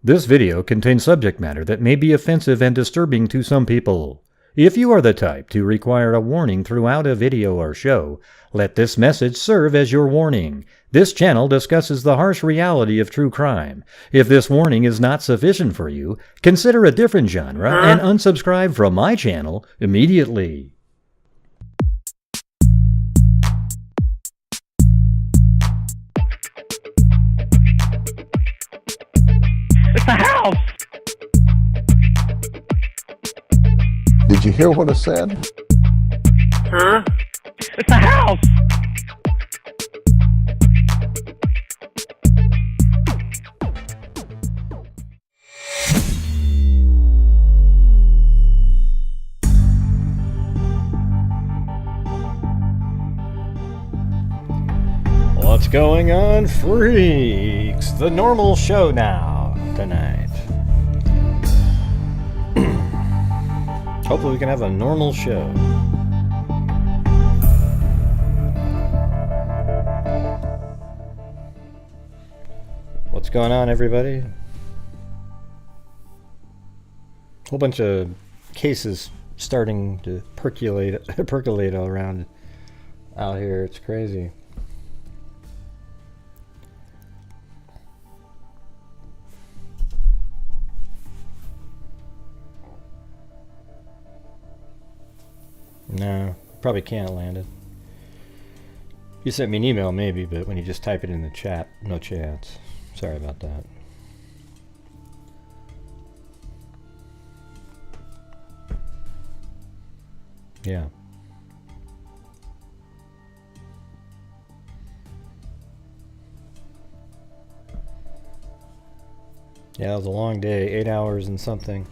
This video contains subject matter that may be offensive and disturbing to some people. If you are the type to require a warning throughout a video or show, let this message serve as your warning. This channel discusses the harsh reality of true crime. If this warning is not sufficient for you, consider a different genre and unsubscribe from my channel immediately. It's a house! Did you hear what I said? Huh? It's a house! What's going on, freaks? The normal show now, tonight. Hopefully we can have a normal show. What's going on, everybody? Whole bunch of cases starting to percolate all around out here. It's crazy. No, probably can't land it. You sent me an email maybe, but when you just type it in the chat, no chance. Sorry about that. Yeah. Yeah, it was a long day, 8 hours and something.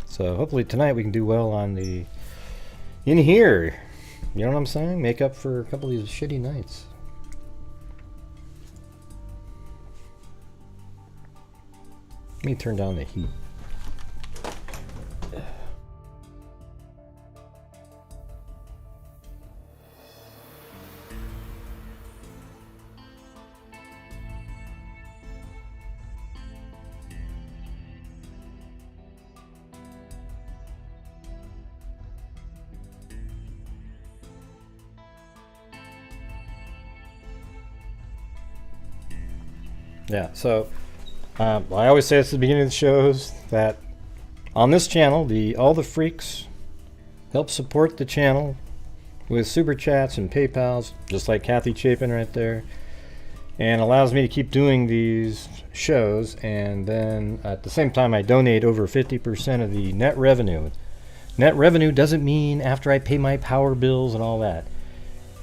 So hopefully tonight we can do well on the in here. You know what I'm saying? Make up for a couple of these shitty nights. Let me turn down the heat. Yeah, so I always say it's the beginning of the shows that on this channel, all the freaks help support the channel with super chats and PayPals, just like Kathy Chapin right there, and allows me to keep doing these shows. And then at the same time, I donate over 50% of the net revenue. Net revenue doesn't mean after I pay my power bills and all that.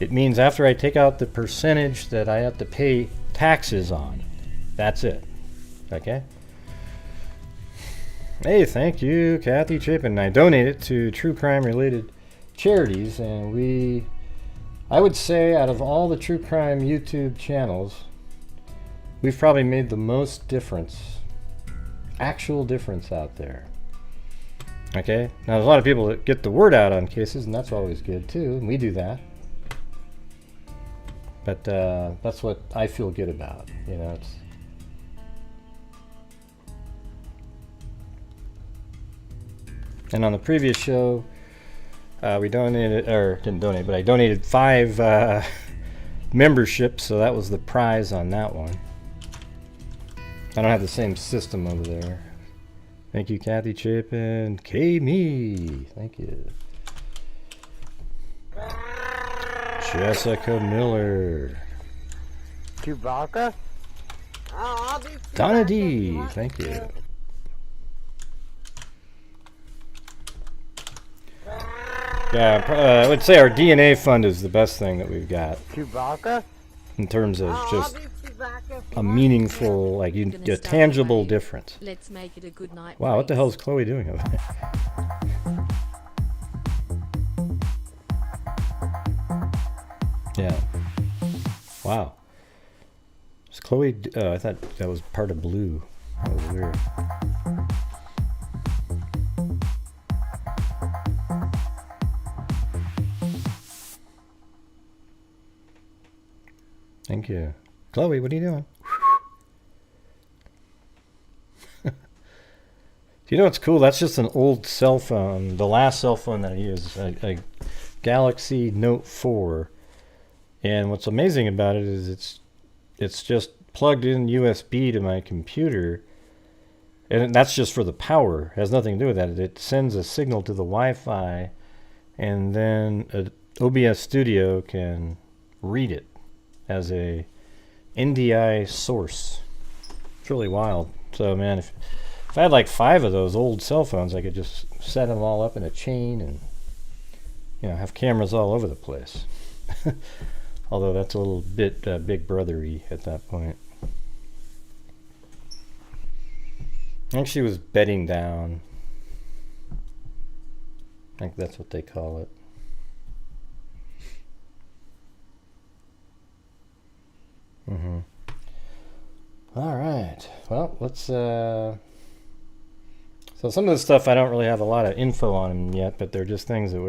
It means after I take out the percentage that I have to pay taxes on. That's it. Okay? Hey, thank you, Kathy Chapin. I donate it to true crime related charities, and I would say out of all the true crime YouTube channels, we've probably made the most difference, actual difference out there. Okay? Now there's a lot of people that get the word out on cases, and that's always good too, and we do that. But that's what I feel good about. You know, it's and on the previous show, we donated, or didn't donate, but I donated 5 memberships, so that was the prize on that one. I don't have the same system over there. Thank you, Kathy Chapin. K-Me. Thank you. Jessica Miller. Chewbacca? Donna D. Thank you. Yeah, I would say our DNA fund is the best thing that we've got. Chewbacca? In terms of just a meaningful, like a tangible difference. Let's make it a good night. Wow, what the hell is Chloe doing over there? Yeah. Wow. Is Chloe? I thought that was part of Blue. That was weird. Thank you. Chloe, what are you doing? You know what's cool? That's just an old cell phone. The last cell phone that I used, a Galaxy Note 4. And what's amazing about it is it's just plugged in USB to my computer. And that's just for the power. It has nothing to do with that. It sends a signal to the Wi-Fi, and then OBS Studio can read it as a NDI source. It's really wild. So, man, if I had like 5 of those old cell phones, I could just set them all up in a chain and, have cameras all over the place. Although that's a little bit big brothery at that point. I think she was bedding down. I think that's what they call it. All right. Well, let's. So some of the stuff I don't really have a lot of info on them yet, but they're just things that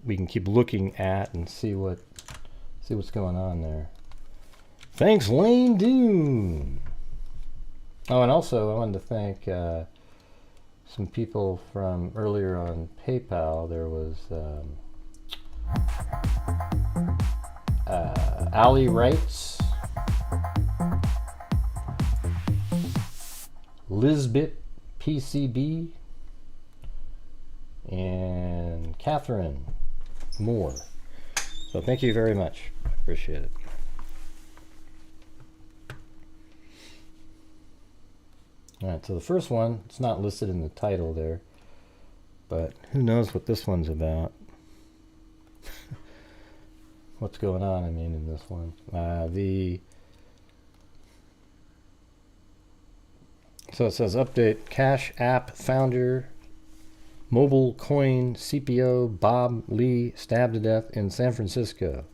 we can keep looking at and see what's going on there. Thanks, Lane Dune. Oh, and also I wanted to thank some people from earlier on PayPal. There was Ali Wrights, Lisbeth PCB, and Catherine Moore. So thank you very much. I appreciate it. Alright, so the first one, it's not listed in the title there, but who knows what this one's about. What's going on, in this one. So it says update, Cash App founder, mobile coin CPO Bob Lee stabbed to death in San Francisco.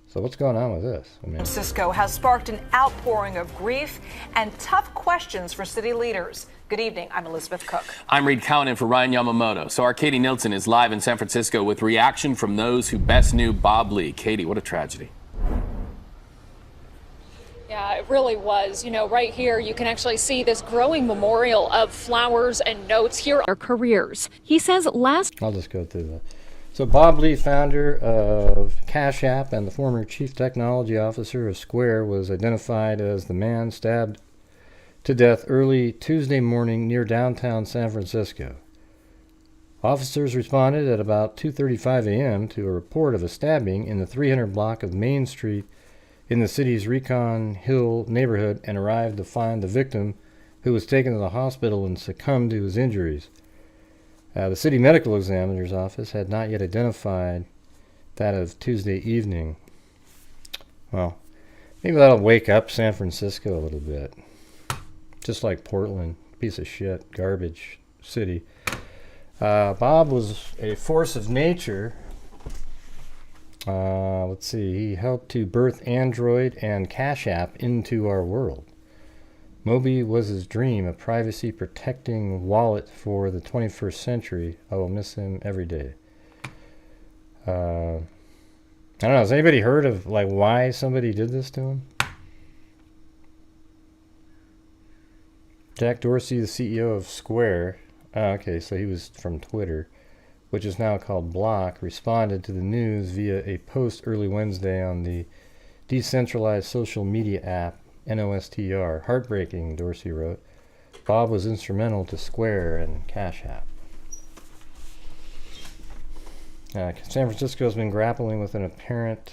So what's going on with this? San Francisco has sparked an outpouring of grief and tough questions for city leaders. Good evening. I'm Elizabeth Cook. I'm Reed Cowan in for Ryan Yamamoto. So our Katie Nielsen is live in San Francisco with reaction from those who best knew Bob Lee. Katie, what a tragedy. Yeah, it really was. Right here, you can actually see this growing memorial of flowers and notes. Here are careers. He says I'll just go through that. So Bob Lee, founder of Cash App and the former chief technology officer of Square, was identified as the man stabbed to death early Tuesday morning near downtown San Francisco. Officers responded at about 2:35 a.m. to a report of a stabbing in the 300 block of Main Street in the city's Recon Hill neighborhood and arrived to find the victim, who was taken to the hospital and succumbed to his injuries. The city medical examiner's office had not yet identified that of Tuesday evening. Well, maybe that'll wake up San Francisco a little bit. Just like Portland, piece of shit, garbage city. Bob was a force of nature. Let's see, he helped to birth Android and Cash App into our world. Moby was his dream, a privacy-protecting wallet for the 21st century. I will miss him every day. I don't know, has anybody heard of why somebody did this to him? Jack Dorsey, the CEO of Square, okay, so he was from Twitter, which is now called Block, responded to the news via a post early Wednesday on the decentralized social media app NOSTR. Heartbreaking, Dorsey wrote. Bob was instrumental to Square and Cash App. San Francisco has been grappling with an apparent...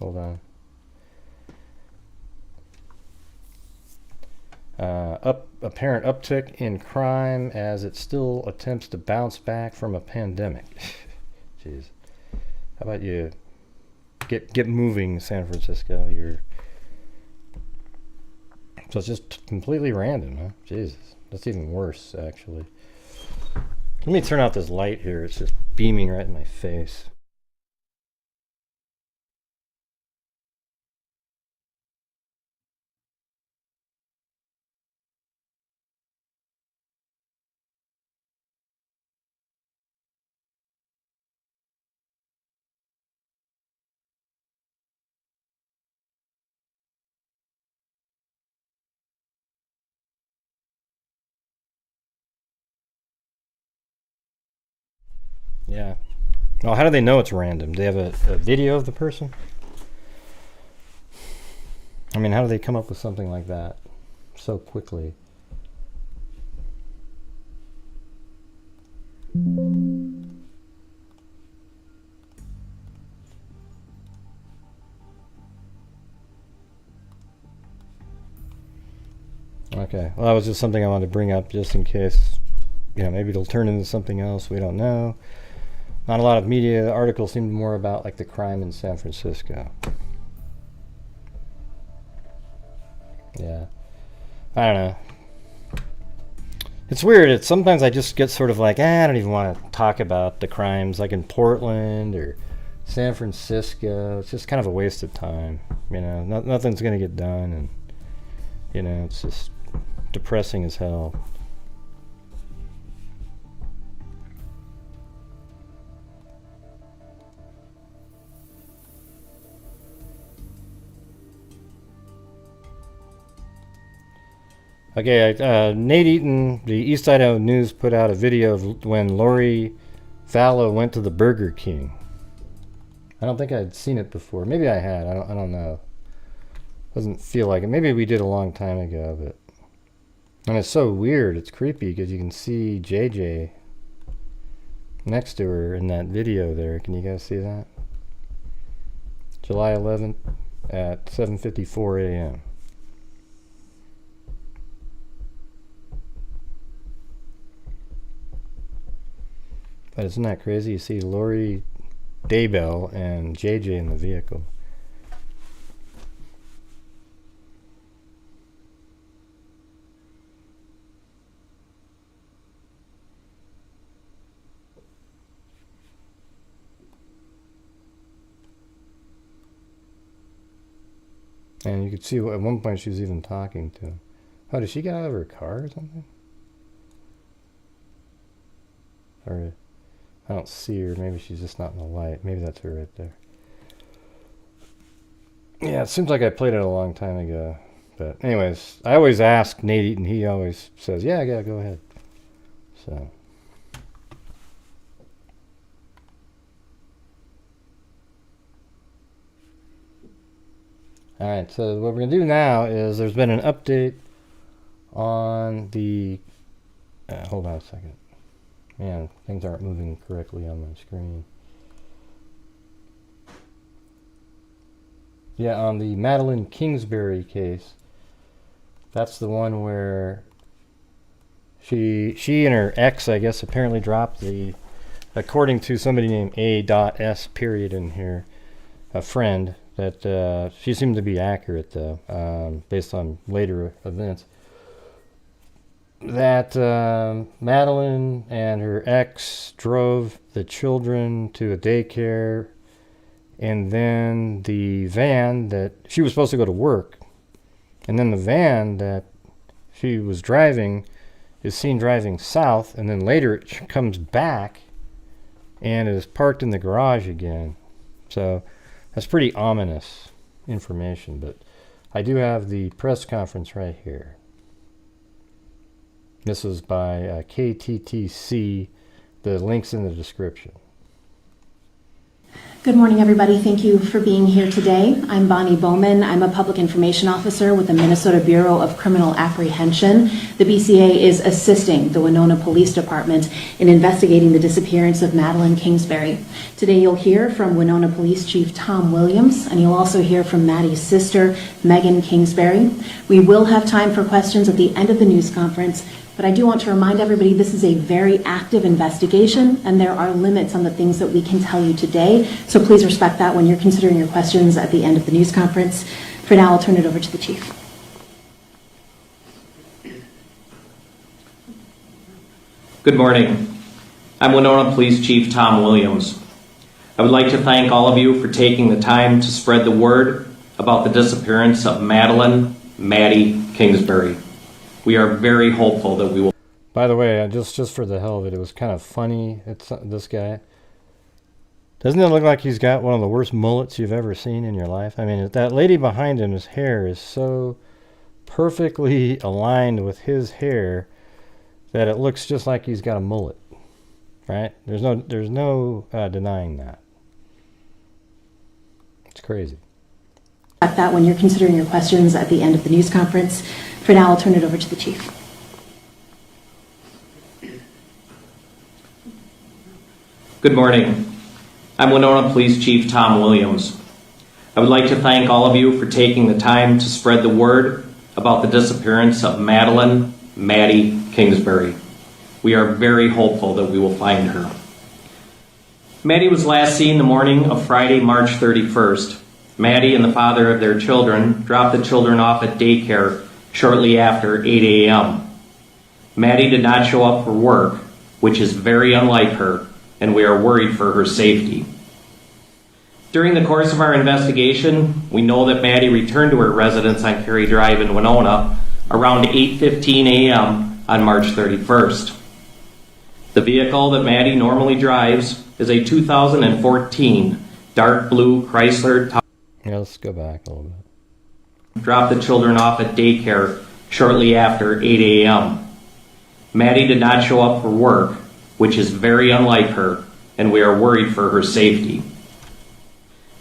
Hold on. Apparent uptick in crime as it still attempts to bounce back from a pandemic. Jeez. How about you get moving, San Francisco? So it's just completely random, huh? Jesus. That's even worse, actually. Let me turn out this light here. It's just beaming right in my face. Yeah. Well, how do they know it's random? Do they have a video of the person? I mean, how do they come up with something like that so quickly? Okay, well, that was just something I wanted to bring up just in case, maybe it'll turn into something else. We don't know. Not a lot of media articles seemed more about like the crime in San Francisco. Yeah, I don't know. It's weird. Sometimes I just get sort of like, I don't even want to talk about the crimes like in Portland or San Francisco. It's just kind of a waste of time. Nothing's gonna get done, and it's just depressing as hell. Okay, Nate Eaton, the East Idaho News put out a video of when Lori Vallow went to the Burger King. I don't think I'd seen it before. Maybe I had. I don't know. Doesn't feel like it. Maybe we did a long time ago, but and it's so weird. It's creepy because you can see JJ next to her in that video there. Can you guys see that? July 11th at 7:54 a.m. But isn't that crazy? You see Lori Daybell and JJ in the vehicle. And you could see at one point she was even talking to him. Oh, did she get out of her car or something? Or I don't see her. Maybe she's just not in the light. Maybe that's her right there. Yeah, it seems like I played it a long time ago. But anyways, I always ask Nate Eaton. He always says, yeah, go ahead. So. Alright, so what we're going to do now is there's been an update on the... hold on a second. Man, things aren't moving correctly on my screen. Yeah, on the Madeline Kingsbury case, that's the one where she and her ex, I guess, apparently dropped the, according to somebody named A.S. period in here, a friend, that she seemed to be accurate though, based on later events, that Madeline and her ex drove the children to a daycare, and then the van that she was supposed to go to work, and then the van that she was driving is seen driving south, and then later it comes back and is parked in the garage again. So that's pretty ominous information, but I do have the press conference right here. This is by KTTC. The link's in the description. Good morning, everybody. Thank you for being here today. I'm Bonnie Bowman. I'm a public information officer with the Minnesota Bureau of Criminal Apprehension. The BCA is assisting the Winona Police Department in investigating the disappearance of Madeline Kingsbury. Today you'll hear from Winona Police Chief Tom Williams, and you'll also hear from Maddie's sister, Megan Kingsbury. We will have time for questions at the end of the news conference, but I do want to remind everybody this is a very active investigation, and there are limits on the things that we can tell you today. So please respect that when you're considering your questions at the end of the news conference. For now, I'll turn it over to the chief. Good morning. I'm Winona Police Chief Tom Williams. I would like to thank all of you for taking the time to spread the word about the disappearance of Maddie Kingsbury. We are very hopeful that we will... By the way, just for the hell of it, it was kind of funny. It's this guy. Doesn't it look like he's got one of the worst mullets you've ever seen in your life? I mean, that lady behind him, his hair is so perfectly aligned with his hair that it looks just like he's got a mullet. right? There's no denying that. It's crazy. That when you're considering your questions at the end of the news conference. For now, I'll turn it over to the chief. Good morning. I'm Winona Police Chief Tom Williams. I would like to thank all of you for taking the time to spread the word about the disappearance of Maddie Kingsbury. We are very hopeful that we will find her. Maddie was last seen the morning of Friday, March 31st. Maddie and the father of their children dropped the children off at daycare shortly after 8 a.m. Maddie did not show up for work, which is very unlike her, and we are worried for her safety. During the course of our investigation, we know that Maddie returned to her residence on Cary Drive in Winona around 8:15 a.m. on March 31st. The vehicle that Maddie normally drives is a 2014 dark blue Chrysler. Yeah, let's go back a little bit. Dropped the children off at daycare shortly after 8 a.m. Maddie did not show up for work, which is very unlike her, and we are worried for her safety.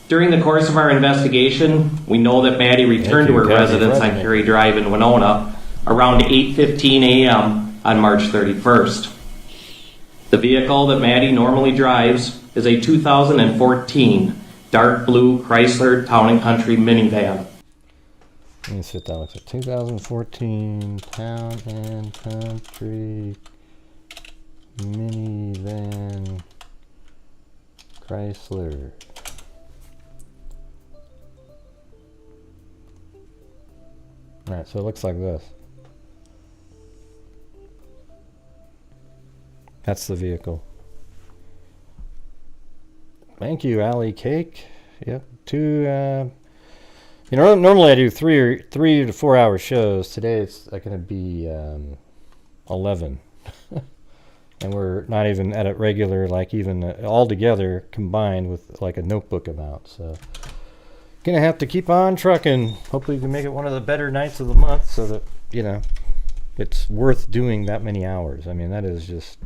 During the course of our investigation, we know that Maddie returned to her residence on Cary Drive in Winona around 8:15 a.m. on March 31st. The vehicle that Maddie normally drives is a 2014 dark blue Chrysler Town & Country minivan. Let me see what that looks like. 2014 Town & Country minivan Chrysler. Alright, so it looks like this. That's the vehicle. Thank you, Allie Cake. Yep, normally I do three to 4 hour shows. Today it's going to be 11. And we're not even at a regular, like even all together combined with like a notebook amount. So gonna have to keep on trucking. Hopefully we can make it one of the better nights of the month so that, it's worth doing that many hours. I mean, that is just,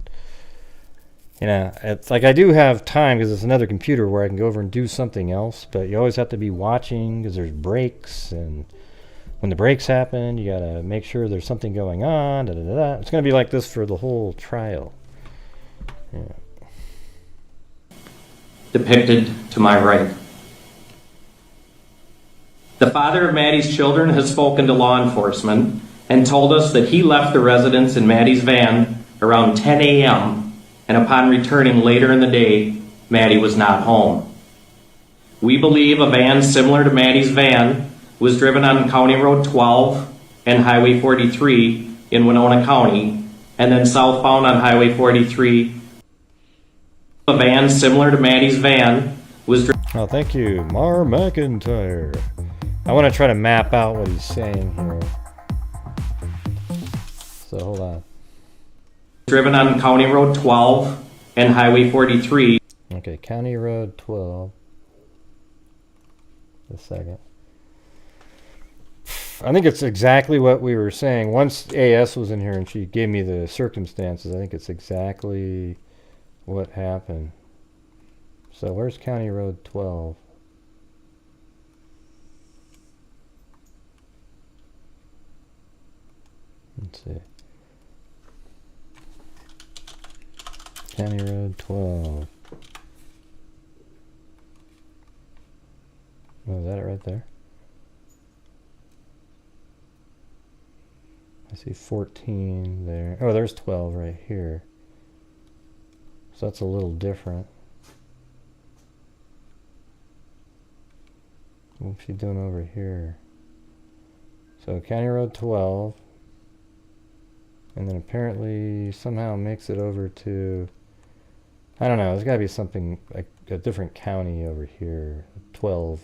it's like I do have time because it's another computer where I can go over and do something else, but you always have to be watching because there's breaks, and when the breaks happen, you gotta make sure there's something going on. It's gonna be like this for the whole trial. Yeah. Depicted to my right. The father of Maddie's children has spoken to law enforcement and told us that he left the residence in Maddie's van around 10 a.m. and upon returning later in the day, Maddie was not home. We believe a van similar to Maddie's van was driven on County Road 12 and Highway 43 in Winona County, and then southbound on Highway 43. A van similar to Maddie's van was driven. Oh, thank you, Mar McIntyre. I want to try to map out what he's saying here. So hold on. Driven on County Road 12 and Highway 43. Okay, County Road 12. Just a second. I think it's exactly what we were saying. Once AS was in here and she gave me the circumstances, I think it's exactly what happened. So where's County Road 12? Let's see. County Road 12. Oh, is that it right there? I see 14 there. Oh, there's 12 right here. So that's a little different. What's she doing over here? So County Road 12. And then apparently somehow makes it over to, I don't know, there's got to be something like a different county over here. 12.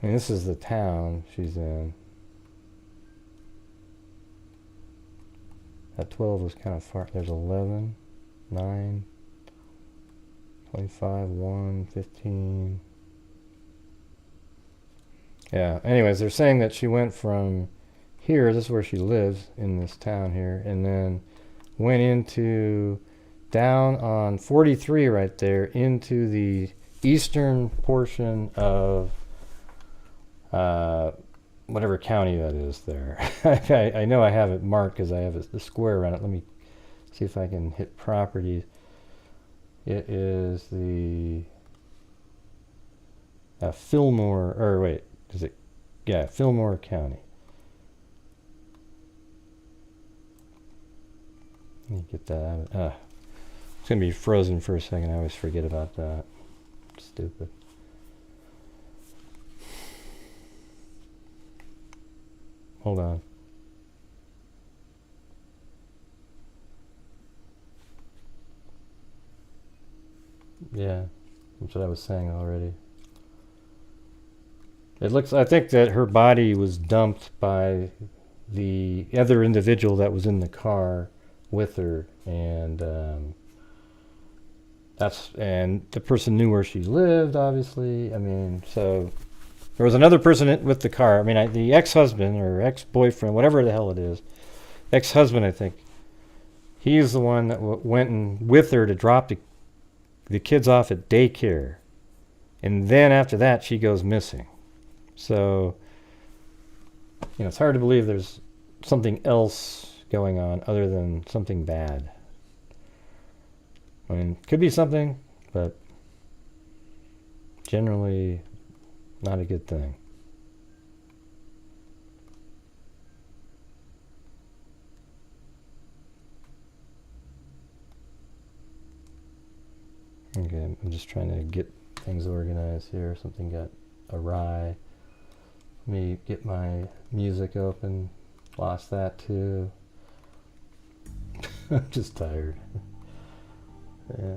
I mean, this is the town she's in. That 12 was kind of far. There's 11, 9, 25, 1, 15. Yeah, anyways, they're saying that she went from here, this is where she lives in this town here, and then went into down on 43 right there into the eastern portion of whatever county that is there. I know I have it marked because I have the square around it. Let me see if I can hit properties. It is the Fillmore, or wait, is it? Yeah, Fillmore County. Let me get that out. It's going to be frozen for a second. I always forget about that. Stupid. Hold on. Yeah, that's what I was saying already. It looks, I think that her body was dumped by the other individual that was in the car with her, and and the person knew where she lived, obviously. I mean, so there was another person with the car. I mean, the ex-husband or ex-boyfriend, whatever the hell it is, ex-husband, I think, he's the one that went and with her to drop the kids off at daycare, and then after that she goes missing. So, you know, it's hard to believe there's something else going on other than something bad. I mean, could be something, but generally not a good thing. Okay, I'm just trying to get things organized here. Something got awry. Let me get my music open. Lost that too. I'm just tired. Yeah.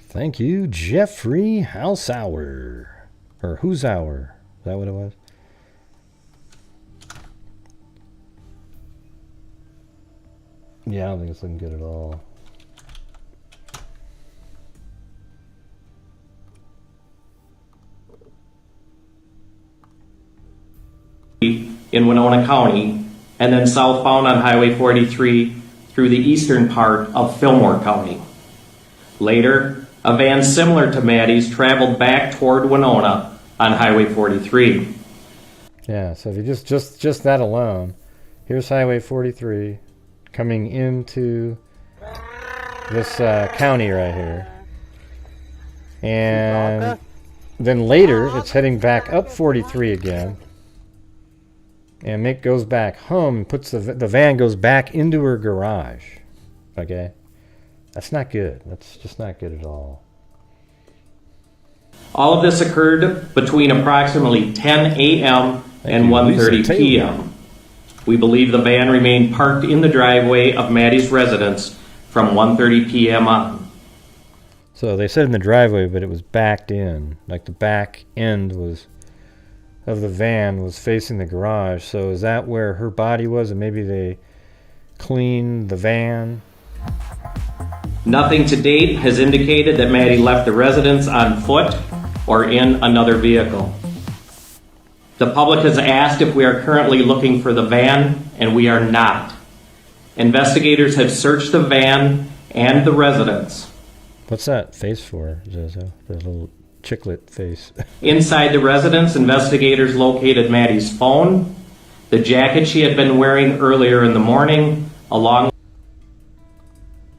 Thank you, Jeffrey Hausauer. Or Husauer. Is that what it was? Yeah, I don't think it's looking good at all. In Winona County, and then southbound on Highway 43 through the eastern part of Fillmore County. Later, a van similar to Maddie's traveled back toward Winona on Highway 43. Yeah, so if you just that alone, here's Highway 43 coming into this county right here. And then later, it's heading back up 43 again. And Mick goes back home and puts the van goes back into her garage. Okay? That's not good. That's just not good at all. All of this occurred between approximately 10 a.m. and 1:30 p.m. We believe the van remained parked in the driveway of Maddie's residence from 1:30 p.m. on. So they said in the driveway, but it was backed in. Like the back end of the van was facing the garage. So is that where her body was, and maybe they cleaned the van? Nothing to date has indicated that Maddie left the residence on foot or in another vehicle. The public has asked if we are currently looking for the van, and we are not. Investigators have searched the van and the residence. What's that face for, Zozo? The little chiclet face. Inside the residence, investigators located Maddie's phone, the jacket she had been wearing earlier in the morning, along with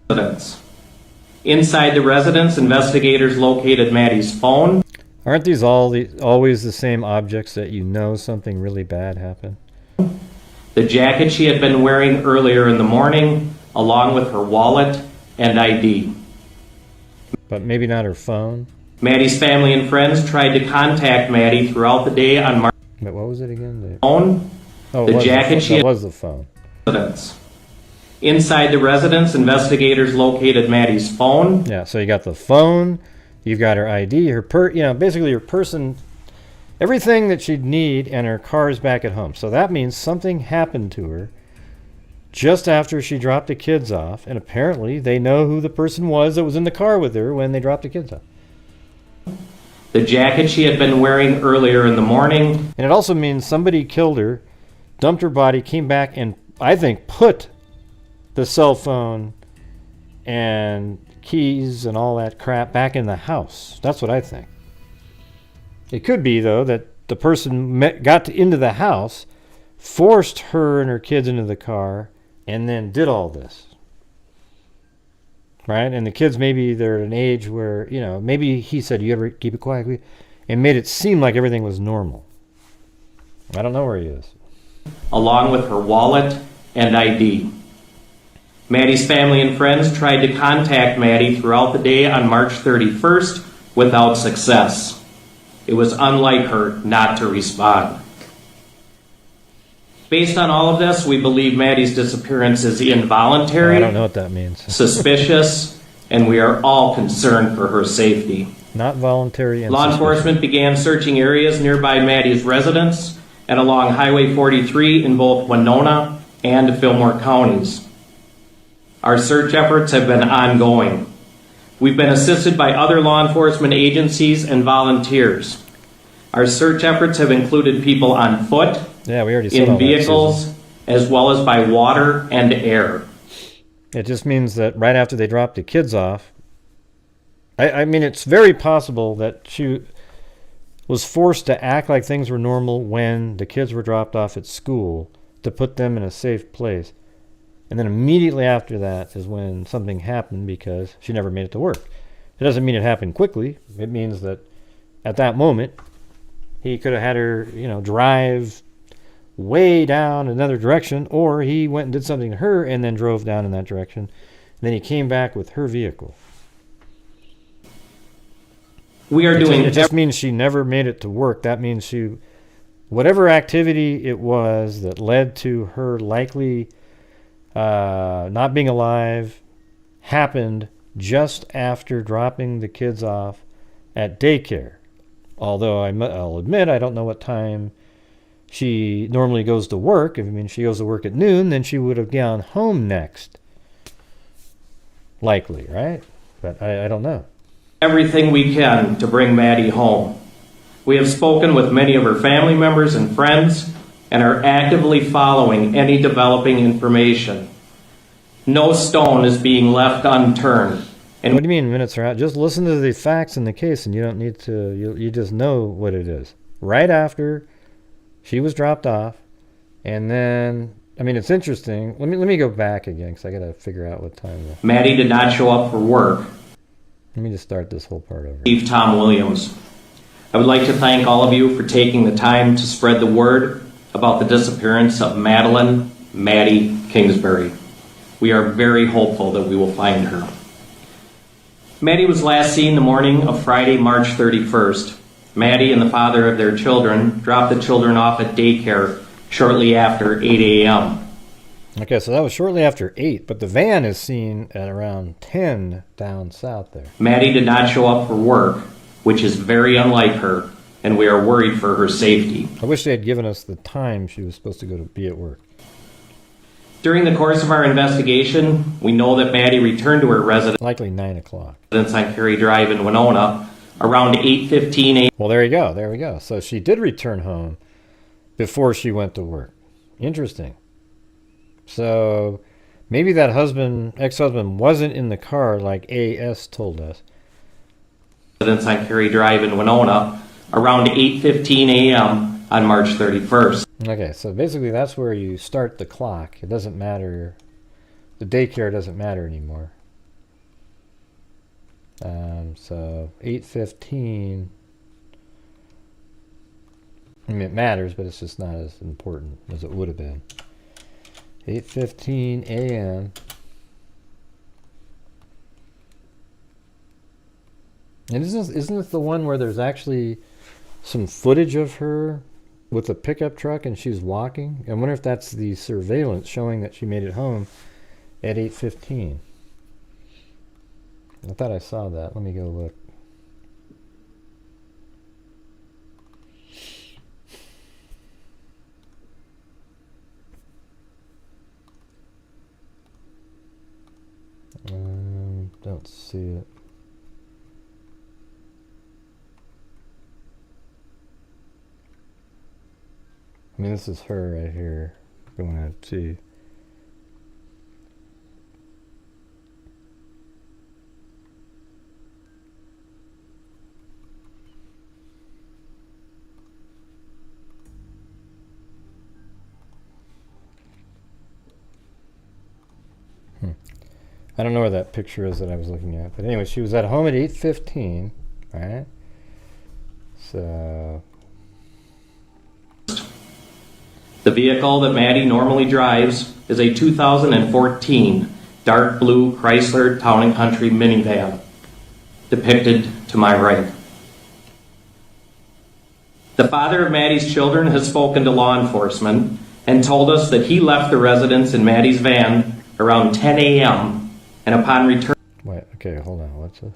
the residence. Inside the residence, investigators located Maddie's phone. Aren't these always the same objects that you know something really bad happened? The jacket she had been wearing earlier in the morning, along with her wallet and ID. But maybe not her phone? Maddie's family and friends tried to contact Maddie throughout the day on March. But what was it again? The phone. Oh, the jacket she had was the phone. Residence. Inside the residence, investigators located Maddie's phone. Yeah, so you got the phone, you've got her ID, basically her person, everything that she'd need, and her car's back at home. So that means something happened to her just after she dropped the kids off, and apparently they know who the person was that was in the car with her when they dropped the kids off. The jacket she had been wearing earlier in the morning. And it also means somebody killed her dumped her body, came back, and I think put the cell phone and keys and all that crap back in the house. That's what I think. It could be, though, that the person got into the house, forced her and her kids into the car, and then did all this. Right? And the kids, maybe they're at an age where, you know, maybe he said, you ever keep it quiet? And made it seem like everything was normal. I don't know where he is. Along with her wallet and ID. Maddie's family and friends tried to contact Maddie throughout the day on March 31st without success. It was unlike her not to respond. Based on all of this, we believe Maddie's disappearance is involuntary. I don't know what that means. Suspicious, and we are all concerned for her safety. Not voluntary and Law suspicious. enforcement began searching areas nearby Maddie's residence and along Highway 43 in both Winona and Fillmore counties. Our search efforts have been ongoing. We've been assisted by other law enforcement agencies and volunteers. Our search efforts have included people on foot, yeah, we already said all in that, vehicles, Susan. as well as by water and air. It just means that right after they dropped the kids off, I mean, it's very possible that she was forced to act like things were normal when the kids were dropped off at school to put them in a safe place. And then immediately after that is when something happened because she never made it to work. It doesn't mean it happened quickly. It means that at that moment, he could have had her, you know, drive way down another direction, or he went and did something to her and then drove down in that direction. And then he came back with her vehicle. We are doing It just means she never made it to work. That means she, whatever activity it was that led to her likely not being alive, happened just after dropping the kids off at daycare. Although I'll admit I don't know what time she normally goes to work. If I mean she goes to work at noon, then she would have gone home next. Likely, right? But I don't know. everything we can to bring Maddie home. We have spoken with many of her family members and friends and are actively following any developing information. No stone is being left unturned. And what do you mean minutes are out? Just listen to the facts in the case and you don't need to, you just know what it is. Right after she was dropped off, and then, I mean, it's interesting. Let me go back again because I got to figure out what time. Maddie did not show up for work. Let me just start this whole part over. Chief Tom Williams. I would like to thank all of you for taking the time to spread the word about the disappearance of Maddie Kingsbury. We are very hopeful that we will find her. Maddie was last seen the morning of Friday, March 31st. Maddie and the father of their children dropped the children off at daycare shortly after 8 a.m. Okay, so that was shortly after 8, but the van is seen at around 10 down south there. Maddie did not show up for work, which is very unlike her, and we are worried for her safety. I wish they had given us the time she was supposed to go to be at work. During the course of our investigation, we know that Maddie returned to her residence. Likely 9 o'clock. On Cary Drive in Winona around 8:15 a.m. Well, there you go. There we go. So she did return home before she went to work. Interesting. So maybe that ex-husband wasn't in the car like AS told us. On Cary Drive in Winona around 8:15 a.m. on March 31st. Okay, so basically that's where you start the clock. It doesn't matter. The daycare doesn't matter anymore. So 8:15. I mean, it matters, but it's just not as important as it would have been. 8:15 a.m. And isn't it the one where there's actually some footage of her with a pickup truck and she's walking? I wonder if that's the surveillance showing that she made it home at 8:15. I thought I saw that. Let me go look. Don't see it. I mean, this is her right here going out to see. I don't know where that picture is that I was looking at. But anyway, she was at home at 8:15, right? So... The vehicle that Maddie normally drives is a 2014 dark blue Chrysler Town & Country minivan, depicted to my right. The father of Maddie's children has spoken to law enforcement and told us that he left the residence in Maddie's van around 10 a.m. and upon return Wait, okay, hold on. What's this?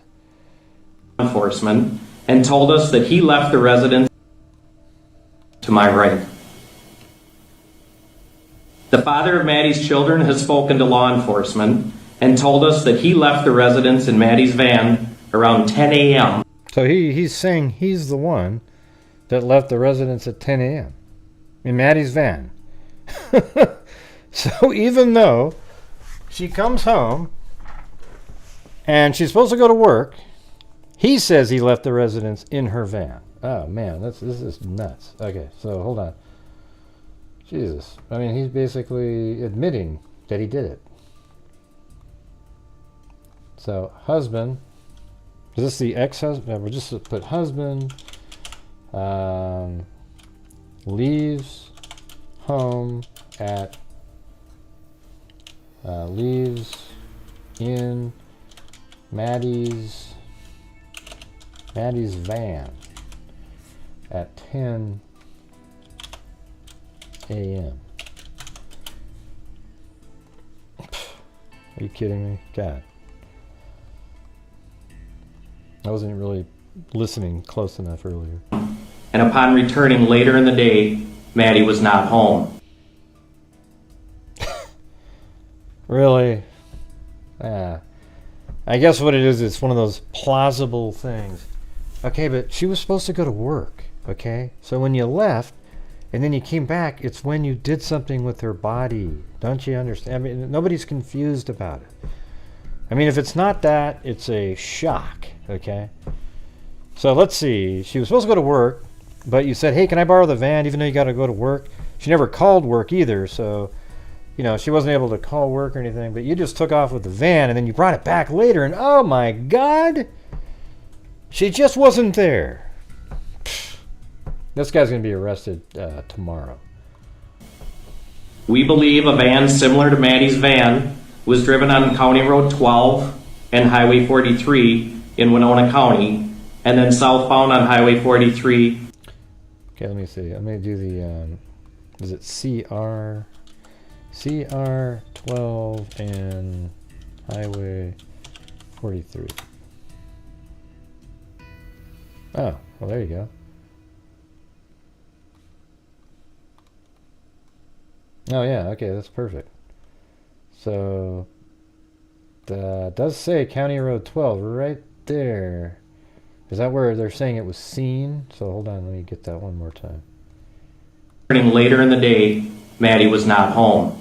enforcement and told us that he left the residence to my right. The father of Maddie's children has spoken to law enforcement and told us that he left the residence in Maddie's van around 10 a.m. So he's saying he's the one that left the residence at 10 a.m. in Maddie's van. So even though she comes home and she's supposed to go to work, he says he left the residence in her van. Oh man, this is nuts. Okay, so hold on. Jesus. I mean, he's basically admitting that he did it. So, husband. Is this the ex-husband? We'll just put husband. Leaves home at... leaves in Maddie's van at 10 a.m. Are you kidding me? God. I wasn't really listening close enough earlier. And upon returning later in the day, Maddie was not home. Really? I guess what it is, it's one of those plausible things. Okay, but she was supposed to go to work, okay? So when you left, and then you came back, it's when you did something with her body. Don't you understand? I mean, nobody's confused about it. I mean, if it's not that, it's a shock, okay? So let's see. She was supposed to go to work, but you said, hey, can I borrow the van, even though you got to go to work? She never called work either, so, you know, she wasn't able to call work or anything, but you just took off with the van, and then you brought it back later, and oh my God, she just wasn't there. This guy's going to be arrested tomorrow. We believe a van similar to Maddie's van was driven on County Road 12 and Highway 43 in Winona County, and then southbound on Highway 43. Okay, let me see. Let me do the, is it CR 12 and Highway 43. Oh, well, there you go. Oh yeah, okay, that's perfect. So, does say County Road 12 right there. Is that where they're saying it was seen? So hold on, let me get that one more time. Later in the day, Maddie was not home.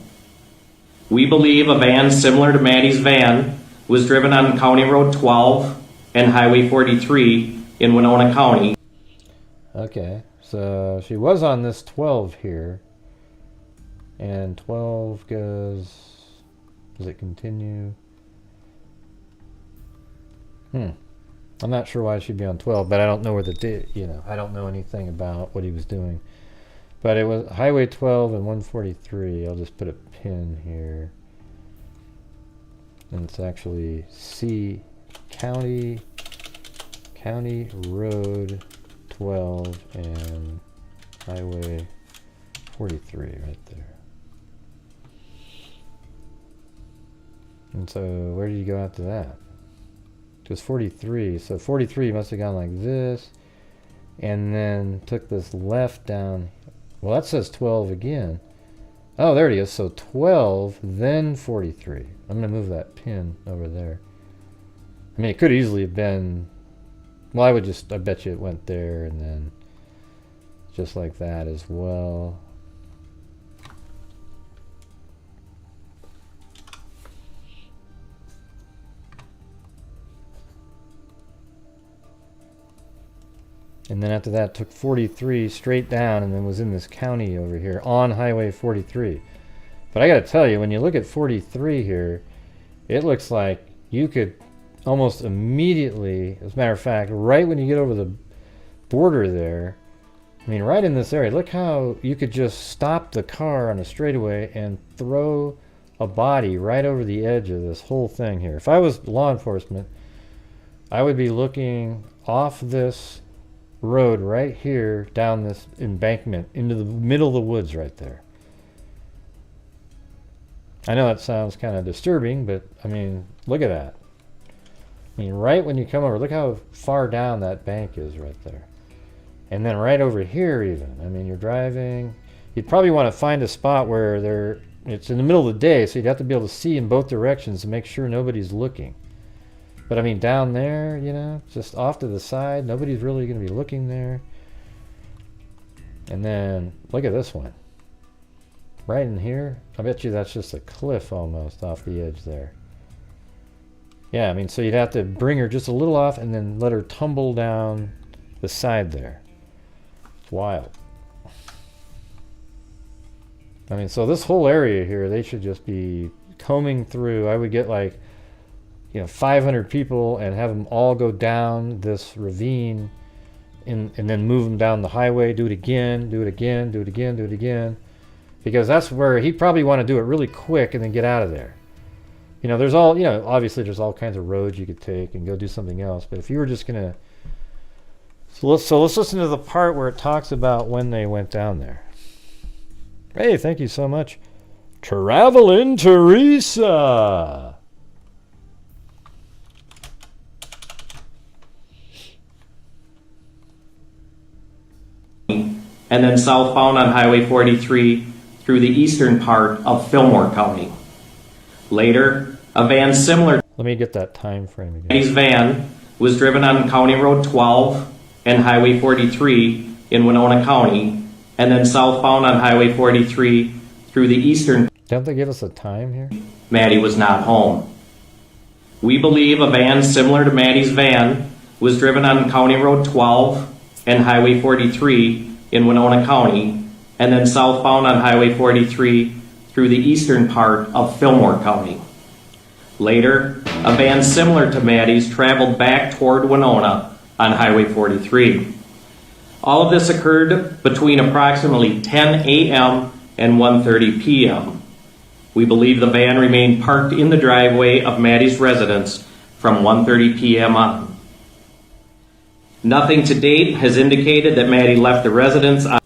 We believe a van similar to Maddie's van was driven on County Road 12 and Highway 43 in Winona County. Okay, so she was on this 12 here. And 12 goes... Does it continue? I'm not sure why it should be on 12, but I don't know where the... You know, I don't know anything about what he was doing. But it was Highway 12 and 143. I'll just put a pin here. And it's actually C... County Road 12 and Highway 43 right there. And so where did you go after that? It was 43. So 43 must have gone like this. And then took this left down. Well, that says 12 again. Oh, there it is. So 12, then 43. I'm going to move that pin over there. I mean, it could easily have been... Well, I bet you it went there and then just like that as well. And then after that, took 43 straight down and then was in this county over here on Highway 43. But I got to tell you, when you look at 43 here, it looks like you could almost immediately, as a matter of fact, right when you get over the border there, I mean, right in this area, look how you could just stop the car on a straightaway and throw a body right over the edge of this whole thing here. If I was law enforcement, I would be looking off this road right here down this embankment into the middle of the woods right there. I know that sounds kind of disturbing, but I mean, look at that. I mean, right when you come over, look how far down that bank is right there. And then right over here even. I mean, you're driving. You'd probably want to find a spot where it's in the middle of the day, so you'd have to be able to see in both directions to make sure nobody's looking. But I mean, down there, you know, just off to the side, nobody's really going to be looking there. And then look at this one. Right in here, I bet you that's just a cliff almost off the edge there. Yeah, I mean, so you'd have to bring her just a little off and then let her tumble down the side there. It's wild. I mean, so this whole area here, they should just be combing through. I would get like, 500 people and have them all go down this ravine and then move them down the highway, do it again, do it again, do it again, do it again. Because that's where he'd probably want to do it really quick and then get out of there. There's obviously there's all kinds of roads you could take and go do something else. But if you were just going to... So let's listen to the part where it talks about when they went down there. Hey, thank you so much. Travelin' Teresa! And then southbound on Highway 43 through the eastern part of Fillmore County. Later, a van similar Let me get that time frame again. Maddie's van was driven on County Road 12 and Highway 43 in Winona County, and then southbound on Highway 43 through the eastern. Don't they give us a time here? Maddie was not home. We believe a van similar to Maddie's van was driven on County Road 12 and Highway 43 in Winona County, and then southbound on Highway 43 through the eastern part of Fillmore County. Later, a van similar to Maddie's traveled back toward Winona on Highway 43. All of this occurred between approximately 10 a.m. and 1:30 p.m. We believe the van remained parked in the driveway of Maddie's residence from 1:30 p.m. on. Nothing to date has indicated that Maddie left the residence on.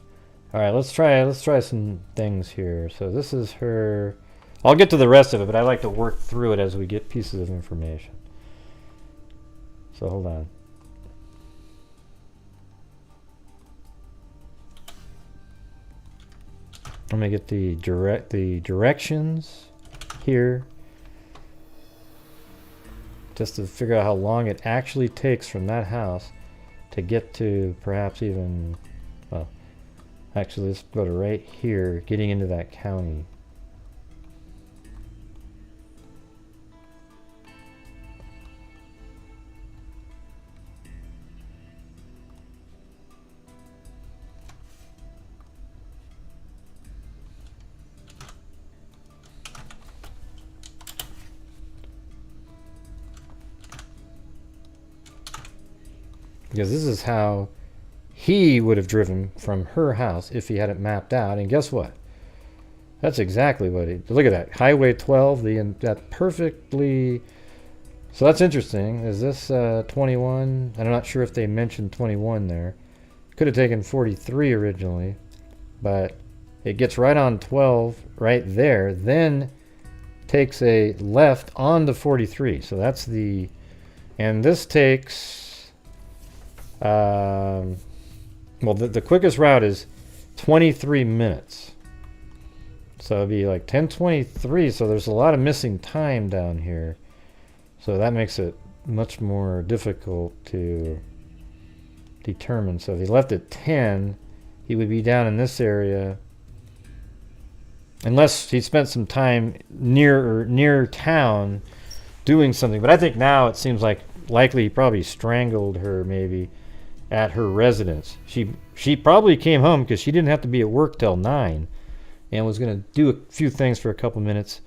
All right, let's try some things here. So this is her. I'll get to the rest of it, but I like to work through it as we get pieces of information. So hold on. I'm gonna get the directions here, just to figure out how long it actually takes from that house to get to perhaps even, well, actually let's go to right here, getting into that county. Because this is how he would have driven from her house if he had it mapped out. And guess what? That's exactly what he... Look at that. Highway 12. That perfectly... So that's interesting. Is this 21? I'm not sure if they mentioned 21 there. Could have taken 43 originally. But it gets right on 12 right there. Then takes a left onto 43. So that's the... And this takes... well, the quickest route is 23 minutes. So it'd be like 10:23. So there's a lot of missing time down here. So that makes it much more difficult to determine. So if he left at 10, he would be down in this area. Unless he spent some time near town doing something. But I think now it seems like likely he probably strangled her maybe at her residence. She probably came home because she didn't have to be at work till 9 and was going to do a few things for a couple minutes,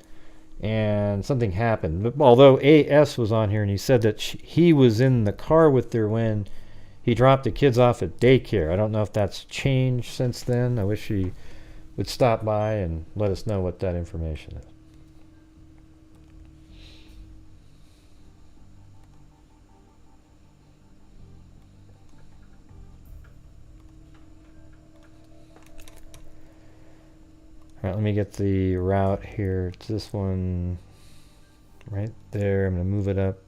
and something happened. But although AS was on here and he said that he was in the car with her when he dropped the kids off at daycare. I don't know if that's changed since then. I wish she would stop by and let us know what that information is. All right, let me get the route here. It's this one right there. I'm going to move it up.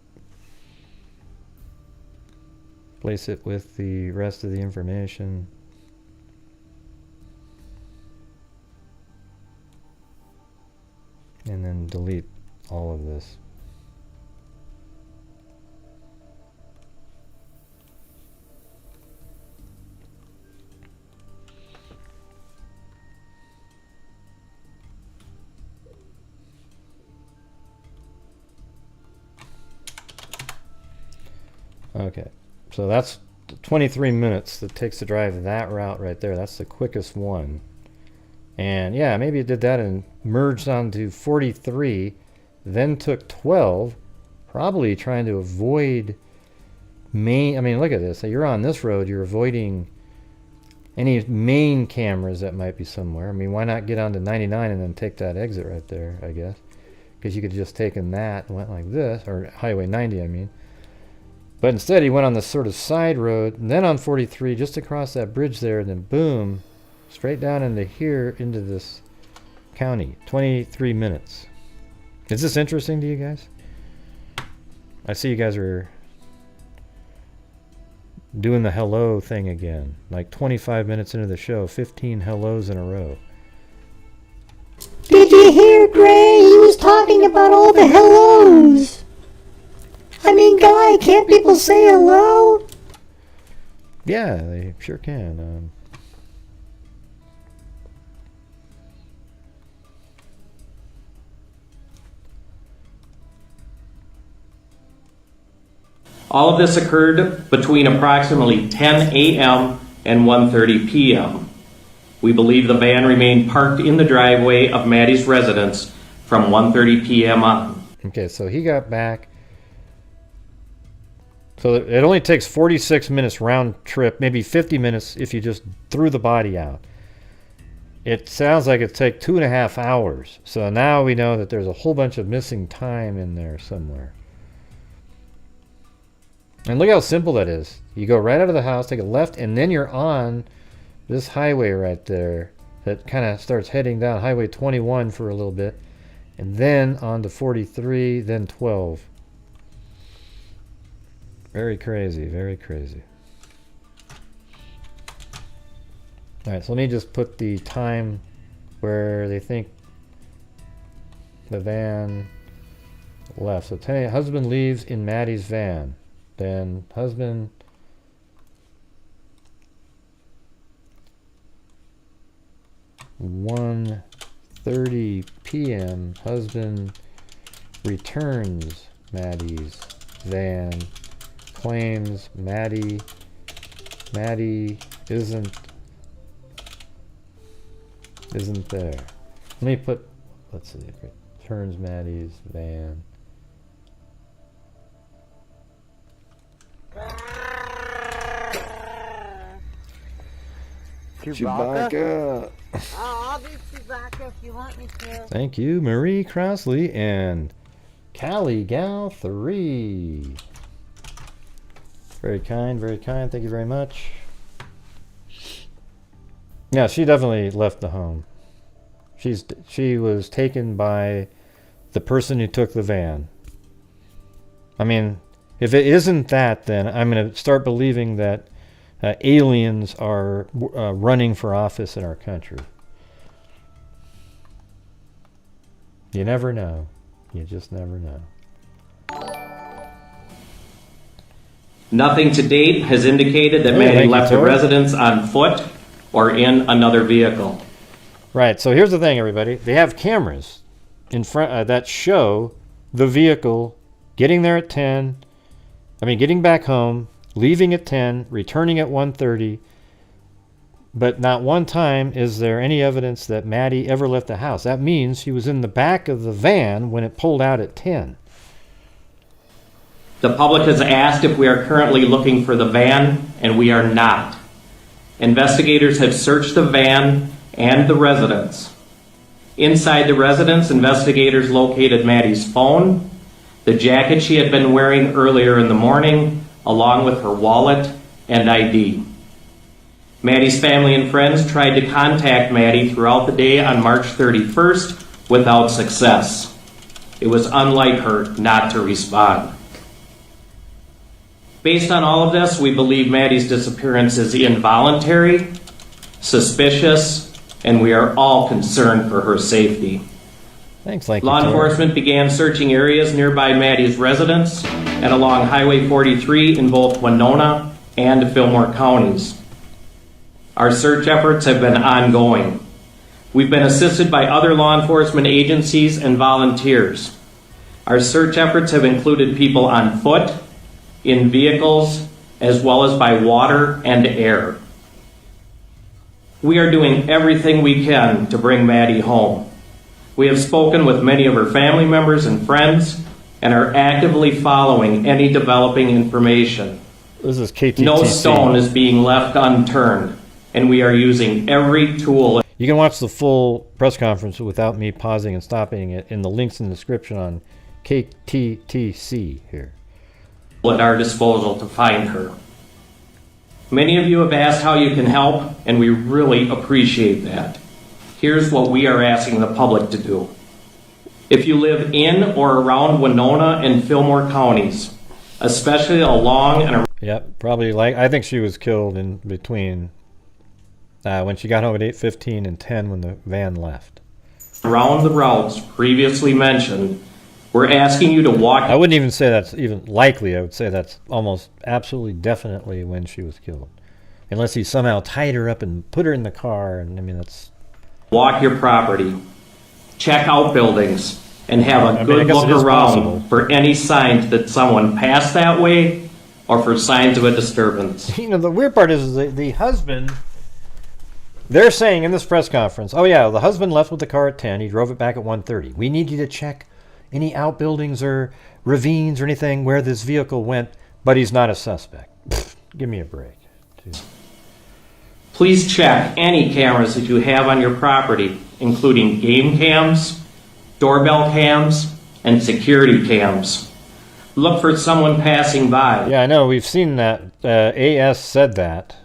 Place it with the rest of the information. And then delete all of this. Okay. So that's 23 minutes that takes to drive that route right there. That's the quickest one. And yeah, maybe it did that and merged onto 43, then took 12, probably trying to avoid main. I mean, look at this. So you're on this road, you're avoiding any main cameras that might be somewhere. I mean, why not get onto 99 and then take that exit right there, I guess? Because you could have just taken that and went like this, or Highway 90, I mean. But instead, he went on this sort of side road, and then on 43, just across that bridge there, and then boom, straight down into here, into this county. 23 minutes. Is this interesting to you guys? I see you guys are doing the hello thing again. Like 25 minutes into the show, 15 hellos in a row. Did you hear Gray? He was talking about all the hellos. I mean, Guy, can't people say hello? Yeah, they sure can. All of this occurred between approximately 10 a.m. and 1:30 p.m. We believe the van remained parked in the driveway of Maddie's residence from 1:30 p.m. on. Okay, so he got back. So it only takes 46 minutes round trip, maybe 50 minutes if you just threw the body out. It sounds like it'd take 2.5 hours. So now we know that there's a whole bunch of missing time in there somewhere. And look how simple that is. You go right out of the house, take a left, and then you're on this highway right there that kind of starts heading down Highway 21 for a little bit, and then on to 43, then 12. Very crazy, very crazy. Alright, so let me just put the time where they think the van left. So 10 a.m. Husband leaves in Maddie's van. Then husband (1:30 p.m.) husband returns Maddie's van. Claims Maddie isn't there. Let me put, let's see, returns Maddie's van. Chewbacca. I'll be Chewbacca if you want me to. Thank you, Marie Crossley and Callie Gal 3. Very kind, very kind. Thank you very much. Yeah, she definitely left the home. She was taken by the person who took the van. I mean, if it isn't that, then I'm going to start believing that aliens are running for office in our country. You never know. You just never know. Nothing to date has indicated that Maddie left the residence on foot or in another vehicle. Right, so here's the thing, everybody. They have cameras in front that show the vehicle getting there at 10, getting back home, leaving at 10, returning at 1:30, but not one time is there any evidence that Maddie ever left the house. That means she was in the back of the van when it pulled out at 10. The public has asked if we are currently looking for the van, and we are not. Investigators have searched the van and the residence. Inside the residence, investigators located Maddie's phone, the jacket she had been wearing earlier in the morning, along with her wallet and ID. Maddie's family and friends tried to contact Maddie throughout the day on March 31st without success. It was unlike her not to respond. Based on all of this, we believe Maddie's disappearance is involuntary, suspicious, and we are all concerned for her safety. Thanks, Lanky Law Taylor. enforcement began searching areas nearby Maddie's residence and along Highway 43 in both Winona and Fillmore counties. Our search efforts have been ongoing. We've been assisted by other law enforcement agencies and volunteers. Our search efforts have included people on foot, in vehicles, as well as by water and air. We are doing everything we can to bring Maddie home. We have spoken with many of her family members and friends and are actively following any developing information. This is KTTC. No stone is being left unturned, and we are using every tool. You can watch the full press conference without me pausing and stopping it in the links in the description on KTTC here. At our disposal to find her. Many of you have asked how you can help, and we really appreciate that. Here's what we are asking the public to do. If you live in or around Winona and Fillmore counties, especially along and Yep, probably I think she was killed in between when she got home at 8:15 and 10 when the van left. Around the routes previously mentioned, we're asking you to walk. I wouldn't even say that's even likely. I would say that's almost absolutely definitely when she was killed. Unless he somehow tied her up and put her in the car. And I mean, that's... Walk your property. Check out buildings. And have a good look around for any signs that someone passed that way or for signs of a disturbance. You know, the weird part is the husband... They're saying in this press conference, oh yeah, the husband left with the car at 10. He drove it back at 1:30. We need you to check any outbuildings or ravines or anything where this vehicle went, but he's not a suspect. Pfft, give me a break. Jeez. Please check any cameras that you have on your property, including game cams, doorbell cams, and security cams. Look for someone passing by. Yeah, I know. We've seen that. AS said that.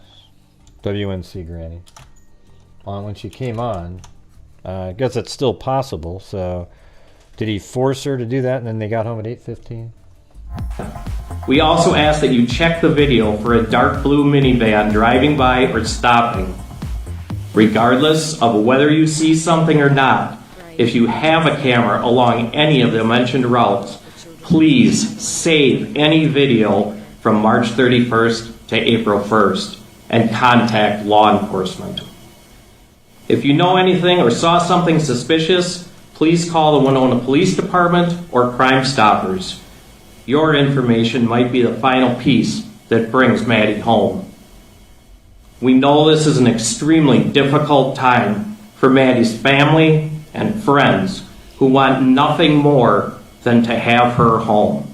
WNC Granny. When she came on. I guess it's still possible, so... Did he force her to do that and then they got home at 8:15? We also ask that you check the video for a dark blue minivan driving by or stopping. Regardless of whether you see something or not, if you have a camera along any of the mentioned routes, please save any video from March 31st to April 1st and contact law enforcement. If you know anything or saw something suspicious, please call the Winona Police Department or Crime Stoppers. Your information might be the final piece that brings Maddie home. We know this is an extremely difficult time for Maddie's family and friends who want nothing more than to have her home.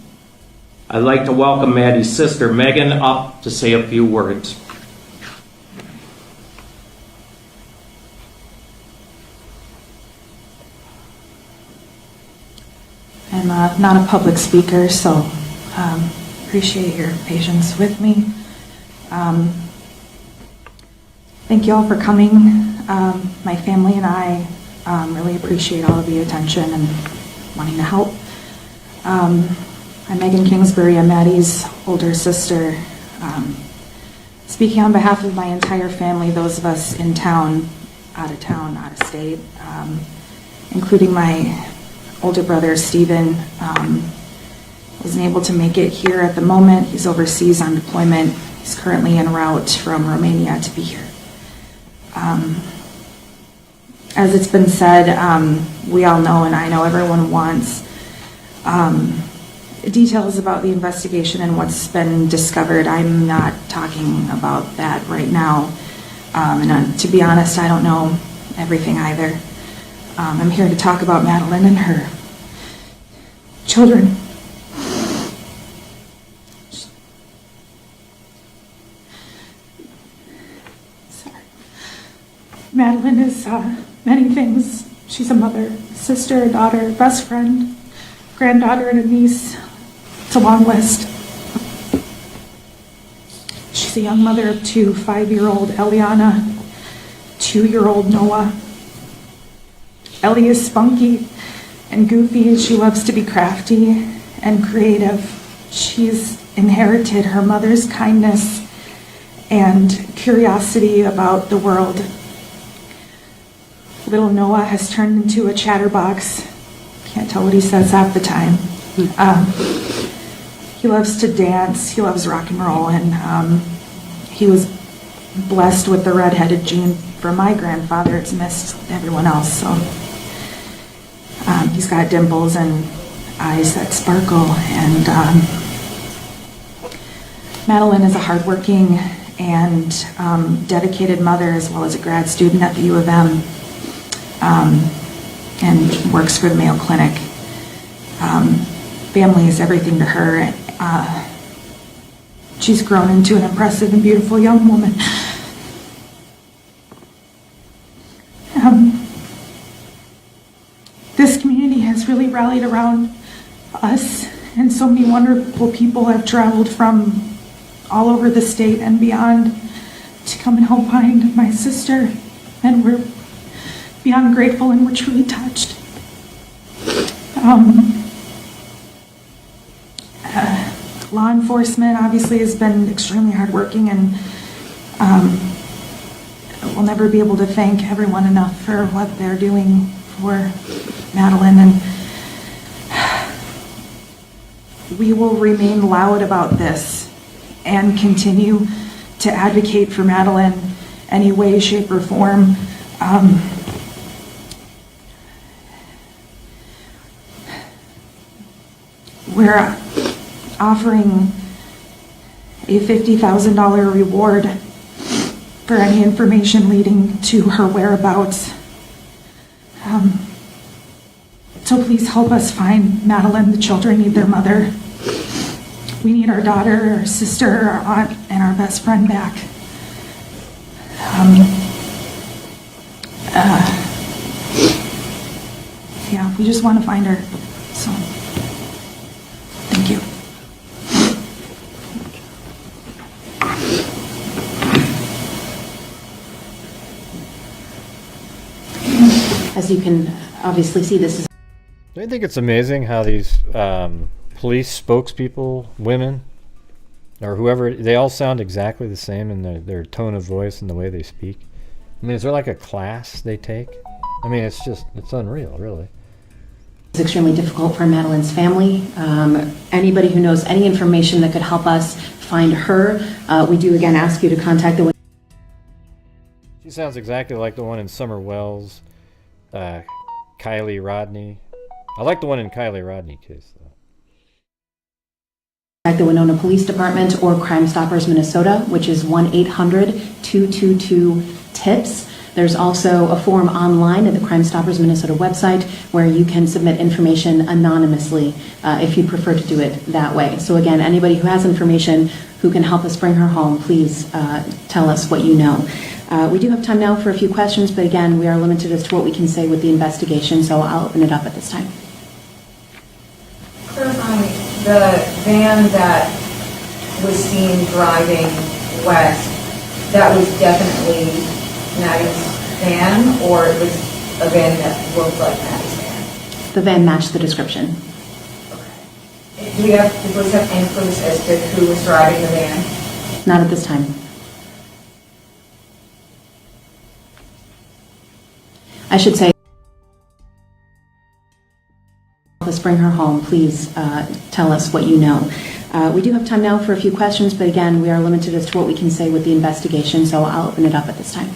I'd like to welcome Maddie's sister Megan up to say a few words. I'm not a public speaker, so appreciate your patience with me. Thank you all for coming. My family and I really appreciate all of the attention and wanting to help. I'm Megan Kingsbury. I'm Maddie's older sister. Speaking on behalf of my entire family, those of us in town, out of state, including my older brother, Stephen, wasn't able to make it here at the moment. He's overseas on deployment. He's currently en route from Romania to be here. As it's been said, we all know, and I know everyone wants details about the investigation and what's been discovered. I'm not talking about that right now. And to be honest, I don't know everything either. I'm here to talk about Madeline and her children. Sorry. Madeline is many things. She's a mother, sister, a daughter, best friend, granddaughter, and a niece. It's a long list. She's a young mother of two, 5-year-old Eliana, 2-year-old Noah. Ellie is spunky and goofy. She loves to be crafty and creative. She's inherited her mother's kindness and curiosity about the world. Little Noah has turned into a chatterbox. Can't tell what he says half the time. He loves to dance, he loves rock and roll, and he was blessed with the red-headed gene from my grandfather. It's missed everyone else, so he's got dimples and eyes that sparkle, and Madeline is a hardworking and dedicated mother, as well as a grad student at the U of M, and works for the Mayo Clinic. Family is everything to her. She's grown into an impressive and beautiful young woman. This community has really rallied around us, and so many wonderful people have traveled from all over the state and beyond to come and help find my sister, and we're beyond grateful and we're truly touched. Law enforcement obviously has been extremely hardworking, and we'll never be able to thank everyone enough for what they're doing for Madeline, and we will remain loud about this and continue to advocate for Madeline any way, shape, or form. We're offering a $50,000 reward for any information leading to her whereabouts. So please help us find Madeline. The children need their mother. We need our daughter, our sister, our aunt, and our best friend back. Yeah, we just want to find her. So, thank you. As you can obviously see, this is... Do you think it's amazing how these police spokespeople, women, or whoever, they all sound exactly the same in their tone of voice and the way they speak? I mean, is there like a class they take? I mean, it's unreal, really. It's extremely difficult for Madeline's family. Anybody who knows any information that could help us find her, we do again ask you to contact the... She sounds exactly like the one in Summer Wells, Kylie Rodney. I like the one in Kylie Rodney case, though. Contact the Winona Police Department or Crime Stoppers Minnesota, which is 1-800-222-TIPS. There's also a form online at the Crime Stoppers Minnesota website where you can submit information anonymously if you prefer to do it that way. So again, anybody who has information who can help us bring her home, please tell us what you know. We do have time now for a few questions, but again, we are limited as to what we can say with the investigation, so I'll open it up at this time. Clarifying, the van that was seen driving west, that was definitely Maddie's van, or it was a van that looked like Maddie's van? The van matched the description. Okay. Do the police have any clues as to who was driving the van? Not at this time. I should say, help us bring her home, please tell us what you know. We do have time now for a few questions, but again, we are limited as to what we can say with the investigation, so I'll open it up at this time.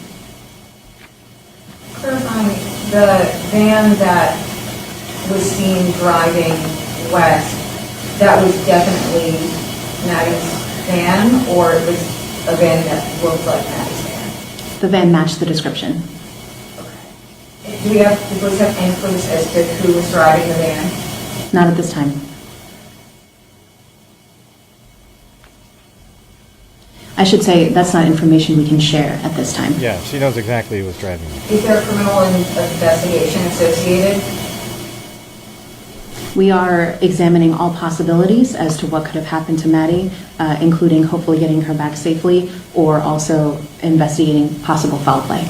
Clarifying, the van that was seen driving west, that was definitely Maddie's van, or it was a van that looked like Maddie's van? The van matched the description. Do the police have any clues as to who was driving the van? Not at this time. I should say that's not information we can share at this time. Yeah, she knows exactly who was driving it. Is there a criminal investigation associated? We are examining all possibilities as to what could have happened to Maddie, including hopefully getting her back safely, or also investigating possible foul play.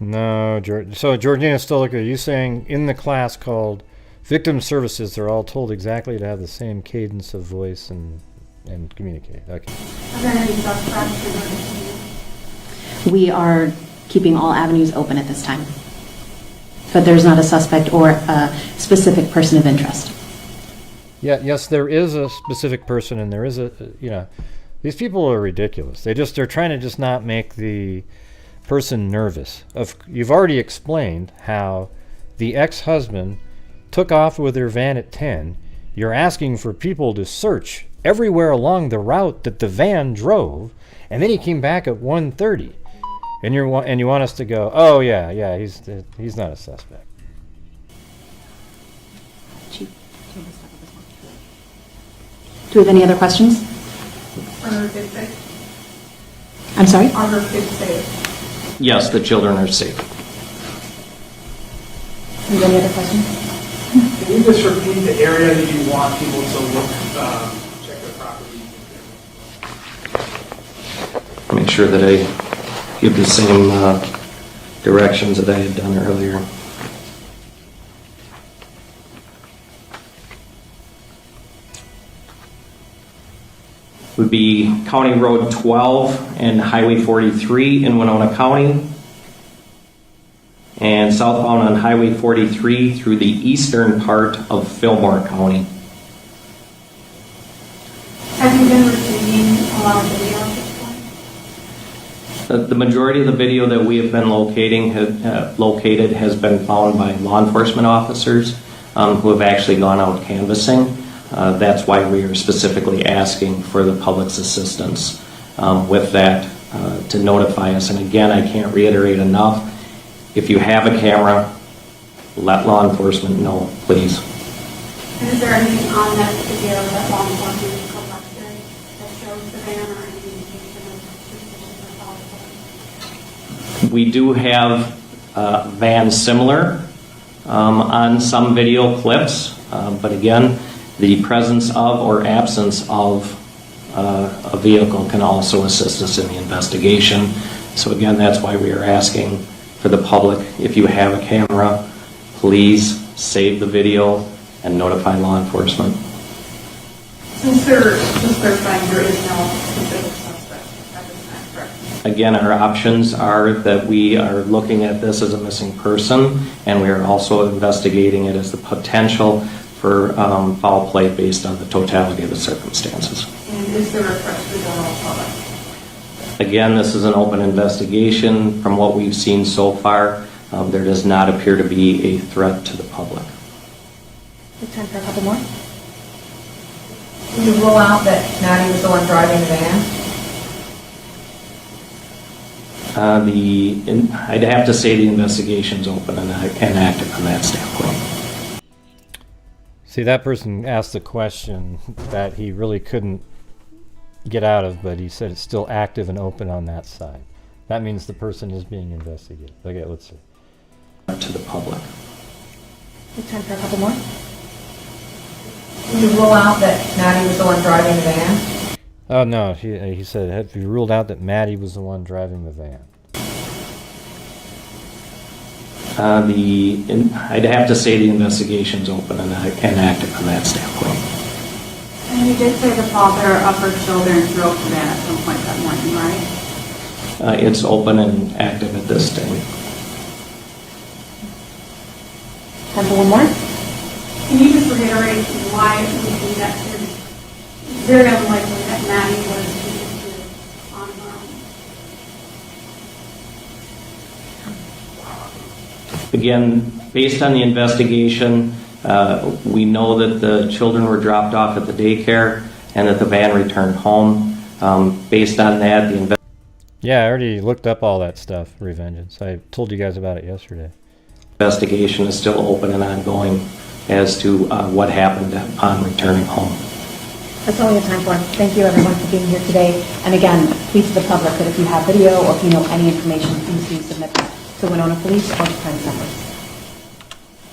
No, so Georgina Stolik, are you saying in the class called Victim Services, they're all told exactly to have the same cadence of voice and communicate? Okay. Are there any suspects? We are keeping all avenues open at this time. But there's not a suspect or a specific person of interest. Yeah, yes, there is a specific person, and there is these people are ridiculous. They're trying to just not make the person nervous. You've already explained how the ex-husband took off with her van at 10. You're asking for people to search everywhere along the route that the van drove, and then he came back at 1:30. And you want us to go, oh yeah, he's not a suspect. Chief, do we have any other questions? Are her kids safe? I'm sorry? Are her kids safe? Yes, the children are safe. Do we have any other questions? Can you just repeat the area that you want people to look, check the property? Make sure that I give the same directions that I had done earlier. Would be County Road 12 and Highway 43 in Winona County, and southbound on Highway 43 through the eastern part of Fillmore County. Have you been receiving a lot of video at this point? The majority of the video that we have been located has been found by law enforcement officers who have actually gone out canvassing. That's why we are specifically asking for the public's assistance with that to notify us. And again, I can't reiterate enough, if you have a camera, let law enforcement know, please. And is there anything on that video that law enforcement collected that shows the van or any indication of suspicion or foul play? We do have vans similar on some video clips, but again, the presence of or absence of a vehicle can also assist us in the investigation. So again, that's why we are asking for the public, if you have a camera, please save the video and notify law enforcement. Since they're saying there is no specific suspect at this time, correct? Again, our options are that we are looking at this as a missing person, and we are also investigating it as the potential for foul play based on the totality of the circumstances. And is there a request for the general public? Again, this is an open investigation. From what we've seen so far, there does not appear to be a threat to the public. We have time for a couple more. Can you rule out that Maddie was the one driving the van? I'd have to say the investigation's open and active from that standpoint. See, that person asked a question that he really couldn't get out of, but he said it's still active and open on that side. That means the person is being investigated. Okay, let's see. To the public. We have time for a couple more. Can you rule out that Maddie was the one driving the van? Oh no, he said, have you ruled out that Maddie was the one driving the van? I'd have to say the investigation's open and active from that standpoint. And you did say the father of her children drove the van at some point that morning, right? It's open and active at this time. Time for one more. Can you just reiterate why it would be that it's very unlikely that Maddie was convicted on her own? Again, based on the investigation, We know that the children were dropped off at the daycare and that the van returned home. Based on that, the Yeah, I already looked up all that stuff, Revengeance. I told you guys about it yesterday. investigation is still open and ongoing as to what happened upon returning home. That's all we have time for. Thank you, everyone, for being here today. And again, please to the public that if you have video or if you know any information, please do submit that to Winona Police or to Crime Center.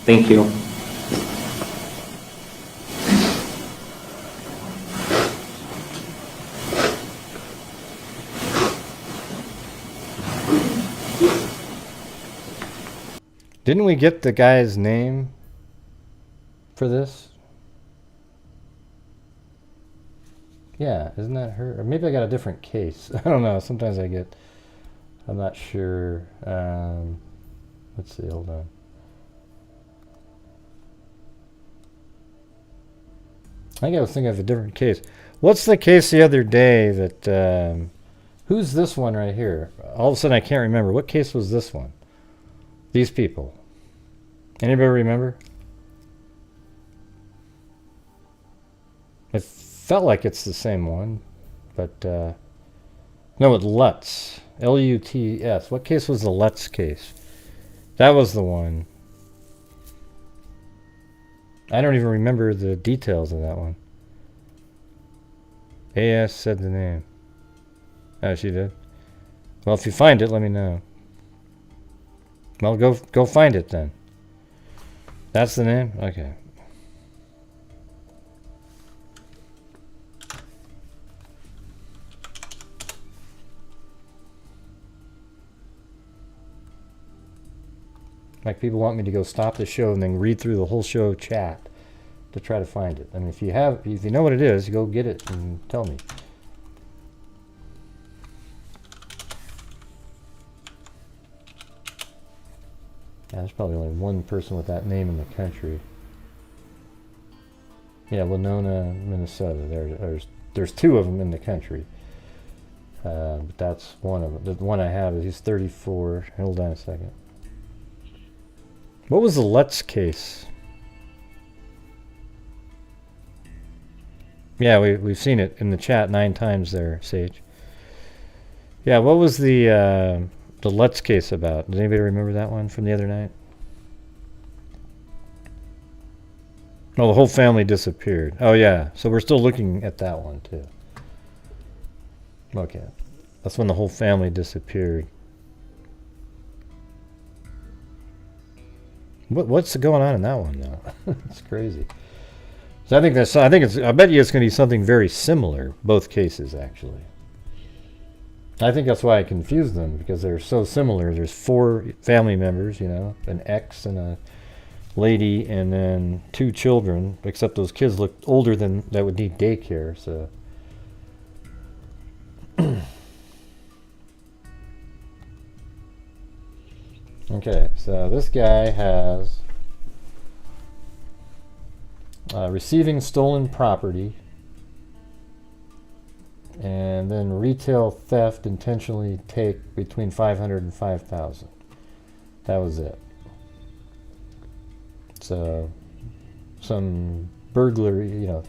Thank you. Didn't we get the guy's name for this? Yeah, isn't that her? Or maybe I got a different case. I don't know. Sometimes I get... I'm not sure. Let's see. Hold on. I think I was thinking of a different case. What's the case the other day that... who's this one right here? All of a sudden I can't remember. What case was this one? These people. Anybody remember? It felt like it's the same one, but no, it's Lutz. L-U-T-S. What case was the Lutz case? That was the one. I don't even remember the details of that one. A.S. said the name. Oh, she did? Well, if you find it, let me know. Well, go find it then. That's the name? Okay. Like people want me to go stop the show and then read through the whole show chat to try to find it. I mean, if you know what it is, go get it and tell me. Yeah, there's probably only one person with that name in the country. Yeah, Winona, Minnesota. There's two of them in the country. But that's one of them. The one I have is he's 34. Hold on a second. What was the Lutz case? Yeah, we've seen it in the chat 9 times there, Sage. Yeah, what was the Lutz case about? Does anybody remember that one from the other night? Oh, the whole family disappeared. Oh, yeah. So we're still looking at that one, too. Okay. That's when the whole family disappeared. What's going on in that one, though? It's crazy. So I bet you it's going to be something very similar, both cases, actually. I think that's why I confused them, because they're so similar. There's 4 family members, you know, an ex and a lady, and then 2 children, except those kids look older than that would need daycare, so. Okay, so this guy has receiving stolen property, and then retail theft, intentionally take between $500 and $5,000. That was it. So some burglary, you know,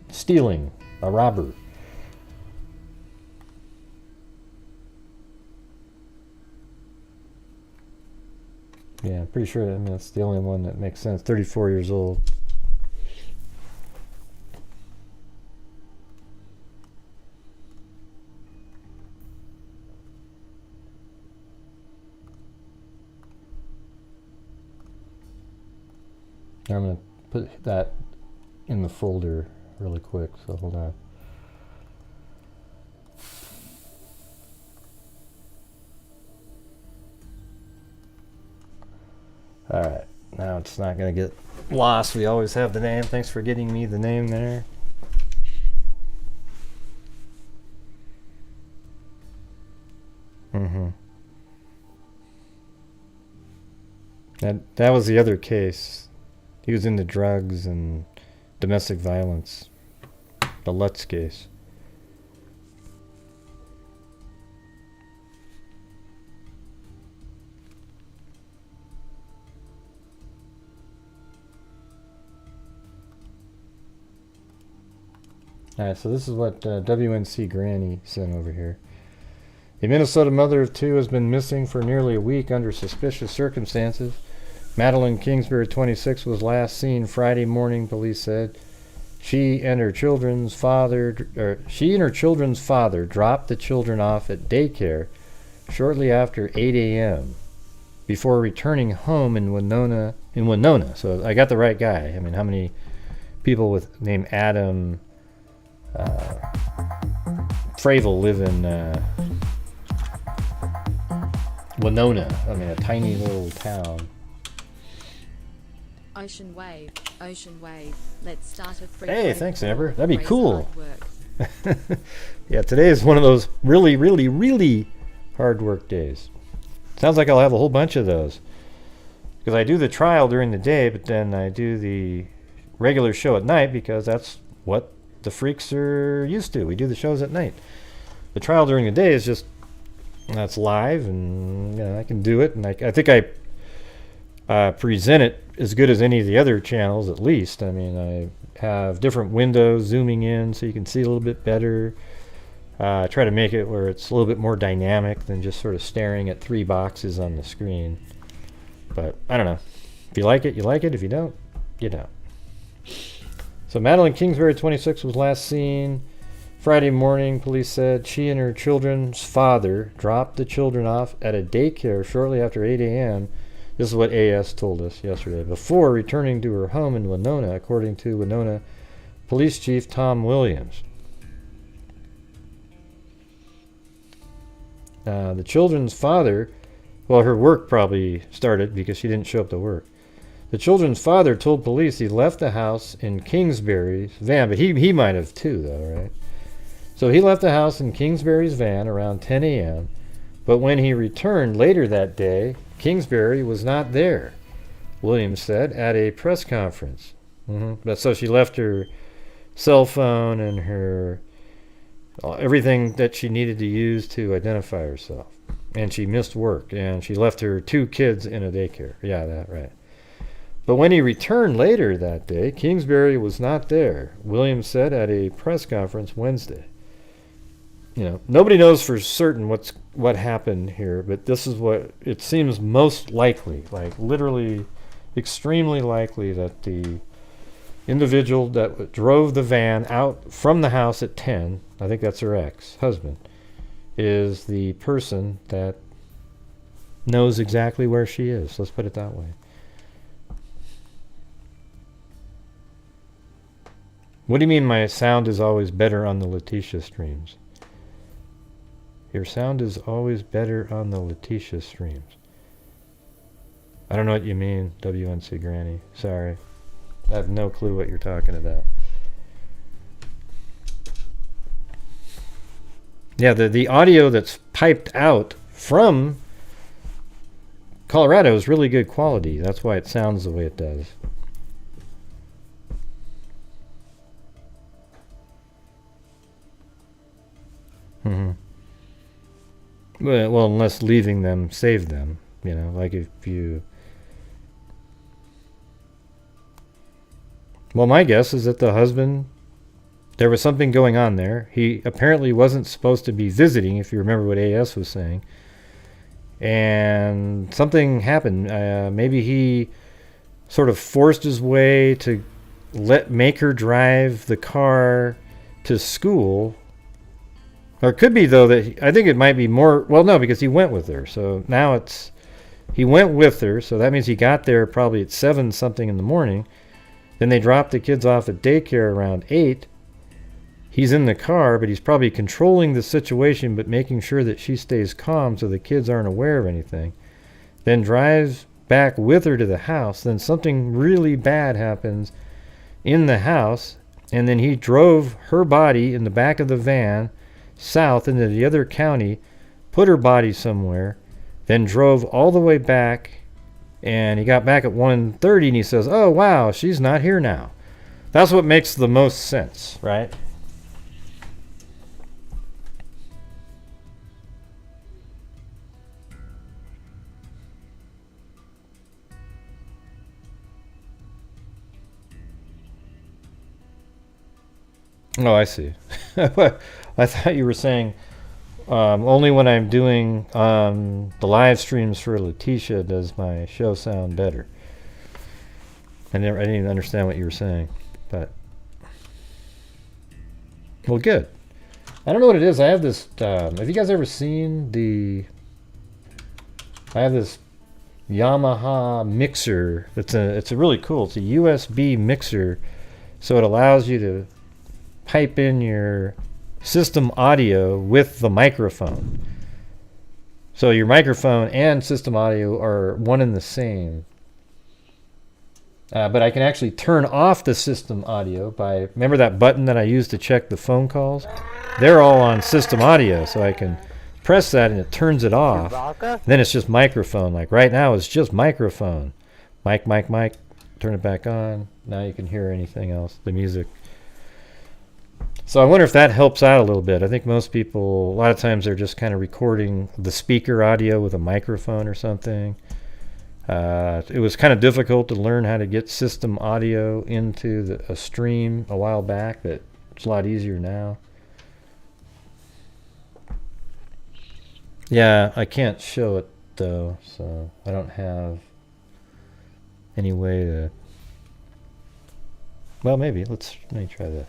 stealing, a robber. Yeah, I'm pretty sure that's the only one that makes sense. 34 years old. I'm going to put that in the folder really quick, so hold on. Alright, now it's not going to get lost. We always have the name. Thanks for getting me the name there. That was the other case. He was into drugs and domestic violence. The Lutz case. Alright, so this is what WNC Granny sent over here. A Minnesota mother of 2 has been missing for nearly a week under suspicious circumstances. Madeline Kingsbury, 26, was last seen Friday morning, police said. She and her children's father dropped the children off at daycare shortly after 8 a.m. before returning home in Winona. So I got the right guy. I mean, how many people with name Adam Fravel live in Winona? I mean, a tiny little town. Ocean Wave, let's start a free. Hey, thanks, Amber. That'd be Praise cool. hard work. Yeah, today is one of those really, really, really hard work days. Sounds like I'll have a whole bunch of those. Because I do the trial during the day, but then I do the regular show at night because that's what the freaks are used to. We do the shows at night. The trial during the day is just, that's live, and you know, I can do it, and I think I present it as good as any of the other channels, at least. I mean, I have different windows zooming in so you can see a little bit better. I try to make it where it's a little bit more dynamic than just sort of staring at 3 boxes on the screen. But I don't know. If you like it, you like it. If you don't, you don't. So Madeline Kingsbury, 26, was last seen Friday morning, police said. She and her children's father dropped the children off at a daycare shortly after 8 a.m. This is what AS told us yesterday, before returning to her home in Winona, according to Winona Police Chief Tom Williams. The children's father, well, her work probably started because she didn't show up to work. The children's father told police he left the house in Kingsbury's van, but he might have too, though, right? So he left the house in Kingsbury's van around 10 a.m., but when he returned later that day, Kingsbury was not there, Williams said at a press conference. But so she left her cell phone and her everything that she needed to use to identify herself. And she missed work, and she left her 2 kids in a daycare. Yeah, that right. But when he returned later that day, Kingsbury was not there, Williams said at a press conference Wednesday. You know, nobody knows for certain what happened here, but this is what it seems most likely, like literally extremely likely, that the individual that drove the van out from the house at 10, I think that's her ex-husband, is the person that knows exactly where she is. Let's put it that way. What do you mean my sound is always better on the Letitia streams? Your sound is always better on the Letitia streams. I don't know what you mean, WNC Granny. Sorry. I have no clue what you're talking about. Yeah, the audio that's piped out from Colorado is really good quality. That's why it sounds the way it does. Well, unless leaving them saved them, you know, like if you... Well, my guess is that the husband, there was something going on there. He apparently wasn't supposed to be visiting, if you remember what AS was saying. And something happened. Maybe he sort of forced his way to make her drive the car to school. Or it could be, though, that I think it might be more... Well, no, because he went with her. So now it's... He went with her, so that means he got there probably at 7-something in the morning. Then they dropped the kids off at daycare around 8. He's in the car, but he's probably controlling the situation but making sure that she stays calm so the kids aren't aware of anything. Then drives back with her to the house. Then something really bad happens in the house, and then he drove her body in the back of the van south into the other county, put her body somewhere, then drove all the way back, and he got back at 1:30 and he says, oh wow, she's not here now. That's what makes the most sense, right? Oh, I see. I thought you were saying only when I'm doing the live streams for Letitia does my show sound better. I didn't even understand what you were saying, but well, good. I don't know what it is. I have this. Have you guys ever seen the? I have this Yamaha mixer. It's a really cool. It's a USB mixer, so it allows you to pipe in your system audio with the microphone. So your microphone and system audio are one and the same. But I can actually turn off the system audio by, remember that button that I used to check the phone calls? They're all on system audio, so I can press that and it turns it off. Then it's just microphone. Like right now it's just microphone. Mic, turn it back on. Now you can hear anything else, the music. So I wonder if that helps out a little bit. I think most people, a lot of times they're just kind of recording the speaker audio with a microphone or something. It was kind of difficult to learn how to get system audio into a stream a while back, but it's a lot easier now. Yeah, I can't show it though, so I don't have any way to. Well, maybe let me try that.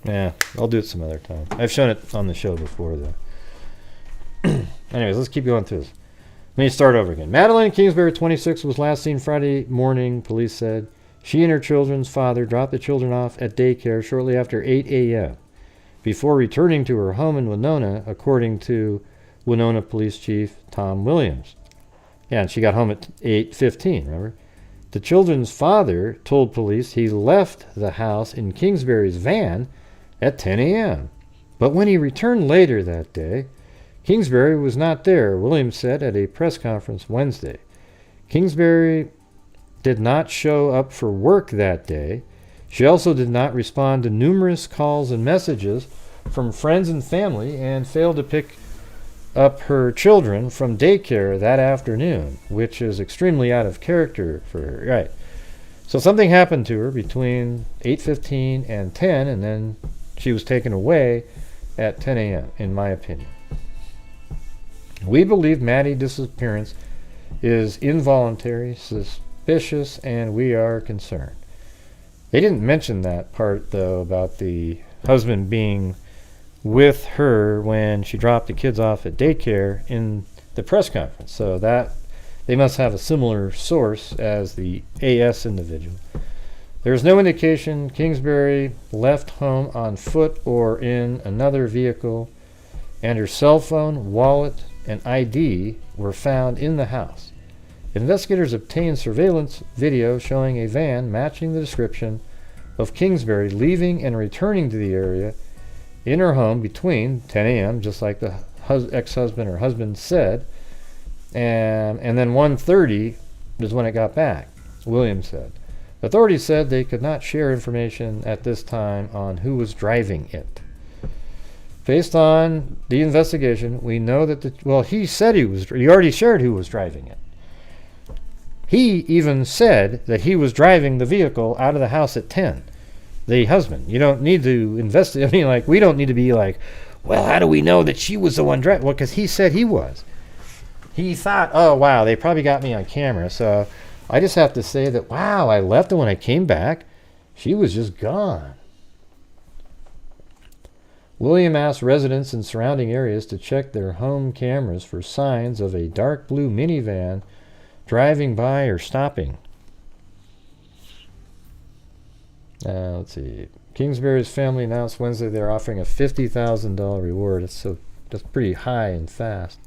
Yeah, I'll do it some other time. I've shown it on the show before though. Anyways, let's keep going through this. Let me start over again. Madeline Kingsbury, 26, was last seen Friday morning, police said. She and her children's father dropped the children off at daycare shortly after 8 a.m. before returning to her home in Winona, according to Winona Police Chief Tom Williams. Yeah, and she got home at 8:15, remember? The children's father told police he left the house in Kingsbury's van at 10 a.m. But when he returned later that day, Kingsbury was not there, Williams said at a press conference Wednesday. Kingsbury did not show up for work that day. She also did not respond to numerous calls and messages from friends and family and failed to pick up her children from daycare that afternoon, which is extremely out of character for her. Right. So something happened to her between 8:15 and 10, and then she was taken away at 10 a.m., in my opinion. We believe Maddie's disappearance is involuntary, suspicious, and we are concerned. They didn't mention that part, though, about the husband being with her when she dropped the kids off at daycare in the press conference. So that they must have a similar source as the AS individual. There is no indication Kingsbury left home on foot or in another vehicle, and her cell phone, wallet, and ID were found in the house. Investigators obtained surveillance video showing a van matching the description of Kingsbury leaving and returning to the area in her home between 10 a.m., just like the ex-husband or husband said, and then 1:30 is when it got back, Williams said. Authorities said they could not share information at this time on who was driving it. Based on the investigation, we know that he already shared who was driving it. He even said that he was driving the vehicle out of the house at 10. The husband. You don't need to investigate. I mean, like, we don't need to be like, well, how do we know that she was the one driving? Well, because he said he was. He thought, oh, wow, they probably got me on camera. So I just have to say that, wow, I left, and when I came back, she was just gone. William asked residents in surrounding areas to check their home cameras for signs of a dark blue minivan driving by or stopping. Let's see. Kingsbury's family announced Wednesday they're offering a $50,000 reward. That's pretty high and fast.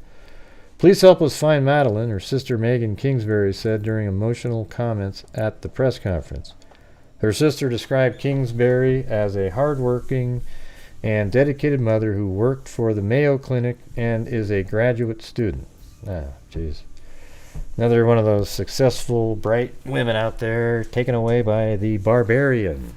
Please help us find Madeline, her sister Megan Kingsbury said during emotional comments at the press conference. Her sister described Kingsbury as a hardworking and dedicated mother who worked for the Mayo Clinic and is a graduate student. Jeez. Another one of those successful, bright women out there taken away by the barbarian.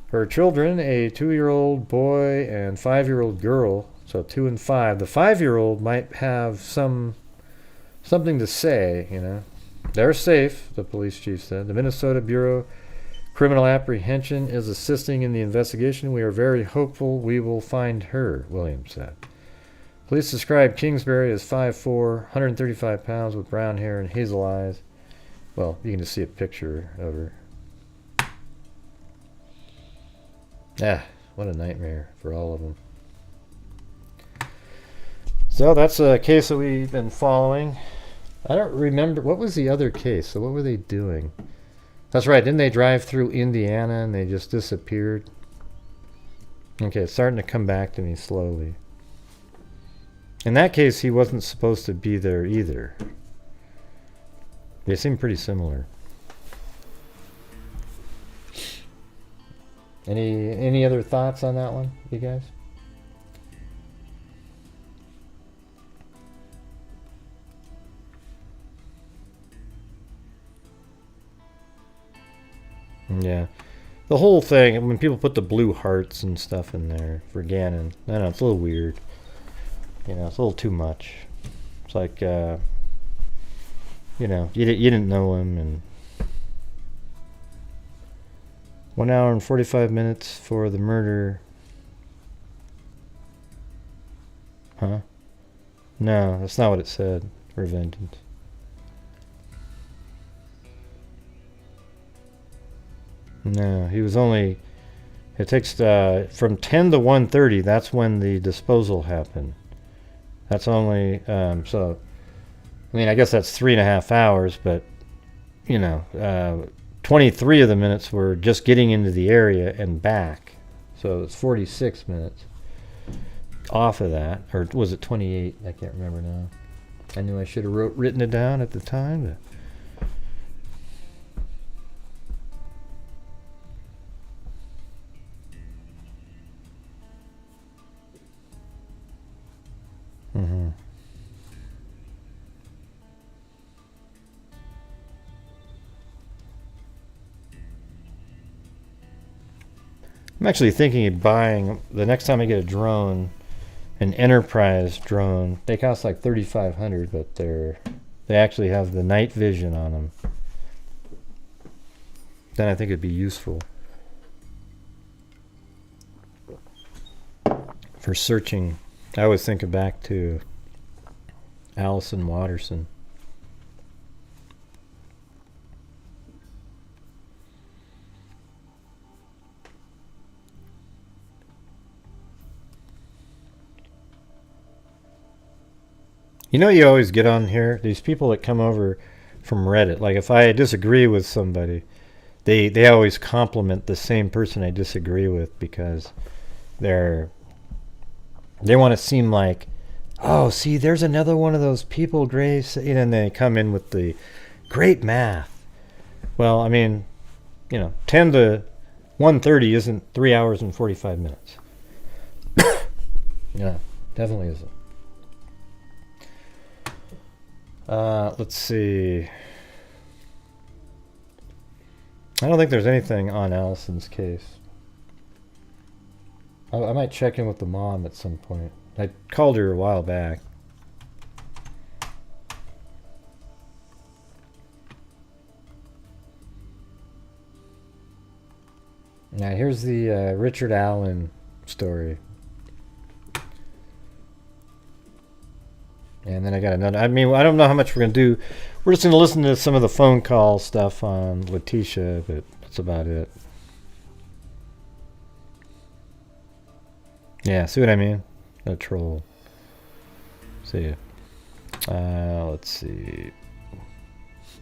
Her children, a 2-year-old boy and 5-year-old girl, so 2 and 5. The 5-year-old might have something to say, you know. They're safe, the police chief said. The Minnesota Bureau Criminal apprehension is assisting in the investigation. We are very hopeful we will find her, Williams said. Police described Kingsbury as 5'4", 135 pounds with brown hair and hazel eyes. Well, you can just see a picture of her. Ah, what a nightmare for all of them. So that's a case that we've been following. I don't remember. What was the other case? So what were they doing? That's right. Didn't they drive through Indiana and they just disappeared? Okay, it's starting to come back to me slowly. In that case, he wasn't supposed to be there either. They seem pretty similar. Any other thoughts on that one, you guys? Yeah. The whole thing, when people put the blue hearts and stuff in there for Gannon, I don't know, it's a little weird. You know, it's a little too much. It's like, you know, you didn't know him, and 1 hour and 45 minutes for the murder. Huh? No, that's not what it said for vengeance. No, he was only... It takes from 10 to 1:30. That's when the disposal happened. That's only... so, I mean, I guess that's 3.5 hours, but, you know, 23 of the minutes were just getting into the area and back. So it's 46 minutes off of that. Or was it 28? I can't remember now. I knew I should have written it down at the time, but... Mm-hmm. I'm actually thinking of buying, the next time I get a drone, an Enterprise drone. They cost like $3,500, but they actually have the night vision on them. Then I think it'd be useful for searching. I always think back to Allison Watterson. You know, you always get on here, these people that come over from Reddit. Like if I disagree with somebody, they always compliment the same person I disagree with because they want to seem like, oh, see, there's another one of those people, Grace, you know, and they come in with the great math. Well, I mean, you know, 10 to 1:30 isn't 3 hours and 45 minutes. Yeah, definitely isn't. Let's see. I don't think there's anything on Allison's case. I might check in with the mom at some point. I called her a while back. Now here's the Richard Allen story. And then I got another. I mean, I don't know how much we're going to do. We're just going to listen to some of the phone call stuff on Letitia, but that's about it. Yeah, see what I mean? A troll. See. Let's see.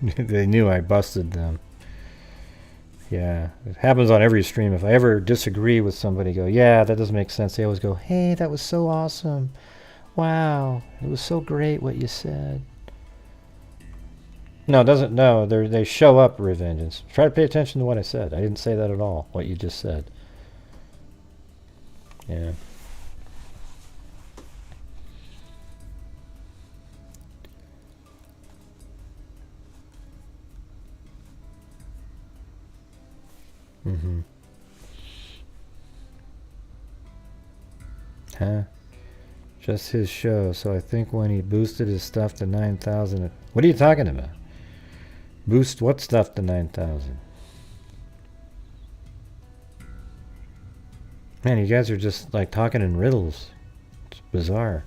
They knew I busted them. Yeah, it happens on every stream. If I ever disagree with somebody, go, yeah, that doesn't make sense. They always go, hey, that was so awesome. Wow, it was so great what you said. No, it doesn't. No, they show up, Revengeance. Try to pay attention to what I said. I didn't say that at all, what you just said. Yeah. Mm-hmm. Huh? Just his show, so I think when he boosted his stuff to 9,000... What are you talking about? Boost what stuff to 9,000? Man, you guys are just like talking in riddles. It's bizarre.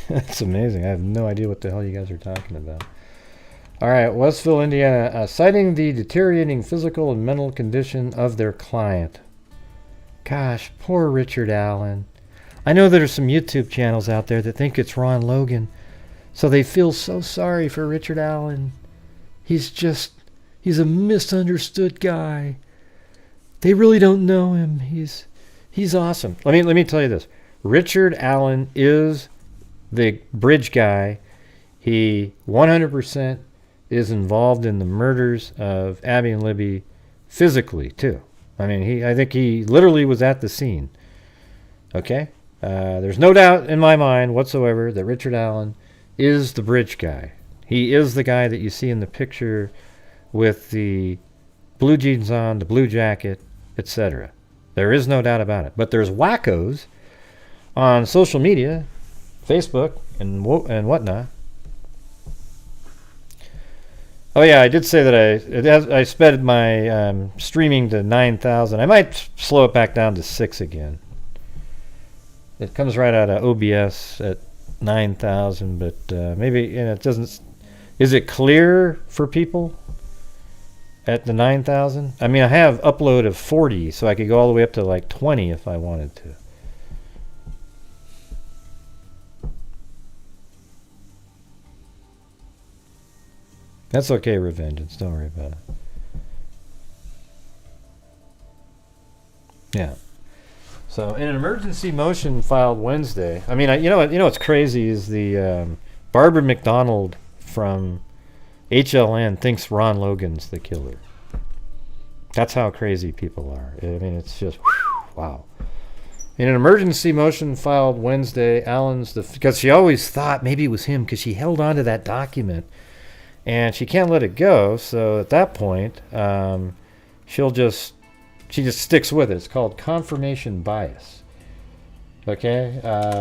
That's amazing. I have no idea what the hell you guys are talking about. All right, Westville, Indiana, citing the deteriorating physical and mental condition of their client. Gosh, poor Richard Allen. I know there are some YouTube channels out there that think it's Ron Logan, so they feel so sorry for Richard Allen. He's a misunderstood guy. They really don't know him. He's awesome. Let me tell you this. Richard Allen is the bridge guy. He 100% is involved in the murders of Abby and Libby physically too. I mean, I think he literally was at the scene. Okay? There's no doubt in my mind whatsoever that Richard Allen is the bridge guy. He is the guy that you see in the picture with the blue jeans on, the blue jacket, etc. There is no doubt about it. But there's wackos on social media, Facebook and whatnot. Oh yeah, I did say that I sped my streaming to 9,000. I might slow it back down to 6 again. It comes right out of OBS at 9,000, but maybe it doesn't. Is it clear for people at the 9,000? I mean, I have upload of 40, so I could go all the way up to like 20 if I wanted to. That's okay, Revengeance. Don't worry about it. Yeah. So, in an emergency motion filed Wednesday, I mean, you know what's crazy is the Barbara McDonald from HLN thinks Ron Logan's the killer. That's how crazy people are. I mean, it's just wow. In an emergency motion filed Wednesday, Allen's because she always thought maybe it was him because she held on to that document. And she can't let it go, so at that point, she just sticks with it. It's called confirmation bias. Okay?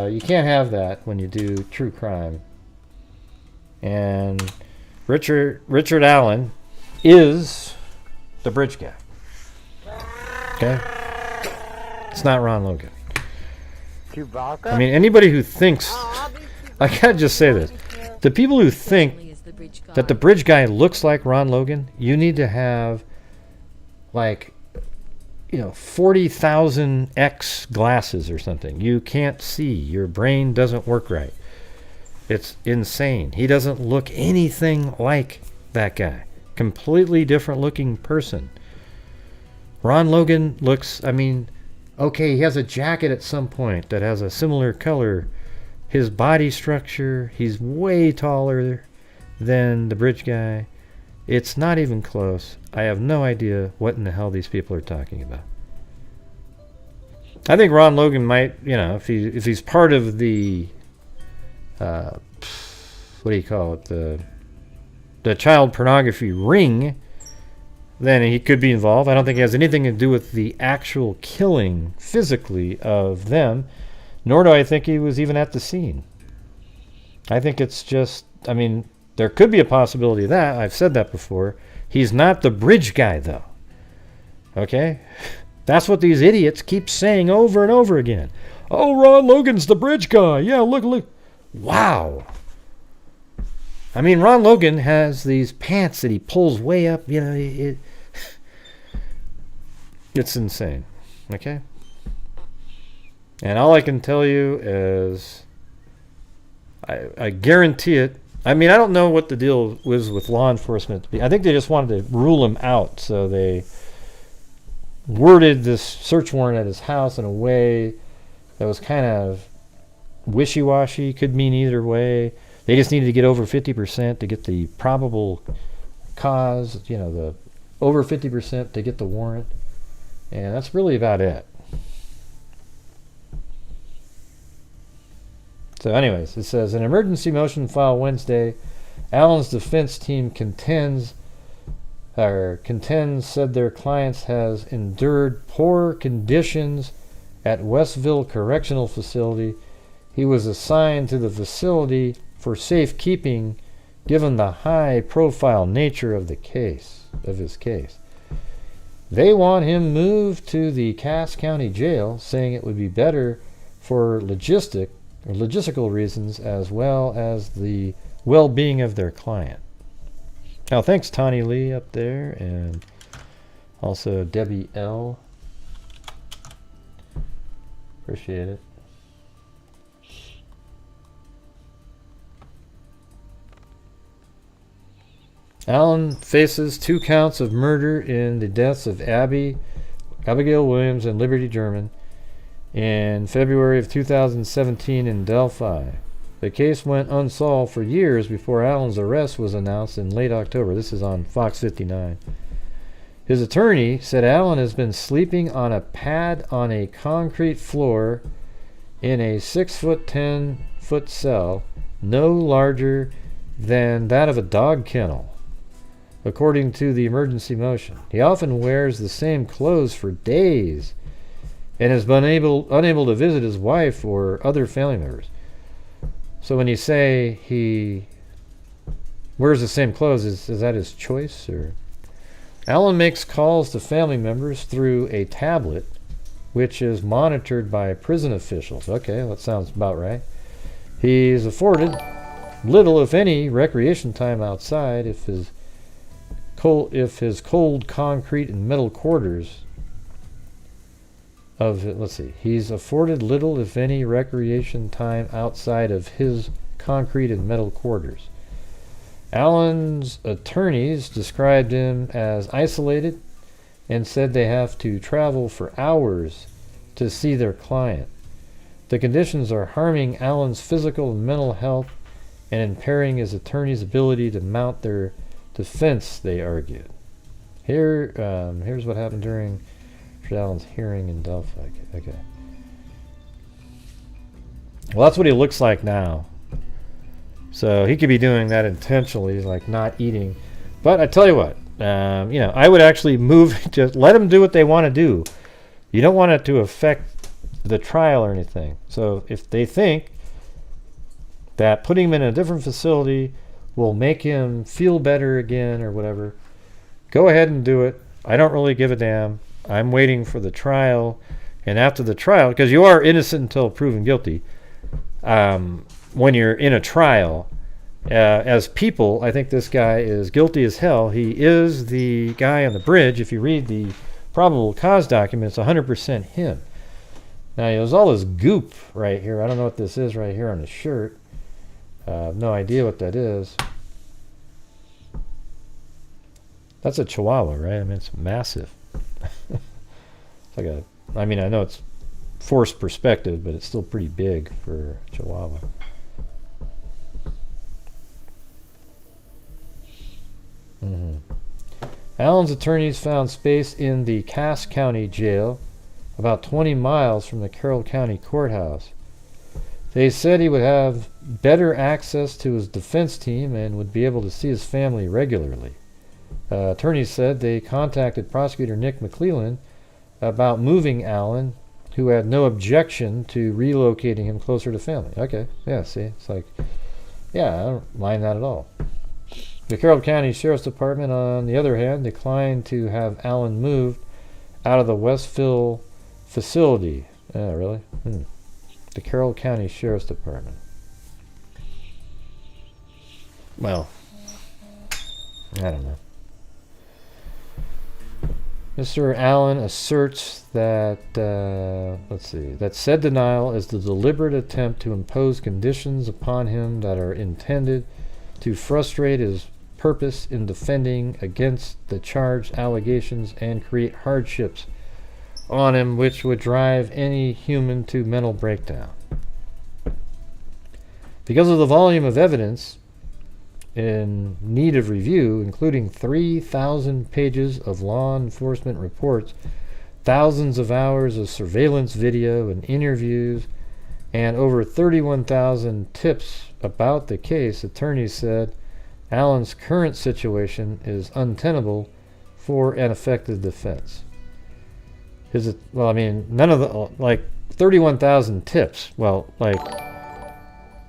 You can't have that when you do true crime. And Richard Allen is the bridge guy. Okay? It's not Ron Logan. Chewbacca? I mean, anybody who thinks... I gotta just say this. The people who think that the bridge guy looks like Ron Logan, you need to have like 40,000 X glasses or something. You can't see. Your brain doesn't work right. It's insane. He doesn't look anything like that guy. Completely different looking person. Ron Logan looks, I mean, okay, he has a jacket at some point that has a similar color. His body structure, he's way taller than the bridge guy. It's not even close. I have no idea what in the hell these people are talking about. I think Ron Logan might, if he's part of the what do you call it, the child pornography ring, then he could be involved. I don't think it has anything to do with the actual killing physically of them, nor do I think he was even at the scene. I think it's just, I mean, there could be a possibility of that. I've said that before. He's not the bridge guy, though. Okay? That's what these idiots keep saying over and over again. Oh, Ron Logan's the bridge guy. Yeah, look. Wow. I mean, Ron Logan has these pants that he pulls way up. It's insane. Okay? And all I can tell you is I guarantee it. I mean, I don't know what the deal was with law enforcement. I think they just wanted to rule him out, so they worded this search warrant at his house in a way that was kind of wishy-washy, could mean either way. They just needed to get over 50% to get the probable cause, the over 50% to get the warrant. And that's really about it. So anyways, it says, an emergency motion filed Wednesday. Allen's defense team contends contends said their clients has endured poor conditions at Westville Correctional Facility. He was assigned to the facility for safekeeping given the high-profile nature of his case. They want him moved to the Cass County Jail, saying it would be better for logistical reasons as well as the well-being of their client. Now, thanks Tawny Lee up there, and also Debbie L. Appreciate it. Allen faces 2 counts of murder in the deaths of Abigail Williams and Liberty German in February of 2017 in Delphi. The case went unsolved for years before Allen's arrest was announced in late October. This is on Fox 59. His attorney said Allen has been sleeping on a pad on a concrete floor in a 6-foot, 10-foot cell, no larger than that of a dog kennel, according to the emergency motion. He often wears the same clothes for days and has been unable to visit his wife or other family members. So when you say he wears the same clothes, is that his choice? Or Allen makes calls to family members through a tablet, which is monitored by prison officials. Okay, that sounds about right. He's afforded little, if any, recreation time outside if his cold concrete and metal quarters he's afforded little, if any, recreation time outside of his concrete and metal quarters. Allen's attorneys described him as isolated and said they have to travel for hours to see their client. The conditions are harming Allen's physical and mental health and impairing his attorney's ability to mount their defense, they argued. Here's what happened during Allen's hearing in Delphi. Okay. Well, that's what he looks like now. So he could be doing that intentionally, like not eating. But I tell you what, I would actually just let them do what they want to do. You don't want it to affect the trial or anything. So if they think that putting him in a different facility will make him feel better again or whatever, go ahead and do it. I don't really give a damn. I'm waiting for the trial, and after the trial, because you are innocent until proven guilty, when you're in a trial, as people, I think this guy is guilty as hell. He is the guy on the bridge. If you read the probable cause documents, 100% him. Now, there's all this goop right here. I don't know what this is right here on the shirt. I have no idea what that is. That's a Chihuahua, right? I mean, it's massive. It's like I know it's forced perspective, but it's still pretty big for a Chihuahua. Allen's attorneys found space in the Cass County Jail, about 20 miles from the Carroll County Courthouse. They said he would have better access to his defense team and would be able to see his family regularly. Attorneys said they contacted prosecutor Nick McClellan about moving Allen, who had no objection to relocating him closer to family. Okay, yeah, see, it's like, yeah, I don't mind that at all. The Carroll County Sheriff's Department, on the other hand, declined to have Allen moved out of the Westville facility. Oh, really? The Carroll County Sheriff's Department. Well, I don't know. Mr. Allen asserts that, that said denial is the deliberate attempt to impose conditions upon him that are intended to frustrate his purpose in defending against the charged allegations and create hardships on him which would drive any human to mental breakdown. Because of the volume of evidence in need of review, including 3,000 pages of law enforcement reports, thousands of hours of surveillance video and interviews, and over 31,000 tips about the case, attorneys said Allen's current situation is untenable for an effective defense. Well, I mean, none of the, like, 31,000 tips. Well, like,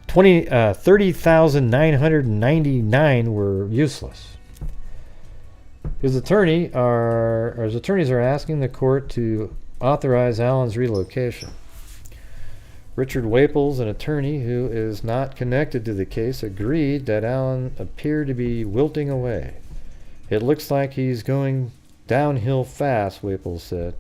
30,999 were useless. His attorneys are asking the court to authorize Allen's relocation. Richard Waples, an attorney who is not connected to the case, agreed that Allen appeared to be wilting away. It looks like he's going downhill fast, Waples said.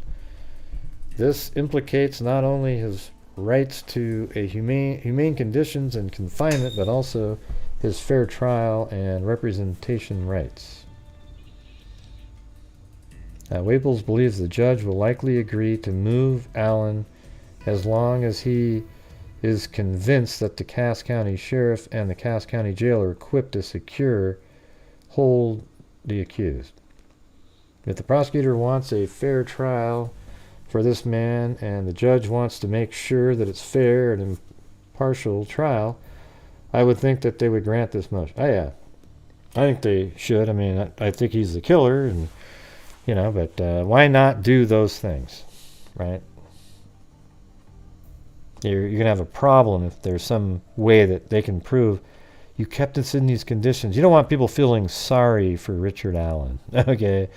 This implicates not only his rights to a humane conditions and confinement, but also his fair trial and representation rights. Waples believes the judge will likely agree to move Allen as long as he is convinced that the Cass County Sheriff and the Cass County Jail are equipped to hold the accused. If the prosecutor wants a fair trial for this man and the judge wants to make sure that it's fair and impartial trial, I would think that they would grant this motion. Oh yeah, I think they should. I mean, I think he's the killer, and you know, but why not do those things, right? You're going to have a problem if there's some way that they can prove you kept us in these conditions. You don't want people feeling sorry for Richard Allen, okay?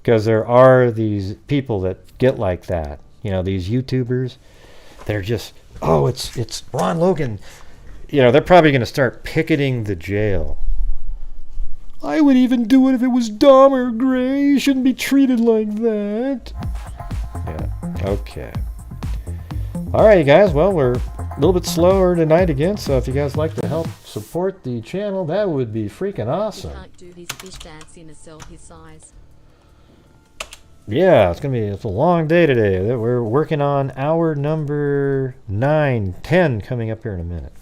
Because there are these people that get like that. You know, these YouTubers, they're just, oh, it's Ron Logan. You know, they're probably going to start picketing the jail. I would even do it if it was Dahmer, Gray. You shouldn't be treated like that. Yeah, okay. All right, you guys. Well, we're a little bit slower tonight again, so if you guys like to help support the channel, that would be freaking awesome. He can't do his fish dance in a cell his size. Yeah, it's a long day today. We're working on hour number 9, 10 coming up here in a minute.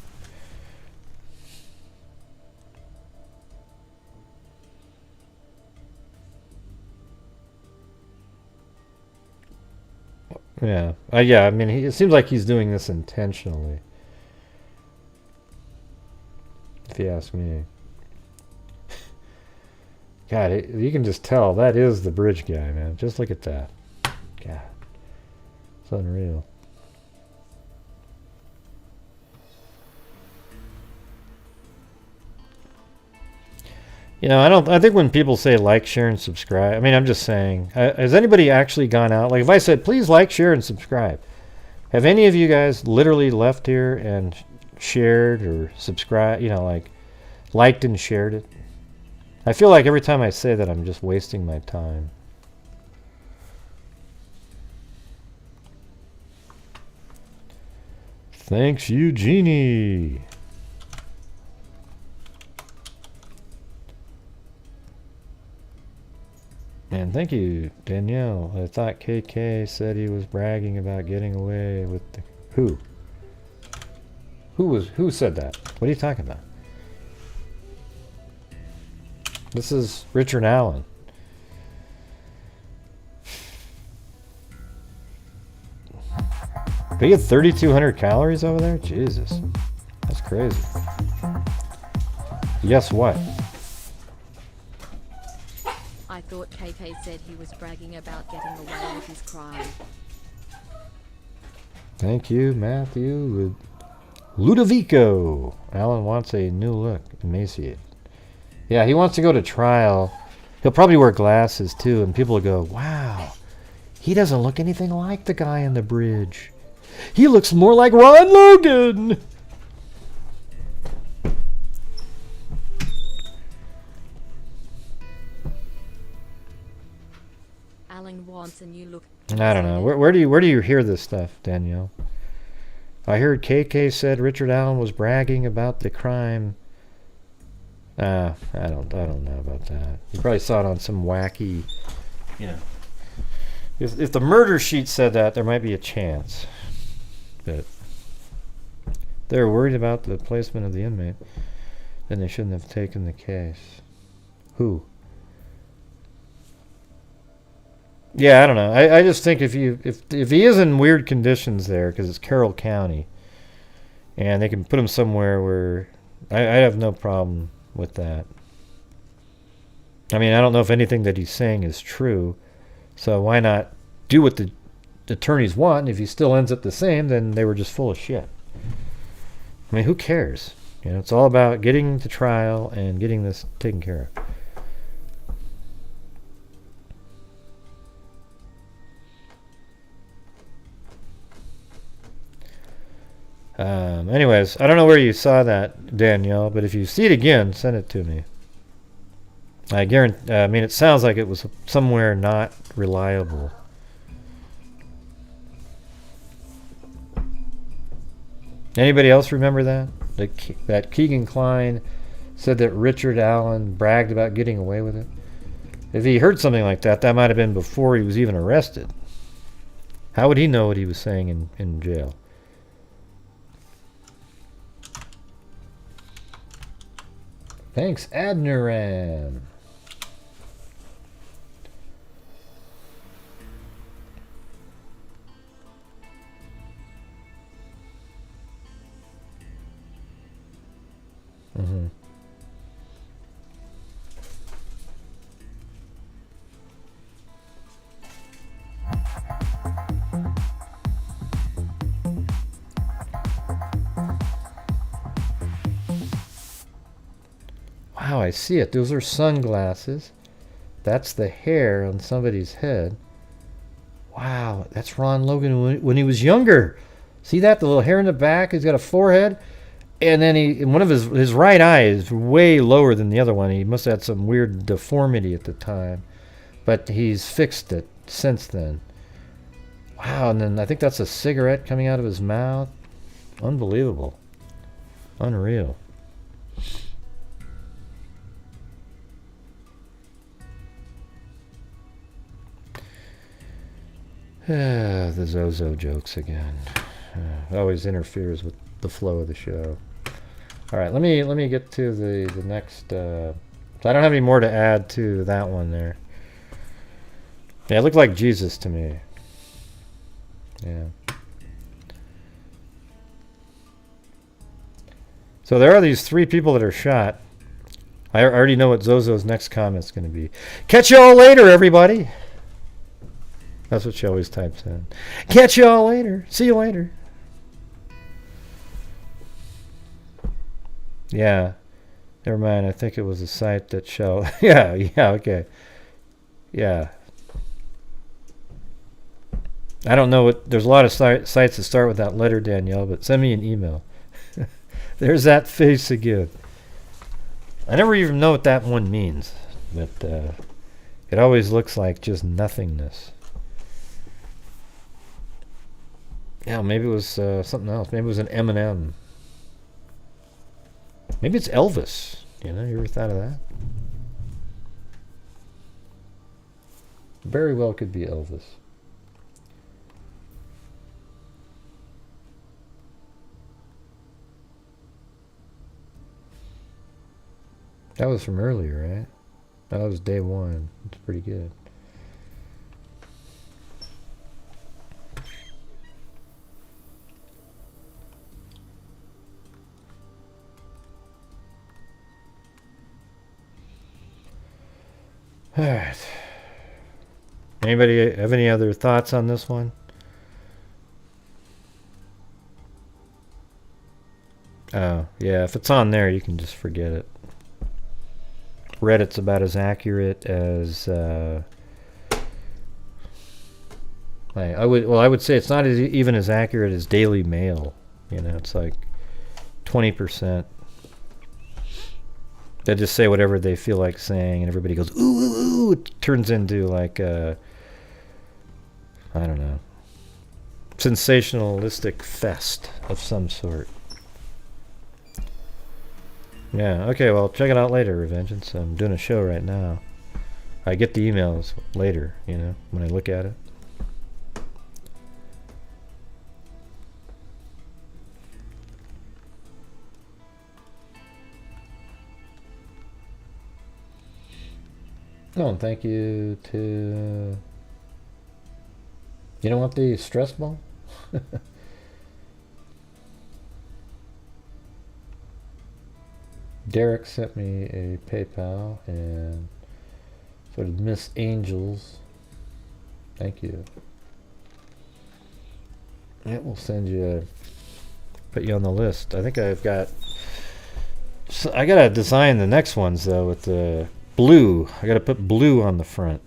Yeah, yeah. I mean, it seems like he's doing this intentionally, if you ask me. God, you can just tell that is the bridge guy, man. Just look at that. God, it's unreal. You know, I think when people say like, share, and subscribe, I mean, I'm just saying, has anybody actually gone out? Like, if I said, please like, share, and subscribe, have any of you guys literally left here and shared or subscribed, you know, like, liked and shared it? I feel like every time I say that, I'm just wasting my time. Thanks, Eugenie. And thank you, Danielle. I thought KK said he was bragging about getting away with the... Who? Who said that? What are you talking about? This is Richard Allen. They get 3,200 calories over there? Jesus. That's crazy. Guess what? I thought KK said he was bragging about getting away with his crime. Thank you, Matthew. Ludovico. Alan wants a new look. Emaciated. Yeah, he wants to go to trial. He'll probably wear glasses, too, and people will go, wow, he doesn't look anything like the guy on the bridge. He looks more like Ron Logan. Alan wants a new look. I don't know. Where do you hear this stuff, Danielle? I heard KK said Richard Allen was bragging about the crime. I don't know about that. You probably saw it on some wacky, you know. If the murder sheet said that, there might be a chance. But they're worried about the placement of the inmate, then they shouldn't have taken the case. Who? Yeah, I don't know. I just think if he is in weird conditions there, because it's Carroll County, and they can put him somewhere where I have no problem with that. I mean, I don't know if anything that he's saying is true, so why not do what the attorneys want? If he still ends up the same, then they were just full of shit. I mean, who cares? You know, it's all about getting to trial and getting this taken care of. Anyways, I don't know where you saw that, Danielle, but if you see it again, send it to me. I guarantee. I mean, it sounds like it was somewhere not reliable. Anybody else remember that? That Keegan Kline said that Richard Allen bragged about getting away with it. If he heard something like that, that might have been before he was even arrested. How would he know what he was saying in jail? Thanks, Adniram. Mm-hmm. Wow, I see it. Those are sunglasses. That's the hair on somebody's head. Wow, that's Ron Logan when he was younger. See that? The little hair in the back? He's got a forehead. And then one of his right eye is way lower than the other one. He must have had some weird deformity at the time. But he's fixed it since then. Wow, and then I think that's a cigarette coming out of his mouth. Unbelievable. Unreal. The Zozo jokes again. Always interferes with the flow of the show. All right, let me get to the next. So I don't have any more to add to that one there. Yeah, it looked like Jesus to me. Yeah. So there are these 3 people that are shot. I already know what Zozo's next comment's going to be. Catch y'all later, everybody. That's what she always types in. Catch y'all later. See you later. Yeah. Never mind. I think it was a site that shall. Yeah. Okay. Yeah. I don't know what. There's a lot of sites that start with that letter, Danielle, but send me an email. There's that face again. I never even know what that one means, but it always looks like just nothingness. Yeah, maybe it was something else. Maybe it was an M&M. Maybe it's Elvis. You know, you ever thought of that? Very well could be Elvis. That was from earlier, right? That was day 1. It's pretty good. All right. Anybody have any other thoughts on this one? Oh, yeah. If it's on there, you can just forget it. Reddit's about as accurate as I would say it's not even as accurate as Daily Mail. You know, it's like 20%. They just say whatever they feel like saying, and everybody goes, ooh, ooh, ooh. It turns into like I don't know, sensationalistic fest of some sort. Yeah, okay, well, check it out later, Revengeance. I'm doing a show right now. I get the emails later, you know, when I look at it. Oh, and thank you to... You don't want the stress ball? Derek sent me a PayPal, and for the Miss Angels. Thank you. Yeah, we'll send you, put you on the list. I think I've got, so I gotta design the next ones though with the blue. I gotta put blue on the front.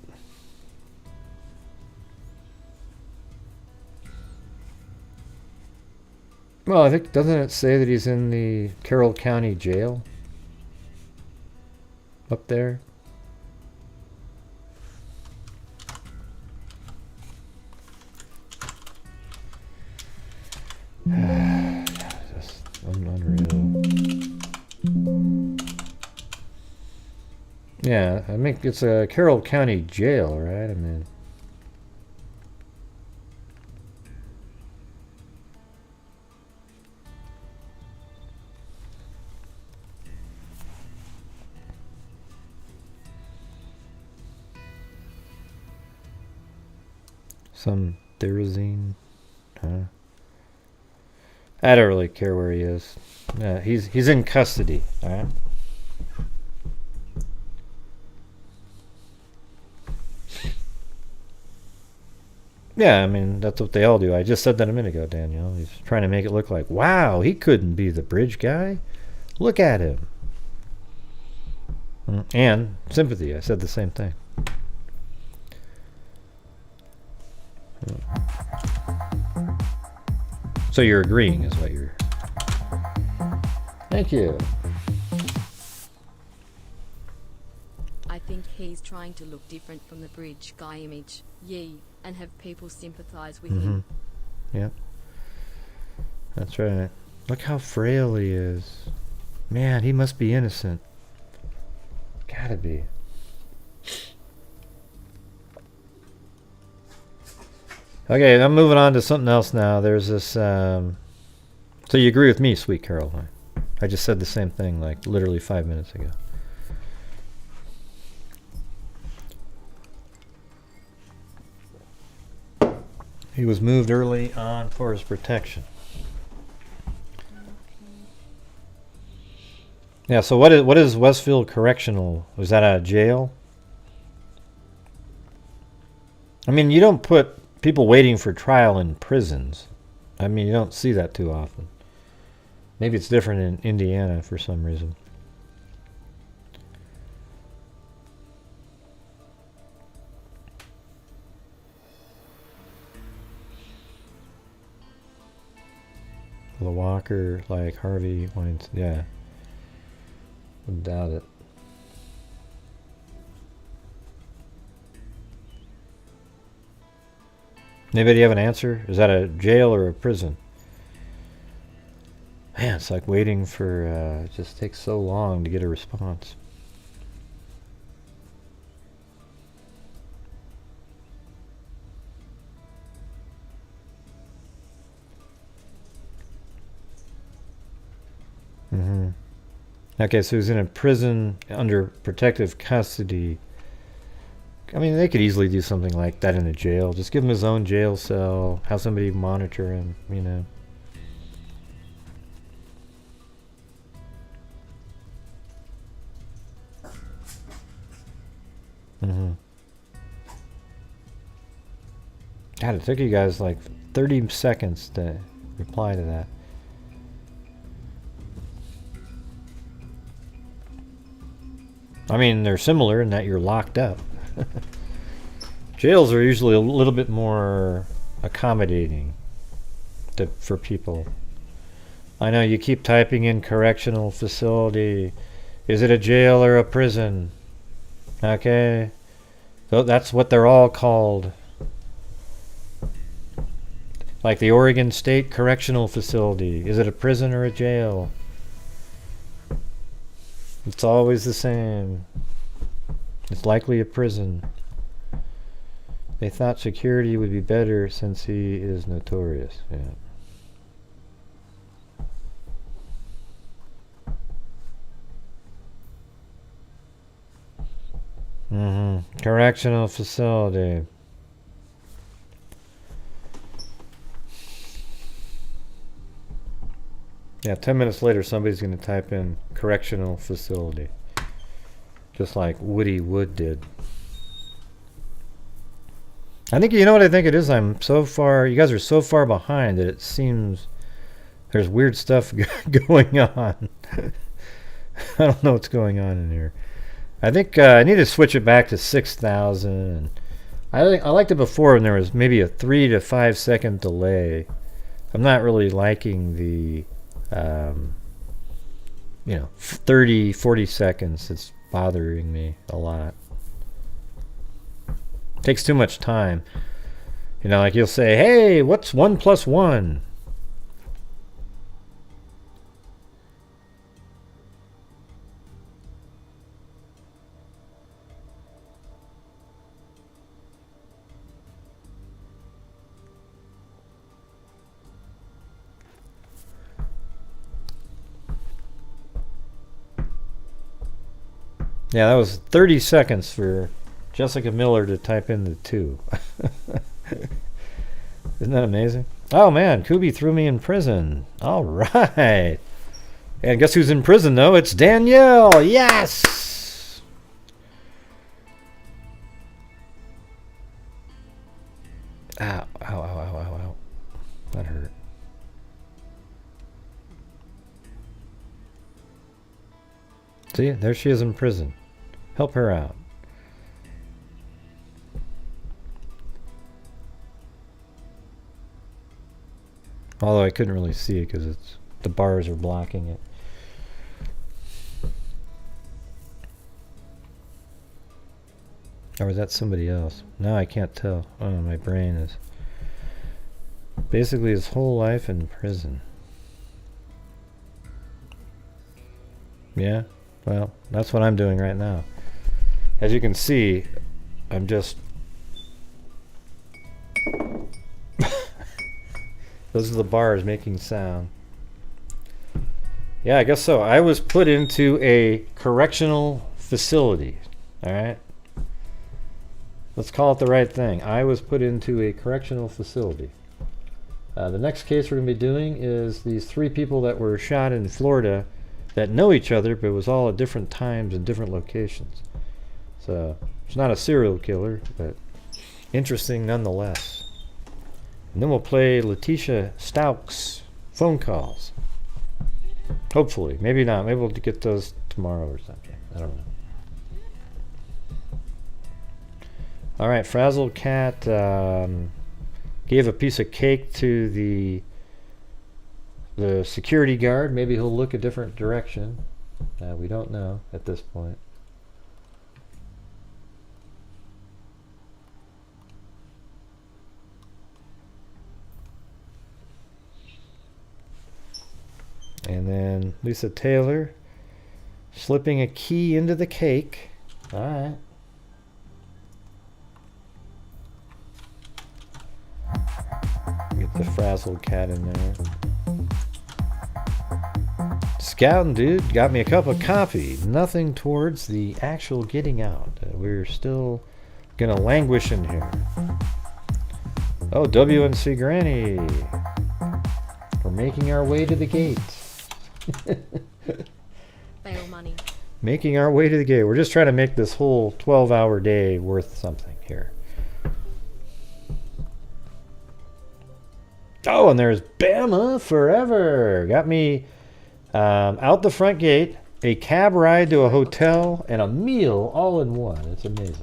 Well, I think, doesn't it say that he's in the Carroll County Jail? Up there? Just unreal. Yeah, I mean, it's a Carroll County Jail, right? I mean... Some Therazine, huh? I don't really care where he is. He's in custody, all right? Yeah, I mean, that's what they all do. I just said that a minute ago, Danielle. He's trying to make it look like, wow, he couldn't be the bridge guy. Look at him. And sympathy, I said the same thing. So you're agreeing is what you're... Thank you. I think he's trying to look different from the bridge guy image, and have people sympathize with him. Yep. That's right. Look how frail he is. Man, he must be innocent. Gotta be. Okay, I'm moving on to something else now. There's this... So you agree with me, sweet Caroline? I just said the same thing like literally 5 minutes ago. He was moved early on for his protection. Yeah, so what is Westfield Correctional? Was that a jail? I mean, you don't put people waiting for trial in prisons. I mean, you don't see that too often. Maybe it's different in Indiana for some reason. The Walker, like Harvey Weinstein, yeah. Wouldn't doubt it. Anybody have an answer? Is that a jail or a prison? Man, it's like waiting for, it just takes so long to get a response. Okay, so he's in a prison under protective custody. I mean, they could easily do something like that in a jail. Just give him his own jail cell, have somebody monitor him, you know. God, it took you guys like 30 seconds to reply to that. I mean, they're similar in that you're locked up. Jails are usually a little bit more accommodating for people. I know you keep typing in correctional facility. Is it a jail or a prison? Okay. So that's what they're all called. Like the Oregon State Correctional Facility. Is it a prison or a jail? It's always the same. It's likely a prison. They thought security would be better since he is notorious. Yeah. Correctional facility. Yeah, 10 minutes later somebody's going to type in correctional facility. Just like Woody Wood did. I think, you know what I think it is? I'm so far, you guys are so far behind that it seems there's weird stuff going on. I don't know what's going on in here. I think I need to switch it back to 6,000. I liked it before when there was maybe a 3 to 5 second delay. I'm not really liking the, 30, 40 seconds. It's bothering me a lot. Takes too much time. Like you'll say, hey, what's 1 + 1? Yeah, that was 30 seconds for Jessica Miller to type in the 2. Isn't that amazing? Oh man, Kubi threw me in prison. All right. And guess who's in prison though? It's Danielle. Yes. Ow, ow, ow, ow, ow, ow. That hurt. See, there she is in prison. Help her out. Although I couldn't really see it because the bars are blocking it. Or was that somebody else? No, I can't tell. Oh, my brain is basically his whole life in prison. Yeah, well, that's what I'm doing right now. As you can see, I'm just... Those are the bars making sound. Yeah, I guess so. I was put into a correctional facility. Alright? Let's call it the right thing. I was put into a correctional facility. The next case we're going to be doing is these 3 people that were shot in Florida that know each other, but it was all at different times and different locations. So, it's not a serial killer, but interesting nonetheless. And then we'll play Letitia Stauch's phone calls. Hopefully. Maybe not. Maybe we'll get those tomorrow or something. I don't know. Alright, Frazzled Cat gave a piece of cake to the security guard. Maybe he'll look a different direction. We don't know at this point. And then Lisa Taylor slipping a key into the cake. Alright. Get the Frazzled Cat in there. Scouting, dude. Got me a cup of coffee. Nothing towards the actual getting out. We're still gonna languish in here. Oh, WNC Granny. We're making our way to the gate. Bail money. Making our way to the gate. We're just trying to make this whole 12-hour day worth something here. Oh, and there's Bama Forever. Got me out the front gate, a cab ride to a hotel, and a meal all in one. It's amazing.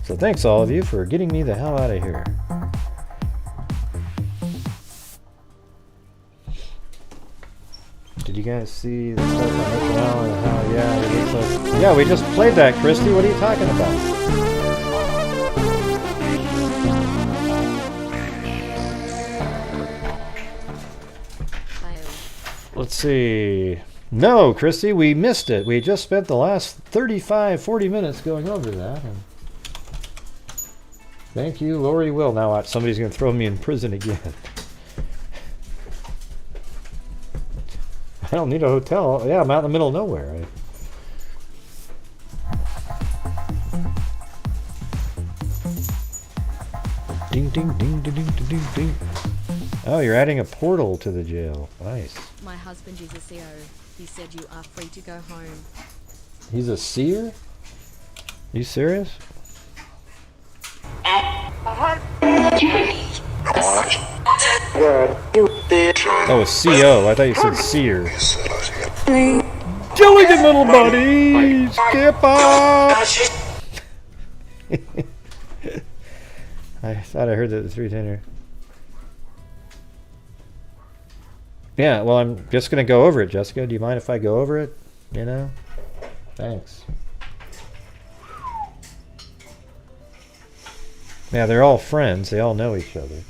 So thanks all of you for getting me the hell out of here. Did you guys see the stuff on FNL and how, yeah, we just played that, Christy. What are you talking about? Let's see. No, Christy, we missed it. We just spent the last 35-40 minutes going over that. And thank you, Lori Will. Now watch, somebody's going to throw me in prison again. I don't need a hotel. Yeah, I'm out in the middle of nowhere. Ding, ding, ding, ding, ding, ding, ding. Oh, you're adding a portal to the jail. Nice. My husband is a CO. He said you are free to go home. He's a seer? You serious? Oh, a CO. I thought you said seer. Gilligan, little buddy! Skip up! I thought I heard that the 310er. Yeah, well, I'm just going to go over it, Jessica. Do you mind if I go over it? You know? Thanks. Yeah, they're all friends. They all know each other.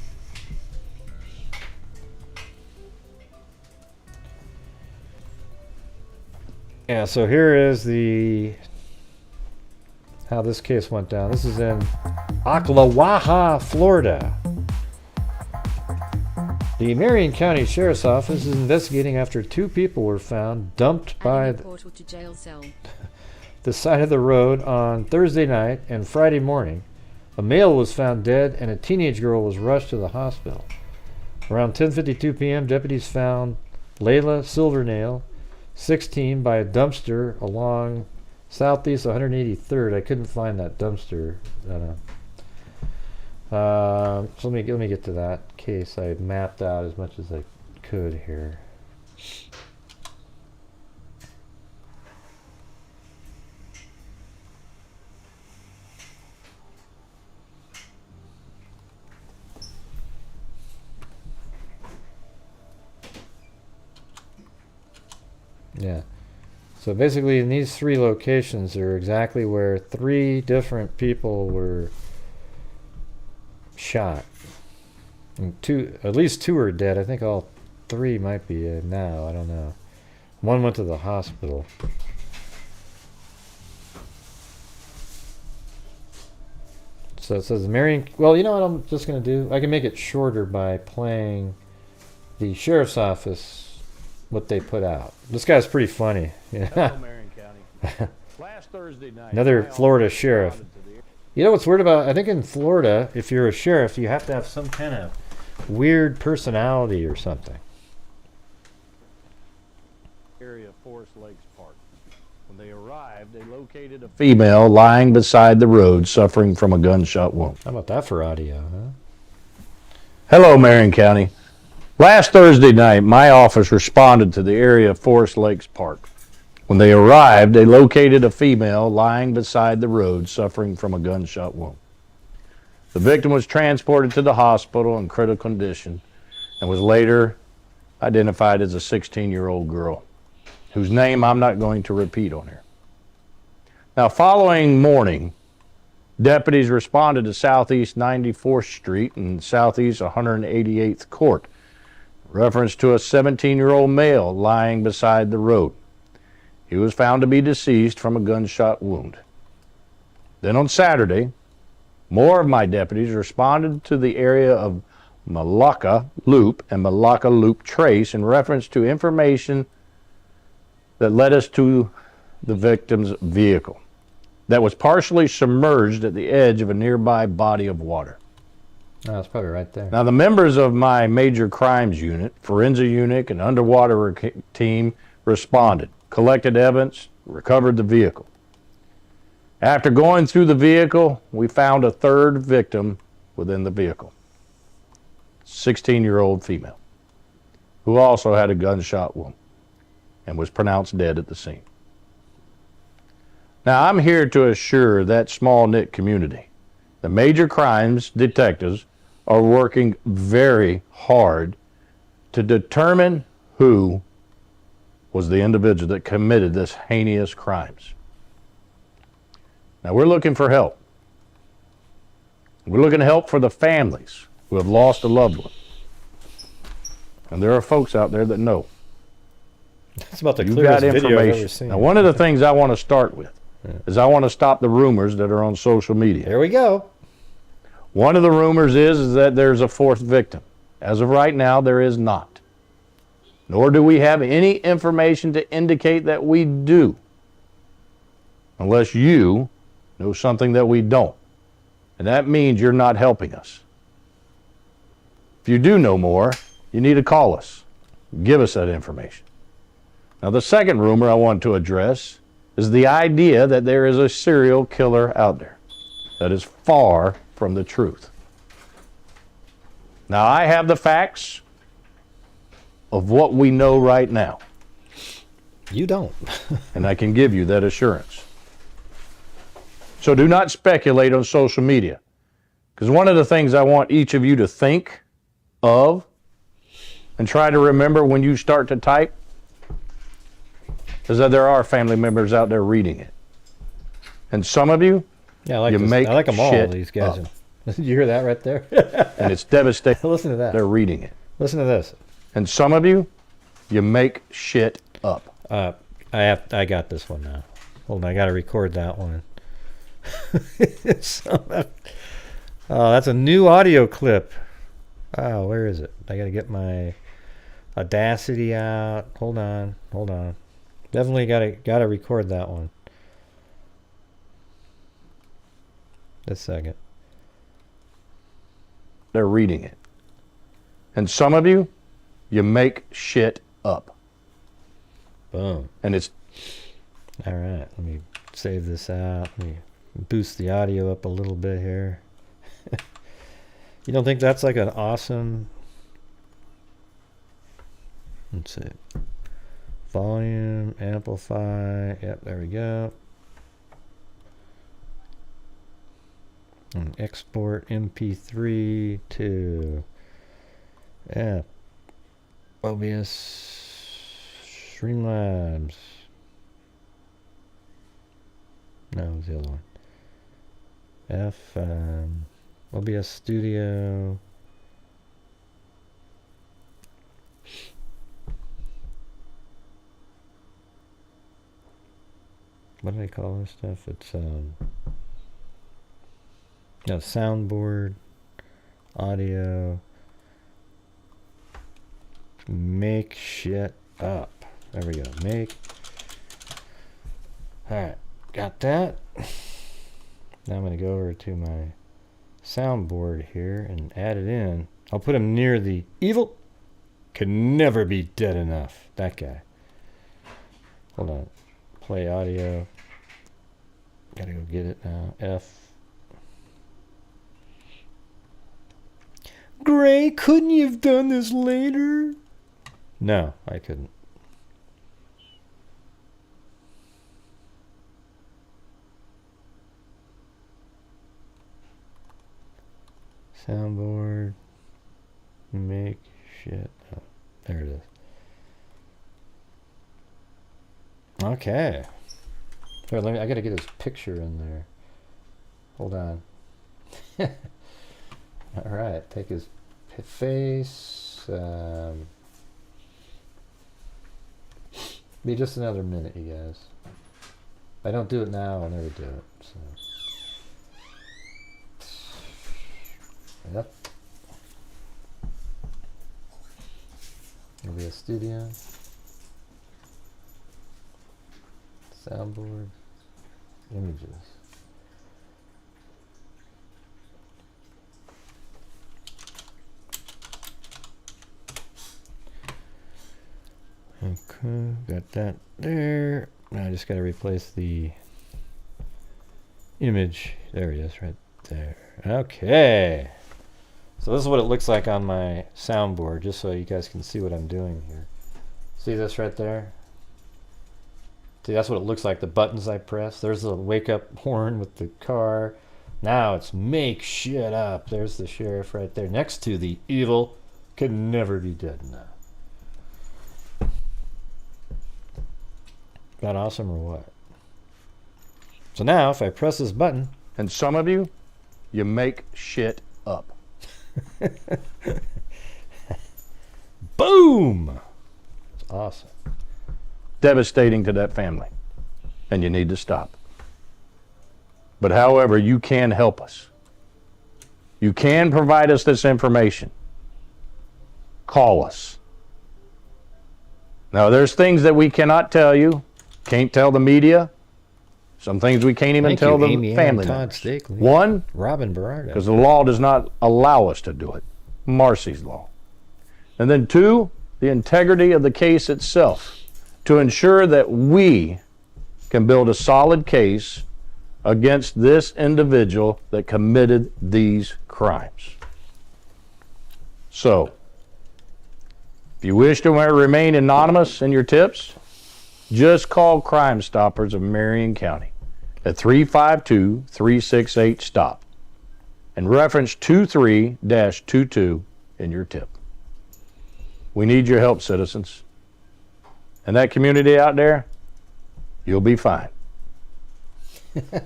Yeah, so here is how this case went down. This is in Ocklawaha, Florida. The Marion County Sheriff's Office is investigating after 2 people were found dumped by the side of the road on Thursday night and Friday morning. A male was found dead and a teenage girl was rushed to the hospital. Around 10:52 p.m., deputies found Layla Silvernail, 16, by a dumpster along Southeast 183rd. I couldn't find that dumpster. So let me get to that case. I mapped out as much as I could here. Yeah. So basically in these 3 locations are exactly where 3 different people were shot. And at least 2 are dead. I think all 3 might be now. I don't know. 1 went to the hospital. So it says Marion. Well, you know what I'm just going to do? I can make it shorter by playing the sheriff's office, what they put out. This guy's pretty funny. Yeah. Hello, Marion County. Last Thursday night, Another Florida sheriff. You know what's weird about, I think in Florida, if you're a sheriff, you have to have some kind of weird personality or something. Area of Forest Lakes Park. When they arrived, they located a female lying beside the road suffering from a gunshot wound. How about that for audio, huh? Hello, Marion County. Last Thursday night, my office responded to the area of Forest Lakes Park. When they arrived, they located a female lying beside the road suffering from a gunshot wound. The victim was transported to the hospital in critical condition and was later identified as a 16-year-old girl, whose name I'm not going to repeat on here. Now, following morning, deputies responded to Southeast 94th Street and Southeast 188th Court, reference to a 17-year-old male lying beside the road. He was found to be deceased from a gunshot wound. Then on Saturday, more of my deputies responded to the area of Malacca Loop and Malacca Loop Trace in reference to information that led us to the victim's vehicle that was partially submerged at the edge of a nearby body of water. Oh, that's probably right there. Now, the members of my major crimes unit, forensic unit, and underwater team responded, collected evidence, recovered the vehicle. After going through the vehicle, we found a 3rd victim within the vehicle, 16-year-old female, who also had a gunshot wound and was pronounced dead at the scene. Now, I'm here to assure that small-knit community, the major crimes detectives are working very hard to determine who was the individual that committed this heinous crimes. Now, we're looking for help. We're looking for help for the families who have lost a loved one. And there are folks out there that know. It's about the You've clearest got video I've ever information. seen. Now, one of the things I want to start with is I want to stop the rumors that are on social media. There we go. One of the rumors is that there's a 4th victim. As of right now, there is not. Nor do we have any information to indicate that we do, unless you know something that we don't. And that means you're not helping us. If you do know more, you need to call us. Give us that information. Now, the second rumor I want to address is the idea that there is a serial killer out there. That is far from the truth. Now, I have the facts of what we know right now. You don't. And I can give you that assurance. So do not speculate on social media. Because one of the things I want each of you to think of and try to remember when you start to type is that there are family members out there reading it. And some of you, yeah, I like you this. make I like them all, shit these guys. up. Did you hear that right there? And it's devastating. Listen to that. They're reading it. Listen to this. And some of you, you make shit up. I got this one now. Hold on, I got to record that one. Oh, that's a new audio clip. Oh, where is it? I got to get my Audacity out. Hold on. Definitely got to record that one. Just a second. They're reading it. And some of you, you make shit up. Boom. And it's... All right, let me save this out. Let me boost the audio up a little bit here. You don't think that's like an awesome... Let's see. Volume, amplify. Yep, there we go. And export MP3 to... Yeah. OBS Streamlabs. No, it was the other one. OBS Studio. What do they call this stuff? It's soundboard, audio. Make shit up. There we go. Make. Alright, got that. Now I'm going to go over to my soundboard here and add it in. I'll put him near the evil can never be dead enough. That guy. Hold on. Play audio. Gotta go get it now. F. Gray, couldn't you have done this later? No, I couldn't. Soundboard. Make shit up. There it is. Okay. Here, I gotta get his picture in there. Hold on. Alright, take his face. Be just another minute, you guys. If I don't do it now, I'll never do it. So. Yep. OBS Studio. Soundboard. Images. Okay, got that there. Now I just got to replace the image. There it is, right there. Okay. So this is what it looks like on my soundboard, just so you guys can see what I'm doing here. See this right there? See, that's what it looks like, the buttons I press. There's the wake up horn with the car. Now it's make shit up. There's the sheriff right there next to the evil can never be dead now. That awesome or what? So now if I press this button, and some of you, you make shit up. Boom! It's awesome. Devastating to that family. And you need to stop. But however, you can help us. You can provide us this information. Call us. Now, there's things that we cannot tell you. Can't tell the media. Some things we can't even tell the family members. One, Robin Baraga. because the law does not allow us to do it. Marcy's law. And then two, the integrity of the case itself, to ensure that we can build a solid case against this individual that committed these crimes. So, if you wish to remain anonymous in your tips, just call Crime Stoppers of Marion County at 352-368-STOP and reference 23-22 in your tip. We need your help, citizens. And that community out there, you'll be fine. I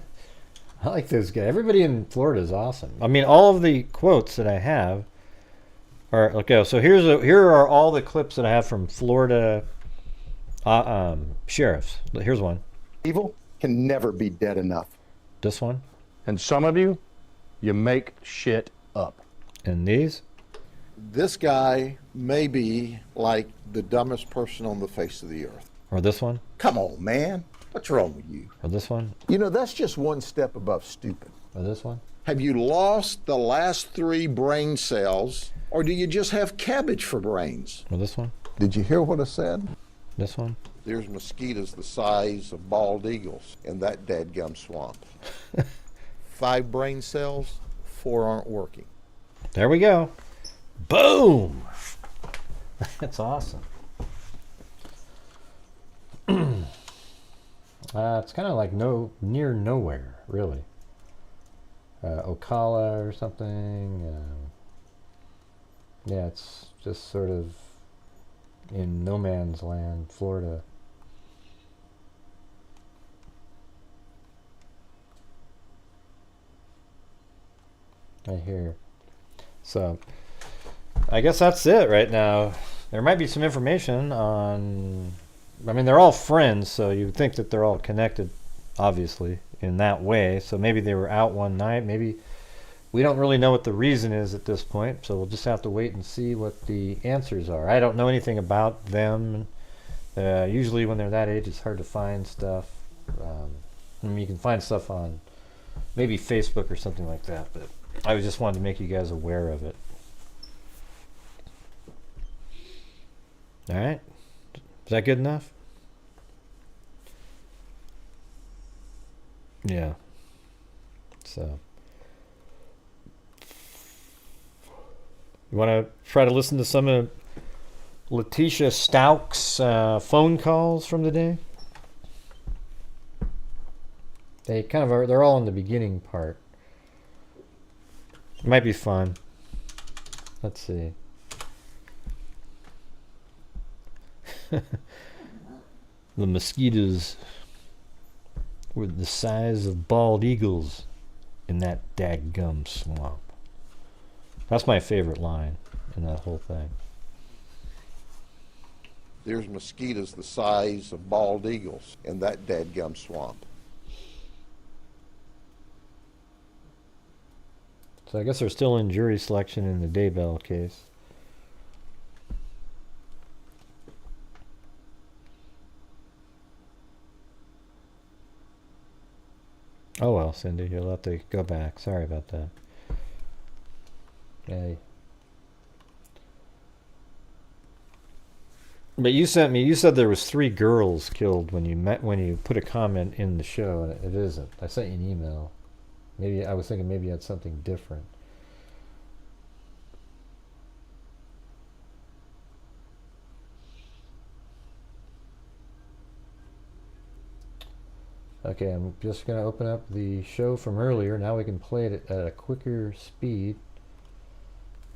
like this guy. Everybody in Florida is awesome. I mean, all of the quotes that I have are okay. So here are all the clips that I have from Florida sheriffs. Here's one. Evil can never be dead enough. This one. And some of you, you make shit up. And these? This guy may be like the dumbest person on the face of the earth. Or this one? Come on, man. What's wrong with you? Or this one? You know, that's just one step above stupid. Or this one? Have you lost the last 3 brain cells, or do you just have cabbage for brains? Or this one? Did you hear what I said? This one? There's mosquitoes the size of bald eagles in that dadgum swamp. 5 brain cells, 4 aren't working. There we go. Boom! That's awesome. It's kind of like near nowhere, really. Ocala or something. Yeah, it's just sort of in no man's land, Florida. Right here. So, I guess that's it right now. There might be some information on... I mean, they're all friends, so you'd think that they're all connected, obviously, in that way. So maybe they were out one night. Maybe we don't really know what the reason is at this point, so we'll just have to wait and see what the answers are. I don't know anything about them. Usually when they're that age, it's hard to find stuff. I mean, you can find stuff on maybe Facebook or something like that, but I just wanted to make you guys aware of it. All right. Is that good enough? Yeah. So, you want to try to listen to some of Letitia Stauch's phone calls from the day? They kind of are, they're all in the beginning part. It might be fun. Let's see. The mosquitoes were the size of bald eagles in that dadgum swamp. That's my favorite line in that whole thing. There's mosquitoes the size of bald eagles in that dadgum swamp. So I guess they're still in jury selection in the Daybell case. Oh well, Cindy, you'll have to go back. Sorry about that. Yay. But you said there was 3 girls killed when you put a comment in the show, and it isn't. I sent you an email. Maybe I was thinking maybe you had something different. Okay, I'm just going to open up the show from earlier. Now we can play it at a quicker speed.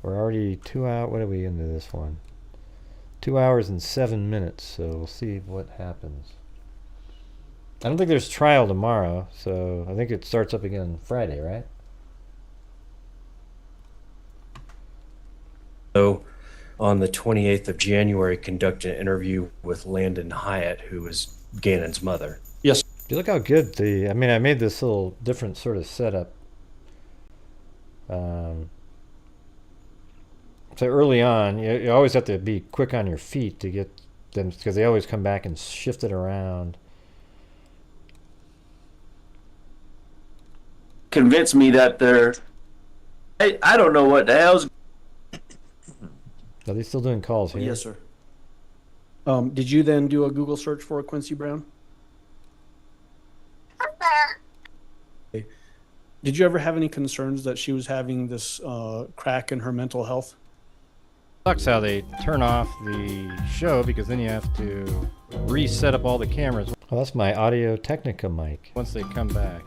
We're already 2 hours. What are we into this one? 2 hours and 7 minutes, so we'll see what happens. I don't think there's trial tomorrow, so I think it starts up again Friday, right? So, on the 28th of January, conducted an interview with Landon Hyatt, who is Gannon's mother. Yes. You look how good I mean, I made this little different sort of setup. So early on, you always have to be quick on your feet to get them, because they always come back and shift it around. Convince me that they're... I don't know what the hell's... Are they still doing calls here? Yes, sir. Did you then do a Google search for Quincy Brown? Did you ever have any concerns that she was having this crack in her mental health? Sucks how they turn off the show because then you have to reset up all the cameras. Oh, that's my Audio Technica mic. Once they come back.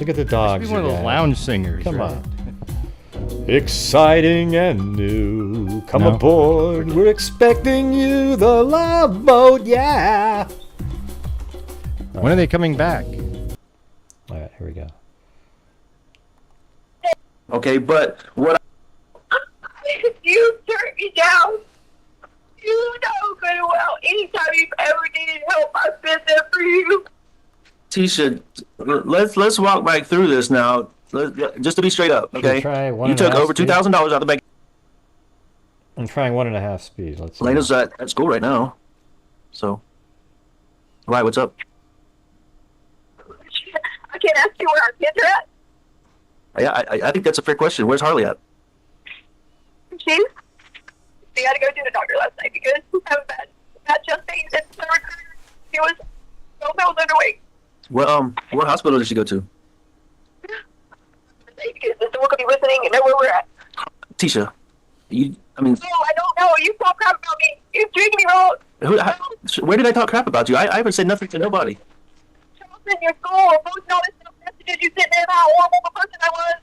Look at the dogs. Be one of the lounge singers. Come right? on. Exciting and new. Come No. aboard. We're expecting you. The Love Boat. Yeah. When are they coming back? All right, here we go. Okay, but what? You turned me down. You know good and well. Anytime you've ever needed help, I've been there for you. Tisha, let's walk back through this now. Just to be straight up, okay? Try You took over $2,000 out of the bank. I'm trying 1.5 speed. Let's see. Elena's at school right now, so. Right, what's up? I can't ask you where our kids are at. Yeah, I think that's a fair question. Where's Harley at? She had to go to the doctor last night because she had a bad chest pain and the recruiter. She was 12 pounds underweight. Well, what hospital did she go to? Because the store could be listening and know where we're at. Tisha, I mean. No, I don't know. You talk crap about me. You treat me wrong. Where did I talk crap about you? I haven't said nothing to nobody. In your school, posting all this stuff, messages you sent me about how horrible of a person I was.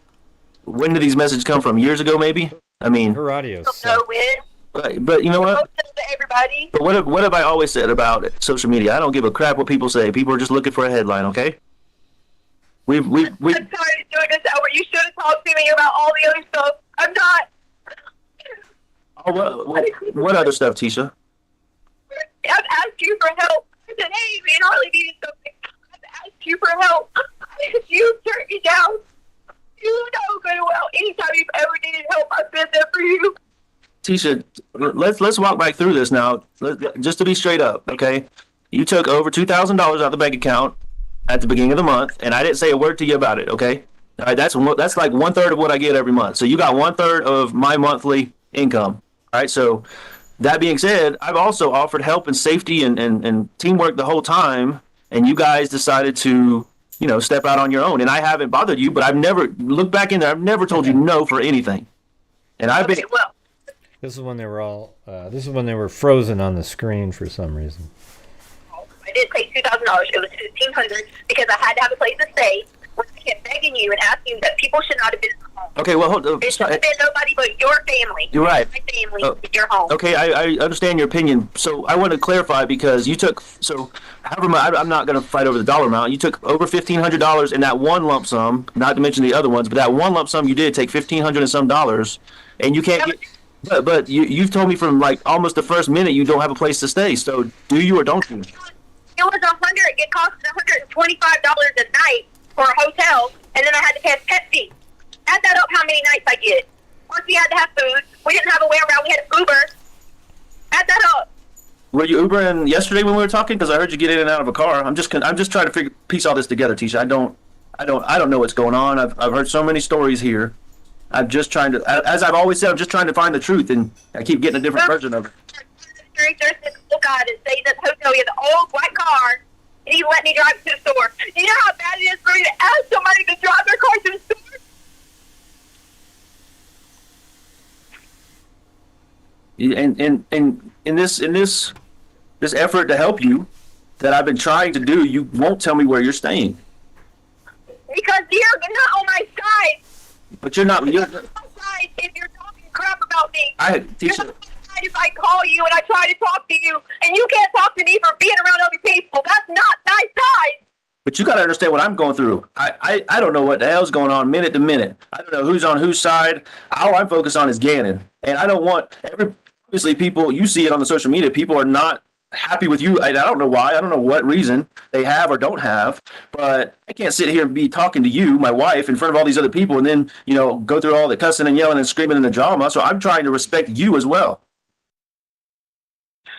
When did these messages come from? Years ago, maybe? I mean. Her audio. No, when? But you know what? Posted to everybody. But what have I always said about social media? I don't give a crap what people say. People are just looking for a headline, okay? I'm tired of doing this, Albert. You should have talked to me about all the other stuff. I'm not. Oh, what other stuff, Tisha? I've asked you for help. I said, hey, me and Harley needed something. I've asked you for help. You turned me down. You know good and well. Anytime you've ever needed help, I've been there for you. Tisha, let's walk back through this now. Just to be straight up, okay? You took over $2,000 out of the bank account at the beginning of the month, and I didn't say a word to you about it, okay? All right, that's like 1/3 of what I get every month. So you got 1/3 of my monthly income. All right, so that being said, I've also offered help and safety and teamwork the whole time, and you guys decided to, step out on your own. And I haven't bothered you, but I've never looked back in there. I've never told you no for anything. And I've been. This is when they were all. This is when they were frozen on the screen for some reason. I didn't pay $2,000. It was $1,500 because I had to have a place to stay. I kept begging you and asking you that people should not have been home. Okay, well, hold on. It should have been nobody but your family. You're right. My family, your home. Okay, I understand your opinion. So I want to clarify because you took however much. I'm not going to fight over the dollar amount. You took over $1,500 in that one lump sum. Not to mention the other ones, but that one lump sum you did take $1,500 and some dollars, and you can't get. But you've told me from like almost the first minute you don't have a place to stay. So do you or don't you? It was $100. It cost $125 a night for a hotel, and then I had to pay a pet fee. Add that up, how many nights I get. Plus, we had to have food. We didn't have a way around. We had Uber. Add that up. Were you Ubering yesterday when we were talking? Because I heard you get in and out of a car. I'm just trying to piece all this together, Tisha. I don't know what's going on. I've heard so many stories here. I'm just trying to, as I've always said, I'm just trying to find the truth, and I keep getting a different version of it. There's this little guy that stays at the hotel. He has an old white car, and he let me drive it to the store. You know how bad it is for me to ask somebody to drive their car to the store? And in this effort to help you that I've been trying to do, you won't tell me where you're staying. Because you're not on my side. But you're not. You're, on my side if you're talking crap about me. Tisha, you're not on my side if I call you and I try to talk to you, and you can't talk to me for being around other people. That's not my side. But you got to understand what I'm going through. I don't know what the hell's going on minute to minute. I don't know who's on whose side. All I'm focused on is Gannon. And I don't want obviously people, you see it on the social media, people are not happy with you. I don't know why. I don't know what reason they have or don't have. But I can't sit here and be talking to you, my wife, in front of all these other people and then, go through all the cussing and yelling and screaming and the drama. So I'm trying to respect you as well.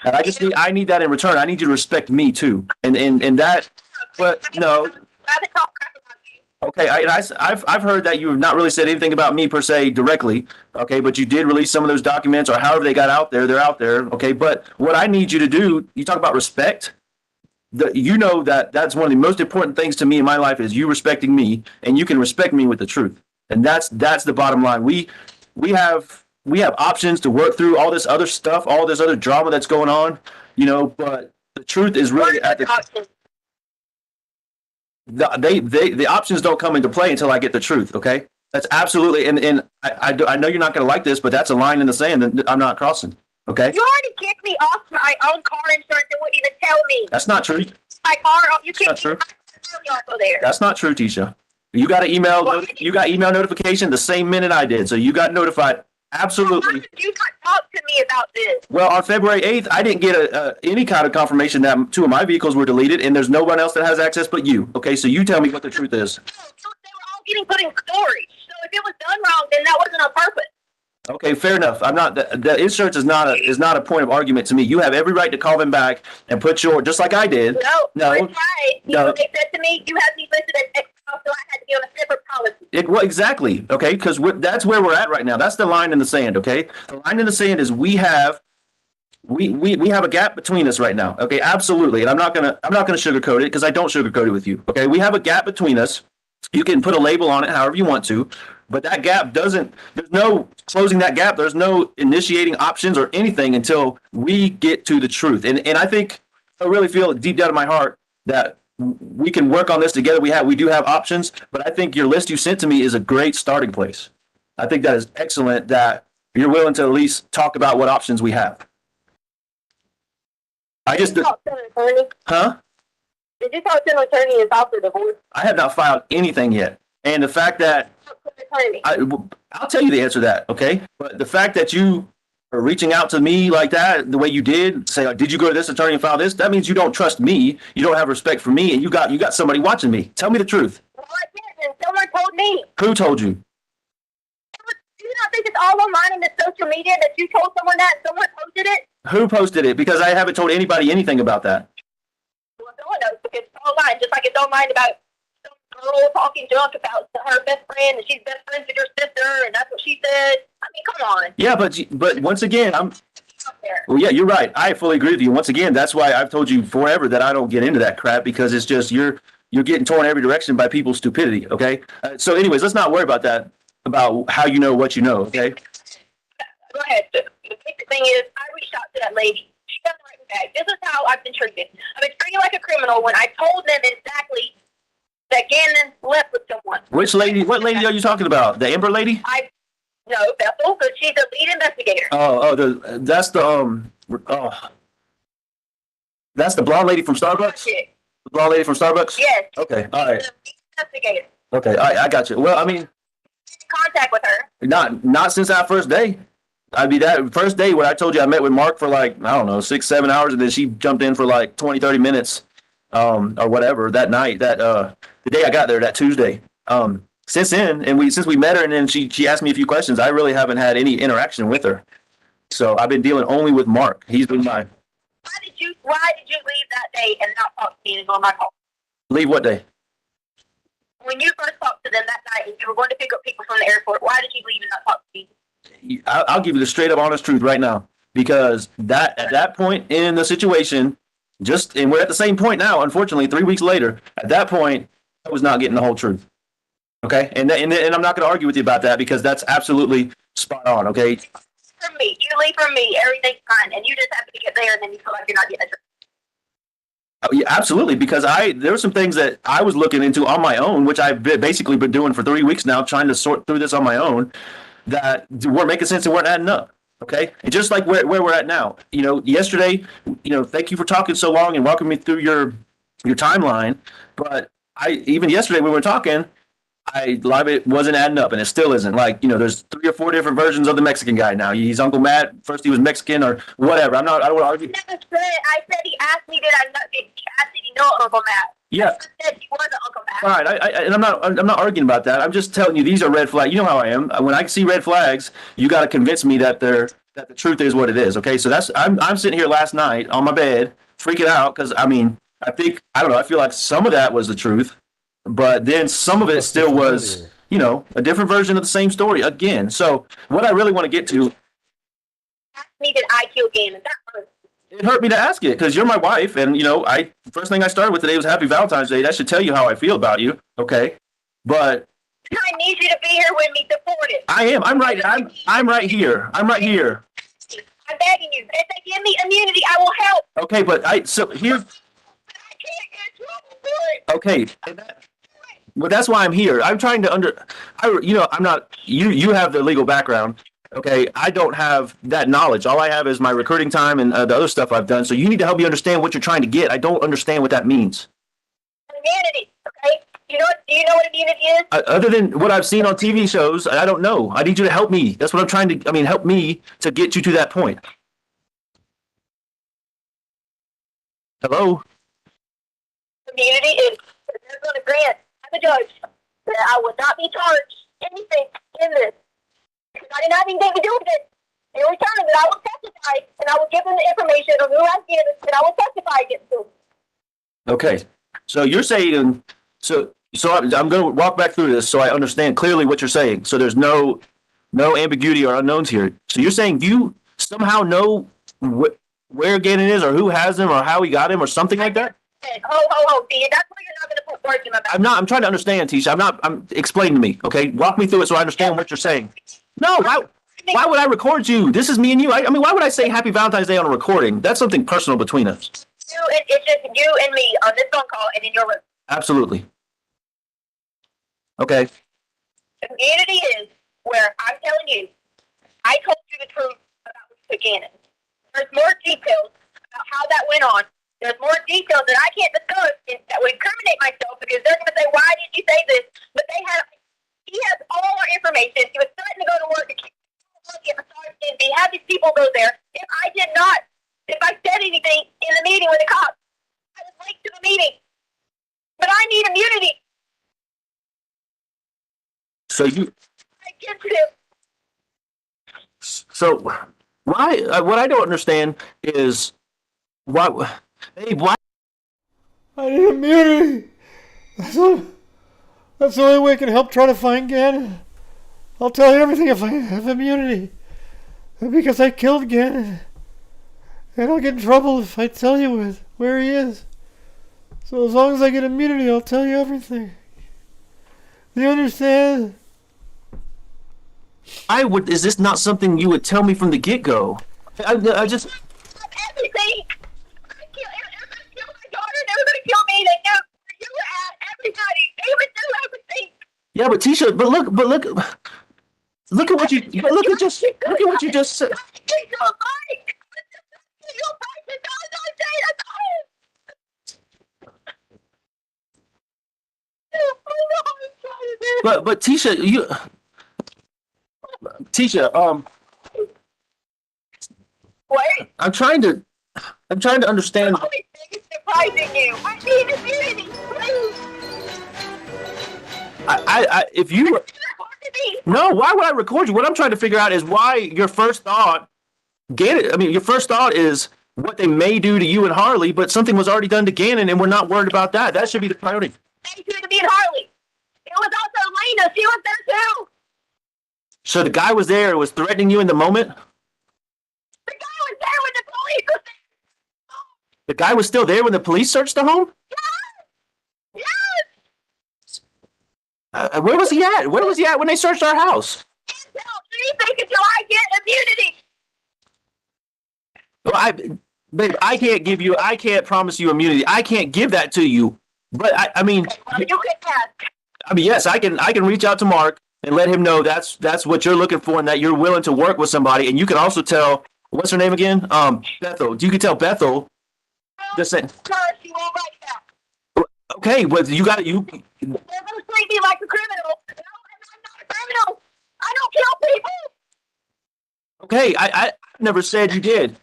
And I need that in return. I need you to respect me too. And that, but no. Okay, I've heard that you have not really said anything about me per se directly. Okay, but you did release some of those documents, or however they got out there. They're out there. Okay, but what I need you to do, you talk about respect. you know that's one of the most important things to me in my life is you respecting me, and you can respect me with the truth. And that's the bottom line. We have options to work through all this other stuff, all this other drama that's going on, but the truth is really at the options don't come into play until I get the truth. Okay. That's absolutely. And I know you're not going to like this, but that's a line in the sand that I'm not crossing. Okay. You already kicked me off my own car insurance and wouldn't even tell me. That's not true. My car, you kicked That's me not off there. That's not true, Tisha. You got an email. You got email notification the same minute I did, so you got notified. Absolutely. Why did you not talk to me about this? Well, on February 8th, I didn't get any kind of confirmation that 2 of my vehicles were deleted, and there's no one else that has access but you. Okay, so you tell me what the truth is. They were all getting put in storage. So if it was done wrong, then that wasn't on purpose. Okay, fair enough. I'm not. The insurance is not a point of argument to me. You have every right to call them back and put your, just like I did. No. That's right. You know what they said to me? You have me listed as ex-spouse, so I had to be on a separate policy. Well, exactly. Okay, because that's where we're at right now. That's the line in the sand. Okay, the line in the sand is we have a gap between us right now. Okay, absolutely. And I'm not gonna sugarcoat it because I don't sugarcoat it with you. Okay, we have a gap between us. You can put a label on it however you want to, but that gap there's no closing that gap. There's no initiating options or anything until we get to the truth. And I think I really feel deep down in my heart that we can work on this together. We do have options, but I think your list you sent to me is a great starting place. I think that is excellent that you're willing to at least talk about what options we have. Did you talk to an attorney? Huh? Did you talk to an attorney and file for divorce? I have not filed anything yet. And the fact that I'll tell you the answer to that, okay? But the fact that you are reaching out to me like that, the way you did, say, like, did you go to this attorney and file this? That means you don't trust me. You don't have respect for me, and you got somebody watching me. Tell me the truth. Well, I didn't. Someone told me. Who told you? Do you not think it's all online in the social media that you told someone that someone posted it? Who posted it? Because I haven't told anybody anything about that. Well, someone knows because it's online, just like it's online about some girl talking junk about her best friend, and she's best friends with your sister, and that's what she said. I mean, come on. Yeah, but once again, well, yeah, you're right. I fully agree with you. Once again, that's why I've told you forever that I don't get into that crap because it's just you're getting torn every direction by people's stupidity. Okay. So, anyways, let's not worry about that. About how you know what you know. Okay. Go ahead. The basic thing is, I reached out to that lady. She doesn't write me back. This is how I've been treated. I've been treated like a criminal when I told them exactly that Gannon left with someone. Which lady? What lady are you talking about? The Amber lady? No, Bethel, because she's the lead investigator. That's the blonde lady from Starbucks? The blonde lady from Starbucks? Yes. Okay, all right. She's the lead investigator. Okay, I got you. Well, I mean, Contact with her. Not since that first day. I'd be that first day when I told you I met with Mark for like, I don't know, 6-7 hours, and then she jumped in for like 20-30 minutes, or whatever that night, the day I got there, that Tuesday. Since then, and since we met her, and then she asked me a few questions, I really haven't had any interaction with her. So I've been dealing only with Mark. He's been my. Why did you leave that day and not talk to me and go on my call? Leave what day? When you first talked to them that night and you were going to pick up people from the airport, why did you leave and not talk to me? I'll give you the straight up honest truth right now, because at that point in the situation, and we're at the same point now, unfortunately, 3 weeks later, at that point, I was not getting the whole truth. Okay. And I'm not going to argue with you about that because that's absolutely spot on. Okay. From me, you leave from me, everything's fine, and you just happen to get there and then you feel like you're not getting a truth. Oh, yeah, absolutely. Because there were some things that I was looking into on my own, which I've basically been doing for 3 weeks now, trying to sort through this on my own, that weren't making sense and weren't adding up. Okay. And just like where we're at now, yesterday, thank you for talking so long and walking me through your timeline. But even yesterday when we were talking, a lot of it wasn't adding up, and it still isn't. Like, there's 3 or 4 different versions of the Mexican guy now. He's Uncle Matt. First he was Mexican or whatever. I don't want to argue. I said he asked me, did he know Uncle Matt? Yeah. I said he wasn't Uncle Matt. All right. And I'm not arguing about that. I'm just telling you these are red flags. You know how I am. When I see red flags, you got to convince me that the truth is what it is. Okay. So I'm sitting here last night on my bed freaking out because I feel like some of that was the truth. But then some of it still was, a different version of the same story again. So what I really want to get to. Ask me, did I kill Gannon? It hurt me to ask it because you're my wife, and first thing I started with today was Happy Valentine's Day. That should tell you how I feel about you, okay? But I need you to be here with me, supportive. I am. I'm right. I'm right here. I'm right here. I'm begging you. If they give me immunity, I will help. Okay, but here's. Okay. Well, that's why I'm here. I'm trying to I'm not. You have the legal background. Okay, I don't have that knowledge. All I have is my recruiting time and the other stuff I've done. So you need to help me understand what you're trying to get. I don't understand what that means. Immunity, okay? Do you know what immunity is? Other than what I've seen on TV shows, I don't know. I need you to help me. That's what I'm trying to. Help me to get you to that point. Hello. Immunity is they're going to grant. I'm a judge that I would not be charged anything in this. I didn't have anything to do with it. In return, that I will testify and I will give them the information of who has given it, and I will testify against them. Okay, so you're saying so I'm going to walk back through this so I understand clearly what you're saying. So there's no ambiguity or unknowns here. So you're saying you somehow know where Gannon is or who has him or how he got him or something like that? Ho, see, that's why you're not going to put words in my mouth. I'm trying to understand, Tisha. I'm explain to me, okay? Walk me through it so I understand what you're saying. No, why would I record you? This is me and you. I mean, why would I say Happy Valentine's Day on a recording? That's something personal between us. It's just you and me on this phone call and in your room. Absolutely. Okay. Immunity is where I'm telling you, I told you the truth about Lisa Gannon. There's more details about how that went on. There's more details that I can't discuss that would incriminate myself because they're going to say, why did you say this? But he has all our information. He was threatening to go to work. He had these people go there. If I said anything in the meeting with the cops, I was late to the meeting. But I need immunity. So you. I get to. So why? What I don't understand is why. Hey, why? I need immunity. That's the only way I can help try to find Gannon. I'll tell you everything if I have immunity. Because I killed Gannon. And I'll get in trouble if I tell you where he is. So as long as I get immunity, I'll tell you everything. Do you understand? Is this not something you would tell me from the get-go? I just... Everything! Everybody killed my daughter and everybody killed me. They knew where you were at. Everybody. They would do everything. Yeah, but Tisha, look at what you just said. But Tisha, What? I'm trying to understand. It's surprising you. I need immunity, please. If you no, why would I record you? What I'm trying to figure out is why your first thought, your first thought is what they may do to you and Harley, but something was already done to Gannon, and we're not worried about that. That should be the priority. Thank you to me and Harley. It was also Lena. She was there too. So the guy was there, was threatening you in the moment? The guy was there when the police was there. The guy was still there when the police searched the home? Yes. Where was he at? Where was he at when they searched our house? Anything until I get immunity. Well, babe, I can't promise you immunity. I can't give that to you. But I mean, you can ask. Yes, I can reach out to Mark and let him know that's what you're looking for and that you're willing to work with somebody. And you can also tell, what's her name again? Bethel. You can tell Bethel. Just say. She won't write that. Okay, well, you got you. They're gonna treat me like a criminal. No, I'm not a criminal. I don't kill people. Okay, I never said you did.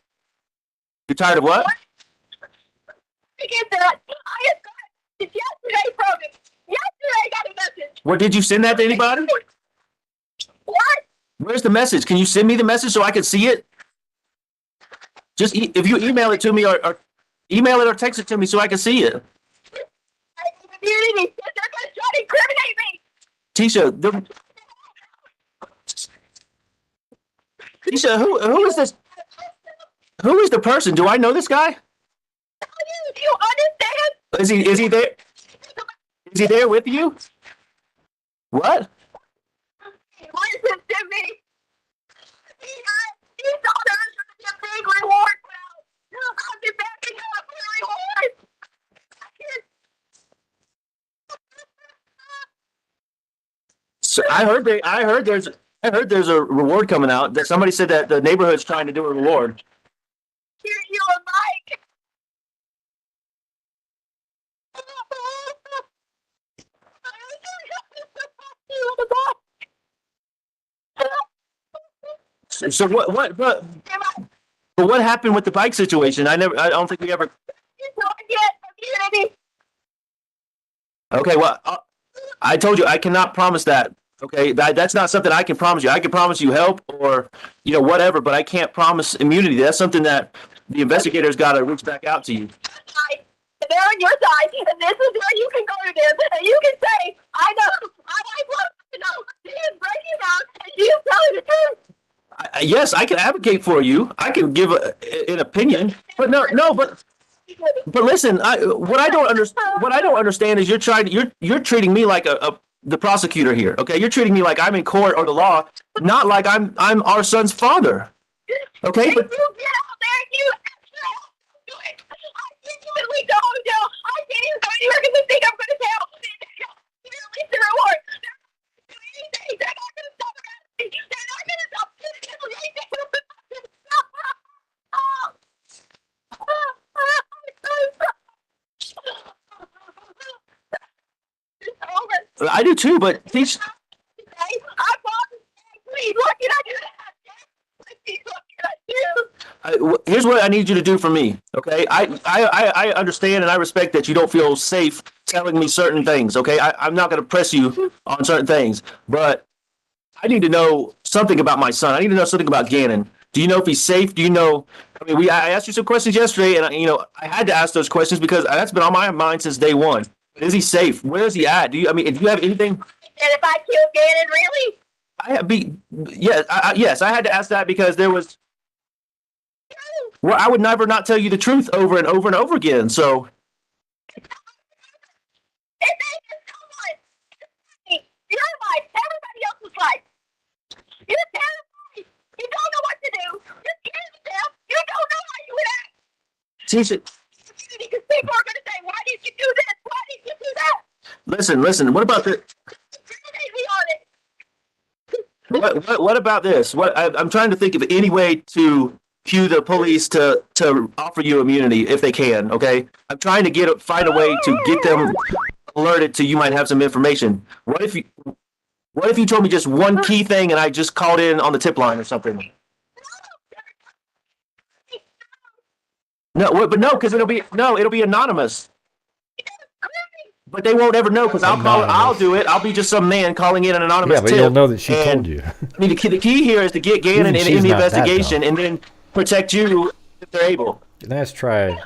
You're tired of what? I get that. I have got it yesterday from him. Yesterday I got a message. What, did you send that to anybody? What? Where's the message? Can you send me the message so I can see it? Just if you email it to me or email it or text it to me so I can see it. I need immunity. They're gonna try to incriminate me. Tisha, who is this? Who is the person? Do I know this guy? Do you understand? Is he there? Is he there with you? What? Listen to me. He told us a big reward. Well, I'll get back to you a reward. So I heard there's a reward coming out. That somebody said that the neighborhood's trying to do a reward. You and Mike. So but what happened with the bike situation? I don't think we ever. Okay, well, I told you I cannot promise that. Okay, that's not something I can promise you. I can promise you help or whatever, but I can't promise immunity. That's something that the investigators got to reach back out to you. They're on your side, and this is where you can go to them, and you can say, I know, I want to know, she is breaking out, and she is telling the truth. Yes, I can advocate for you. I can give an opinion, but but listen. What I don't understand is you're treating me like the prosecutor here. Okay, you're treating me like I'm in court or the law, not like I'm our son's father. Okay, but. You get out there and you do it. I genuinely don't know. I can't even go anywhere because they think I'm going to tell. They're release the reward. They're not going to do anything. They're not going to stop me. They're not going to stop me. I do too, but these. Here's what I need you to do for me, okay? I understand and I respect that you don't feel safe telling me certain things, okay? I'm not going to press you on certain things, but I need to know something about my son. I need to know something about Gannon. Do you know if he's safe? Do you know? I mean, I asked you some questions yesterday, and I had to ask those questions because that's been on my mind since day one. Is he safe? Where is he at? Do you have anything? And if I kill Gannon, really? Yes, I had to ask that because there was. Well, I would never not tell you the truth over and over and over again. So. Your life, everybody else's life. You're terrified. You don't know what to do. You're scared to death. You don't know how you would act. Teach it. Because people are going to say, why did you do this? Why did you do that? Listen. What about the? What about this? I'm trying to think of any way to cue the police to offer you immunity if they can. Okay, I'm trying to find a way to get them alerted to you might have some information. What if you told me just one key thing and I just called in on the tip line or something? No, because it'll be anonymous. But they won't ever know because I'll do it. I'll be just some man calling in an anonymous Yeah, but tip. you'll know that she told you. I mean, the key here is to get Gannon in the investigation and then protect you if they're able. Nice try,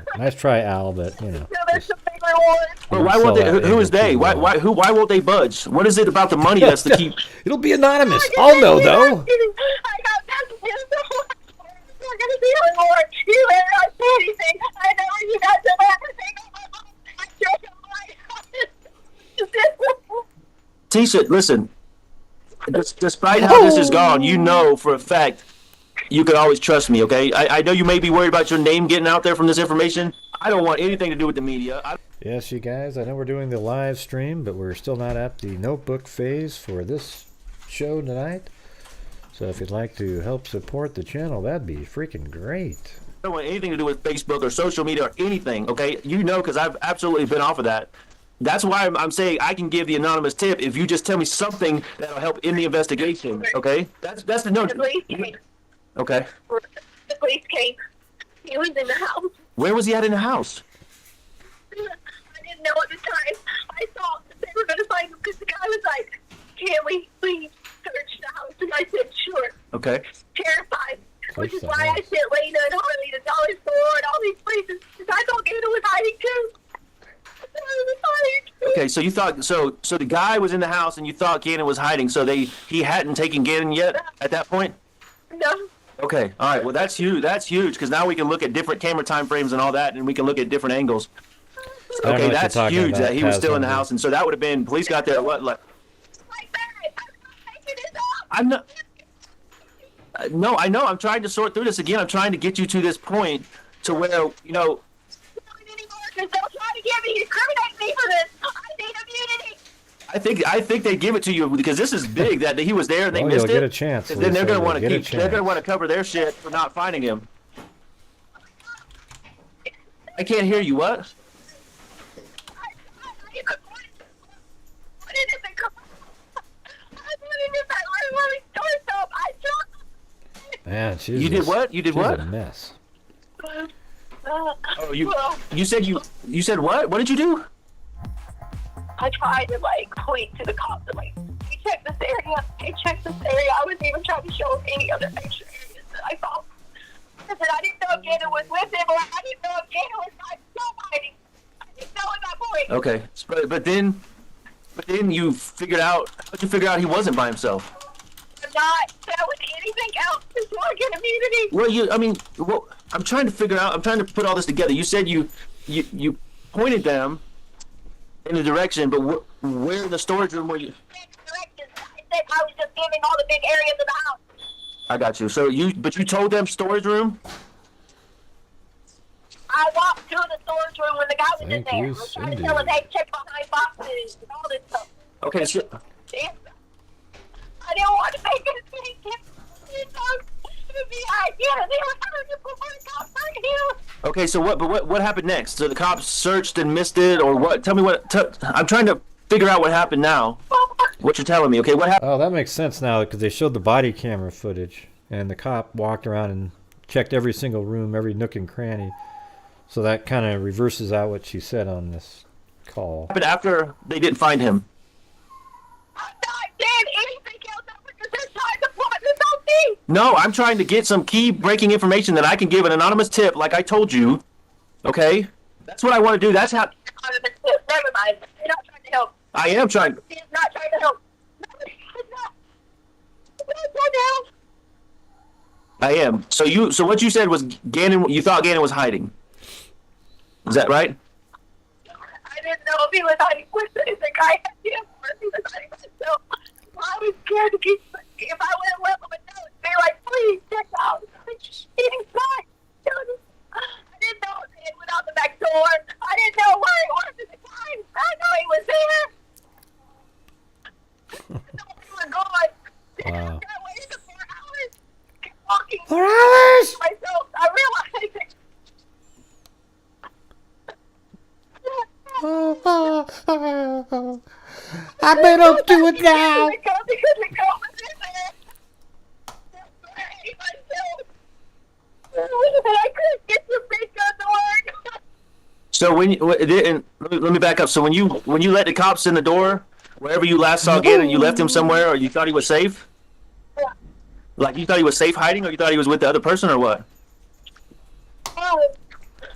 Al. But But why won't they? Who is they? Why won't they budge? What is it about the money that's the key? It'll be anonymous. I'll know though. You better not say anything. I know you got some Tisha, listen. Despite how this has gone, you know for a fact you can always trust me, okay? I know you may be worried about your name getting out there from this information. I don't want anything to do with the media. Yes, you guys, I know we're doing the live stream, but we're still not at the notebook phase for this show tonight. So if you'd like to help support the channel, that'd be freaking great. I don't want anything to do with Facebook or social media or anything, okay? You know, because I've absolutely been off of that. That's why I'm saying I can give the anonymous tip if you just tell me something that'll help in the investigation, okay? That's the no. The police came. Okay. The police came. He was in the house. Where was he at in the house? I didn't know at the time. I thought they were going to find him because the guy was like, "Can we please search the house?" And I said, "Sure." Okay. Terrified. Which is why I sent Lena and Harley to Dollar Store and all these places because I thought Gannon was hiding too. Okay, so you thought so the guy was in the house and you thought Gannon was hiding, so he hadn't taken Gannon yet at that point? No. Okay, all right. Well, that's huge. That's huge because now we can look at different camera time frames and all that, and we can look at different angles. I don't know Okay, what that's you're talking huge about, that he was still in the Taz. house, and so that would have been police got there. What? Like, I'm not. No, I know. I'm trying to sort through this again. I'm trying to get you to this point to where you know. Don't try to get me, incriminate me for this. I need immunity. I think they give it to you because this is big that he was there and they Well, missed you'll it. get a chance, 'Cause then they're Lisa, gonna want to you'll get a keep. They're gonna chance. want to cover their shit for not finding him. I can't hear you. What? Man, she's You did just- what? You did she's what? a mess. Oh, you said you said what? What did you do? I tried to point to the cops and hey, check this area. Hey, check this area. I was even trying to show him any other extra areas that I saw. I said I didn't know if Gannon was with him or I didn't know if Gannon was like somebody. I didn't know at that point. Okay, but then you figured out. How'd you figure out he wasn't by himself? I'm not that with anything else before I get immunity. Well, I'm trying to figure out. I'm trying to put all this together. You said you pointed them in the direction, but where in the storage room were you? I said I was just giving all the big areas of the house. I got you. So you told them storage room. I walked through the storage room when the guy was in Thank there. you, I was trying to Cindy. tell him, hey, check behind boxes and all this stuff. Okay, so Damn. I didn't want to make it think to be idea. They were trying to put my cops right here. okay, so what happened next? So the cops searched and missed it, or what? Tell me what. I'm trying to figure out what happened now. What you're telling me? Okay, what happened? Oh, that makes sense now because they showed the body camera footage, and the cop walked around and checked every single room, every nook and cranny. So that kind of reverses out what she said on this call. What happened after they didn't find him? No, I'm trying to get some key breaking information that I can give an anonymous tip, like I told you. Okay, that's what I want to do. That's how Never mind. You're not trying to help. I am trying. He's not trying to help. No, he's not. He's not trying to help. I am. So what you said was Gannon. You thought Gannon was hiding. Is that right? I didn't know if he was hiding with the guy had him or if he was hiding myself. I was scared to keep. If I would have left him a note, they'd be like, please check out. He's fine. I didn't know it went out the back door. I didn't know where he was at the time. I know he was there. He was gone. Wow. I waited 4 hours. Kept walking. 4 hours? Myself, I realized it. I better don't do it now. So when let me back up. So when you let the cops in the door, wherever you last saw Gannon, you left him somewhere, or you thought he was safe? Like you thought he was safe hiding, or you thought he was with the other person, or what?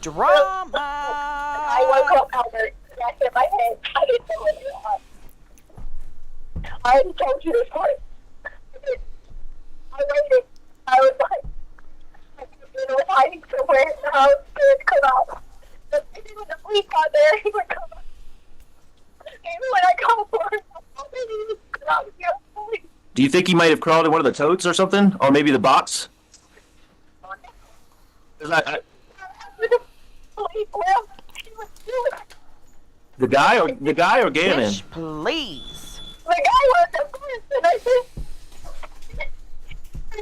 Drama. I woke up, Albert. That's in my head. I didn't know what it was. I already told you this story. I waited. I was like, I was hiding somewhere in the house. He would come out. Maybe when the police got there, he would come out. Maybe when I called for him, maybe he would come out and get the police. Do you think he might have crawled in one of the totes or something, or maybe the box? 'Cause The police left. He was doing it. the guy or Gannon? Please. The guy was the first, and I said, I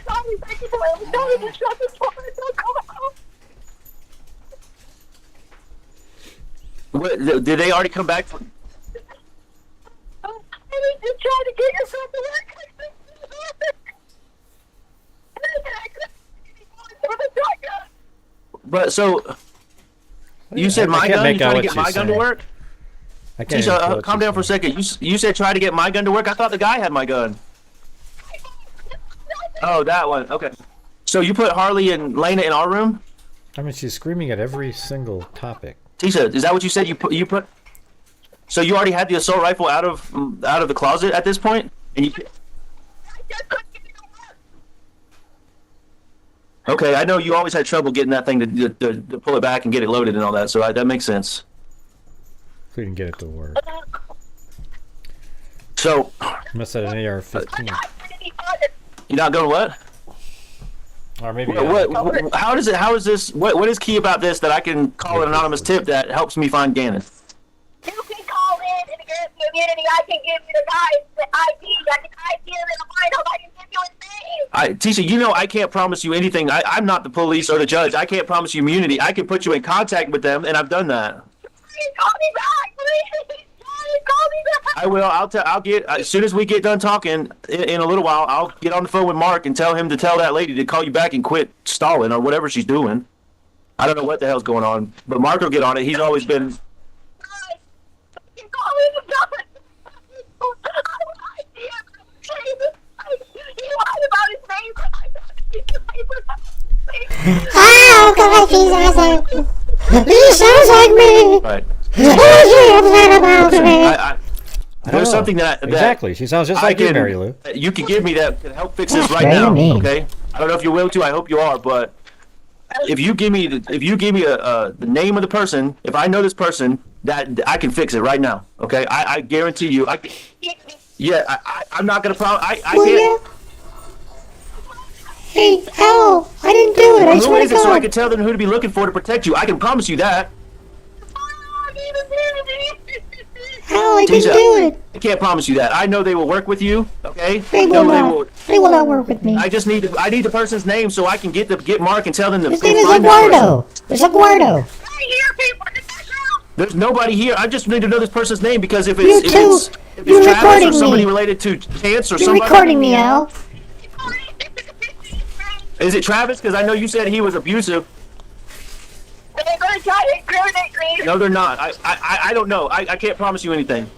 thought he was making the way. I was telling him to shut the door and don't come out. What, did they already come back? From, I was just trying to get yourself to work. but so you said I my can't gun. make You out trying to what get my she's gun to saying. work? I can't Tisha, even tell what calm she's down for a second. You said try to get my gun to work. I thought the guy had my gun. Oh, that one. Okay. So you put Harley and Lena in our room? I mean, she's screaming at every single topic. Tisha, is that what you said? You put. So you already had the assault rifle out of the closet at this point, and you. Okay, I know you always had trouble getting that thing to pull it back and get it loaded and all that, so that makes sense. Couldn't get it to work. So, Must have an AR-15. you're not going what? Or maybe. How does it? How is this? What is key about this that I can call an anonymous tip that helps me find Gannon? You can call in and get the community. I can give you the guys the ID. I can ID him in the lineup. I can give you his name. Tisha, you know I can't promise you anything. I'm not the police or the judge. I can't promise you immunity. I can put you in contact with them, and I've done that. Please call me back, please. Please call me back. I will. I'll get as soon as we get done talking in a little while. I'll get on the phone with Mark and tell him to tell that lady to call you back and quit stalling or whatever she's doing. I don't know what the hell's going on, but Mark will get on it. He's always been. Oh God, he sounds like me. Right. He's upset about me. There's something that exactly. She sounds just like you, Mary Lou. You can give me that can help fix this right now. Okay. I don't know if you're willing to. I hope you are. But if you give me the name of the person, if I know this person, that I can fix it right now. Okay. I guarantee you. I'm not gonna promise. I can't. Hey, Al, I didn't do it. I Who swear is to it so I God. can tell them who to be looking for to protect you? I can promise you that. Al, I didn't Tisha, do it. I can't promise you that. I know they will work with you. Okay. They will not. They will not work with me. I just need I need the person's name so I can get Mark and tell them to His go name is find that Eduardo. person. It's Eduardo. There's nobody here. I just need to know this person's name because if You it's too. if You're it's Travis recording or somebody me. related to Chance or You're somebody. recording me, Al. Is it Travis? Because I know you said he was abusive. They're going to try to incriminate me. No, they're not. I don't know. I can't promise you anything.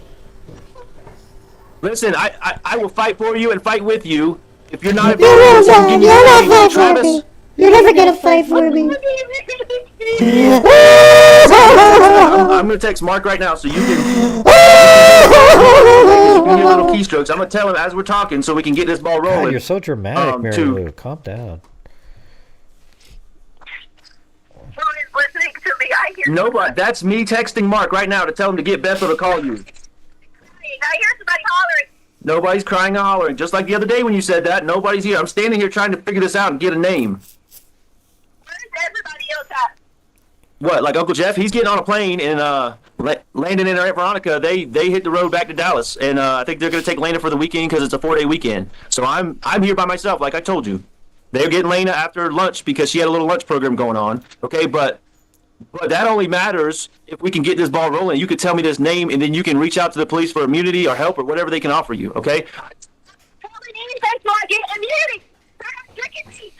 Listen, I will fight for you and fight with you. If you're not You're involved, not. give me You're the not name. fight for Travis. me. You're never gonna fight for me. I'm gonna text Mark right now so you can give me a little keystrokes. I'm gonna tell him as we're talking so we can get this ball rolling. God, you're so dramatic, Mary Lou. Calm down. Listening to me, I hear. Nobody. That's me texting Mark right now to tell him to get Bethel to call you. I hear somebody hollering. Nobody's crying or hollering. Just like the other day when you said that, nobody's here. I'm standing here trying to figure this out and get a name. Where's everybody else at? What, like Uncle Jeff? He's getting on a plane and Landon and Aunt Veronica, they hit the road back to Dallas. And I think they're going to take Lena for the weekend because it's a 4-day weekend. So I'm here by myself, like I told you. They're getting Lena after lunch because she had a little lunch program going on. Okay, but that only matters if we can get this ball rolling. You could tell me this name, and then you can reach out to the police for immunity or help or whatever they can offer you, okay? Anything so I get immunity.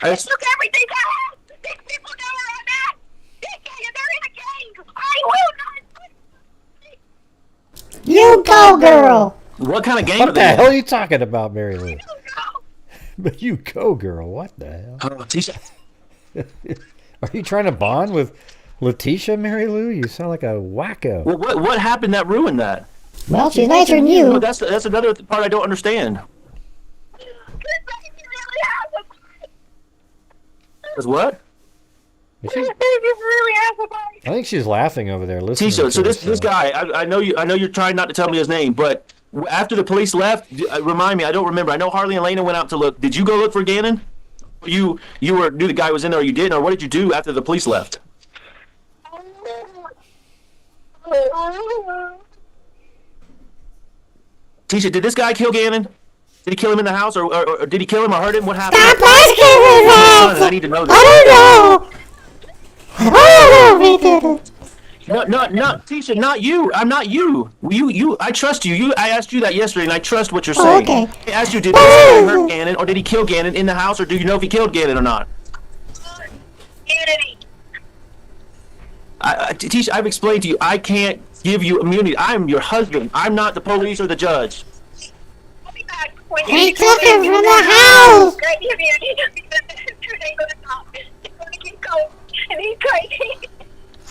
They took everything I have. These people know where I'm at. They're in a gang. I will not. You go, girl. What kind of game What are the they in? hell are you talking about, Mary Lou? But you go, girl. What the hell? Are you trying to bond with Letitia, Mary Lou? You sound like a wacko. Well, what happened that ruined that? Well, she's nicer than you. Well, that's another part I don't understand. Is what? Is she? I think she's laughing over there. Listening. Tisha, so to this herself. guy, I know you're trying not to tell me his name, but after the police left, remind me. I don't remember. I know Harley and Lena went out to look. Did you go look for Gannon? You knew the guy was in there, or you didn't, or what did you do after the police left? Tisha, did this guy kill Gannon? Did he kill him in the house, or did he kill him or hurt him? What happened? Stop asking me that. I need to know this. I don't know. I don't know if he did it. No, Tisha, not you. I'm not you. You. I trust you. I asked you that yesterday, and I trust what you're saying. Okay. I asked you, did this guy hurt Gannon, or did he kill Gannon in the house, or do you know if he killed Gannon or not? Tisha, I've explained to you, I can't give you immunity. I'm your husband. I'm not the police or the judge. He took him from the house.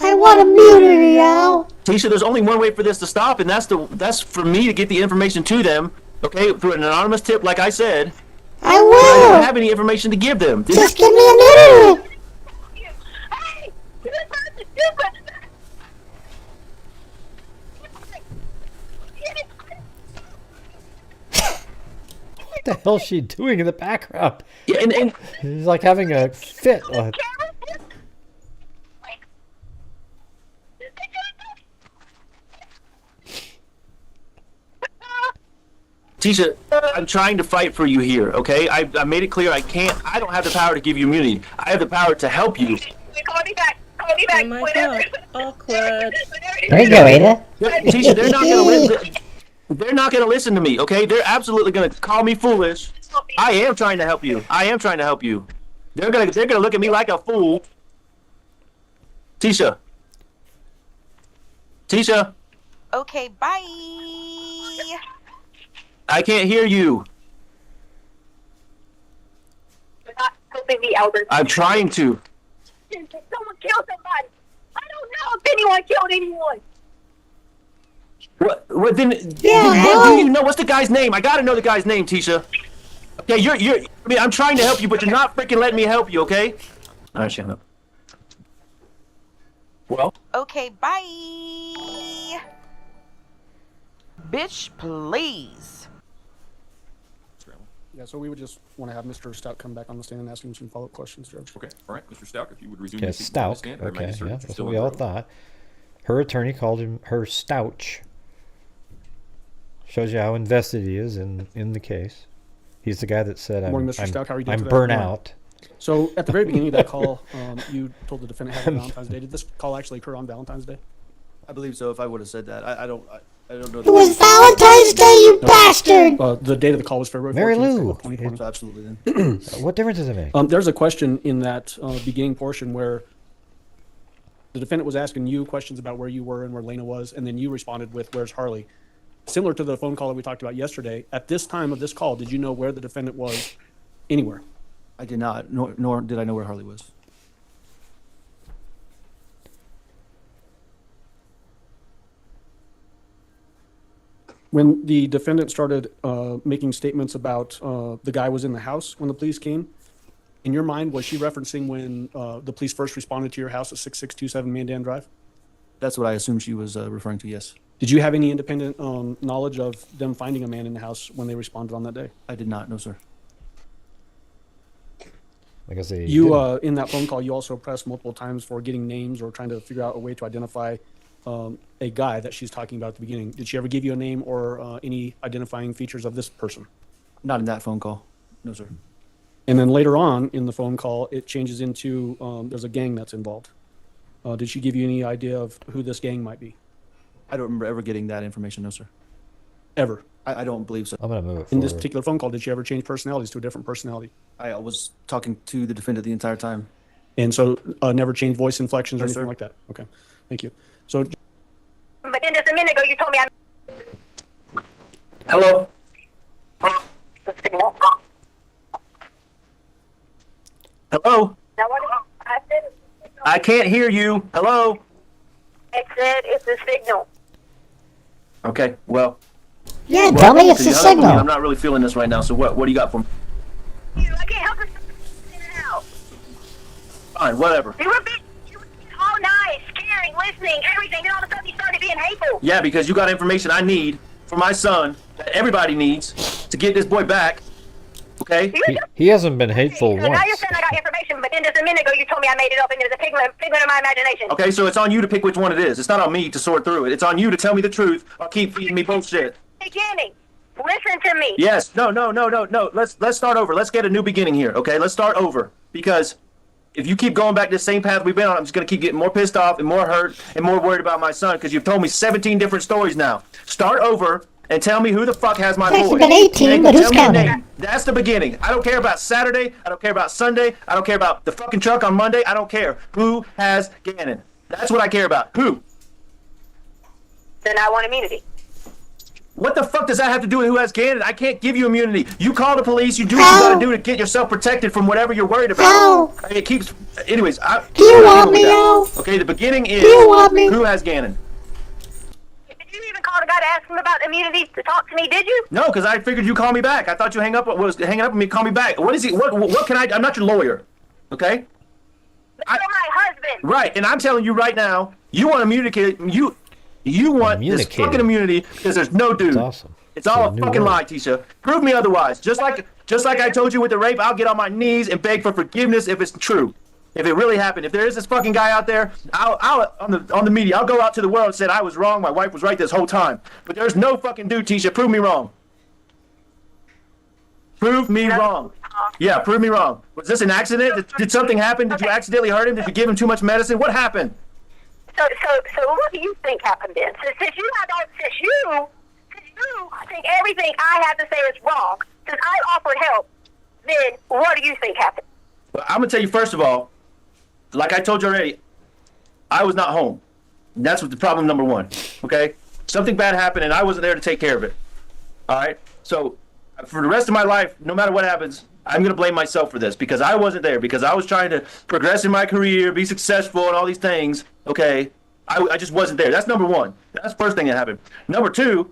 I want immunity, Al. Tisha, there's only one way for this to stop, and that's for me to get the information to them, okay, through an anonymous tip, like I said, I I will. don't have any information to give them. Just give me a minute. What the hell is she doing in the background? Yeah, and She's like having a fit. Tisha, I'm trying to fight for you here, okay? I made it clear I don't have the power to give you immunity. I have the power to help you. Call me back. Call me back. Oh my god, awkward. There you go, Ada. Tisha, they're not gonna listen to me, okay? They're absolutely gonna call me foolish. I am trying to help you. They're gonna look at me like a fool. Tisha. Okay, bye. I can't hear you. You're not helping me, Albert. I'm trying to. Someone killed somebody. I don't know if anyone killed anyone. What then? Yeah, Do you know what's the guy's name? I gotta know the guy's name, Tisha. Okay, I mean, I'm trying to help you, but you're not freaking letting me help you, okay? All right, shut up. Well? Okay, bye. Bitch, please. Yeah, so we would just want to have Mr. Stout come back on the stand and ask him some follow-up questions, Judge. Okay, all right, Mr. Stout, if you would resume Okay, your seat on the Stout. stand, I Okay, remind you, sir, yeah, that you're that's still what on we the all road. thought. Her attorney called him her Stouch. Shows you how invested he is in the case. He's the guy that said, Morning, Mr. Stout. How are you doing I'm today? burnt Morning. out. So at the very beginning of that call, you told the defendant happy Valentine's Day. Did this call actually occur on Valentine's Day? I believe so. If I would have said that, I don't know. It was Valentine's Day, you bastard! The date of the call was February 14th. Mary Lou. 2020. So absolutely then. What difference does it make? There's a question in that beginning portion where the defendant was asking you questions about where you were and where Lena was, and then you responded with, "Where's Harley?" Similar to the phone call that we talked about yesterday. At this time of this call, did you know where the defendant was anywhere? I did not, nor did I know where Harley was. When the defendant started making statements about the guy was in the house when the police came, in your mind, was she referencing when the police first responded to your house at 6627 Mandan Drive? That's what I assumed she was referring to, yes. Did you have any independent knowledge of them finding a man in the house when they responded on that day? I did not, no, sir. Like I say, You, in that phone call, you also pressed multiple times for getting names or trying to figure out a way to identify a guy that she's talking about at the beginning. Did she ever give you a name or any identifying features of this person? Not in that phone call, no, sir. And then later on in the phone call, it changes into there's a gang that's involved. Did she give you any idea of who this gang might be? I don't remember ever getting that information, no, sir. Ever? I don't believe so. I'm going to move it In this forward. particular phone call, did she ever change personalities to a different personality? I was talking to the defendant the entire time. And so never changed voice inflections or No, anything sir. like that? Okay, thank you. So But then just a minute ago, you told me Hello? Hello? I said I can't hear you. Hello? it said it's a signal. Okay, well. Yeah, dummy, it's you a hung up on me, signal. I'm not really feeling this right now, so what do you got for me? I can't help it. In and out. Fine, whatever. You were all nice, caring, listening, everything, and all of a sudden you started being hateful. Yeah, because you got information I need for my son that everybody needs to get this boy back. Okay? He hasn't been hateful So now once. you're saying I got information, but then just a minute ago you told me I made it up and it was a figment of my imagination. Okay, so it's on you to pick which one it is. It's not on me to sort through it. It's on you to tell me the truth or keep feeding me bullshit. Beginning. Listen to me. Yes. No. Let's start over. Let's get a new beginning here. Okay? Let's start over. Because if you keep going back this same path we've been on, I'm just gonna keep getting more pissed off and more hurt and more worried about my son because you've told me 17 different stories now. Start over and tell me who the fuck has my It's actually boy. been 18, Okay, but who's tell me a counting? name. That's the beginning. I don't care about Saturday. I don't care about Sunday. I don't care about the fucking truck on Monday. I don't care. Who has Gannon? That's what I care about. Who? Then I want immunity. What the fuck does that have to do with who has Gannon? I can't give you immunity. You call the police. You do what you gotta do to get yourself protected from whatever you're worried about. I mean, it keeps. Anyways, Do you want me, Al? Okay, the beginning is Do you want me? who has Gannon. Did you even call the guy to ask him about immunity to talk to me, did you? No, because I figured you'd call me back. I thought you was hanging up with me. Call me back. What is he? What can I? I'm not your lawyer. Okay. You're my husband. Right, and I'm telling you right now, you want immunity. You want this fucking immunity because there's no dude. That's awesome. It's all a fucking lie, Tisha. Prove me otherwise. Just like I told you with the rape, I'll get on my knees and beg for forgiveness if it's true. If it really happened, if there is this fucking guy out there, I'll on the media, I'll go out to the world and say I was wrong, my wife was right this whole time. But there's no fucking dude, Tisha. Prove me wrong. Prove me wrong. Yeah, prove me wrong. Was this an accident? Did something happen? Did you accidentally hurt him? Did you give him too much medicine? What happened? So what do you think happened then? Since you think everything I have to say is wrong, since I offered help, then what do you think happened? Well, I'm gonna tell you first of all, like I told you already, I was not home. That's what the problem number one. Okay, something bad happened and I wasn't there to take care of it. All right. So for the rest of my life, no matter what happens, I'm gonna blame myself for this because I wasn't there because I was trying to progress in my career, be successful, and all these things. Okay, I just wasn't there. That's number one. That's the first thing that happened. Number two,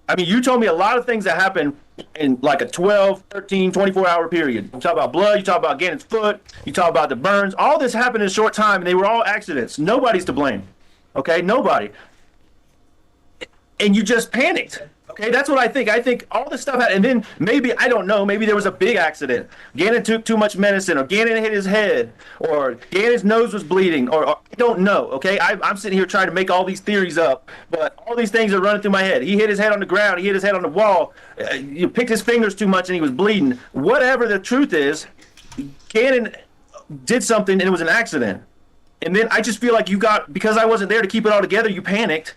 I mean, you told me a lot of things that happened in like a 12, 13, 24-hour period. You talk about blood, you talk about Gannon's foot, you talk about the burns. All this happened in a short time, and they were all accidents. Nobody's to blame. Okay, nobody. And you just panicked. Okay, that's what I think. I think all this stuff happened, and then maybe, I don't know, maybe there was a big accident. Gannon took too much medicine, or Gannon hit his head, or Gannon's nose was bleeding, or I don't know, okay? I'm sitting here trying to make all these theories up, but all these things are running through my head. He hit his head on the ground, he hit his head on the wall, you picked his fingers too much and he was bleeding. Whatever the truth is, Gannon did something and it was an accident. And then I just feel like because I wasn't there to keep it all together, you panicked.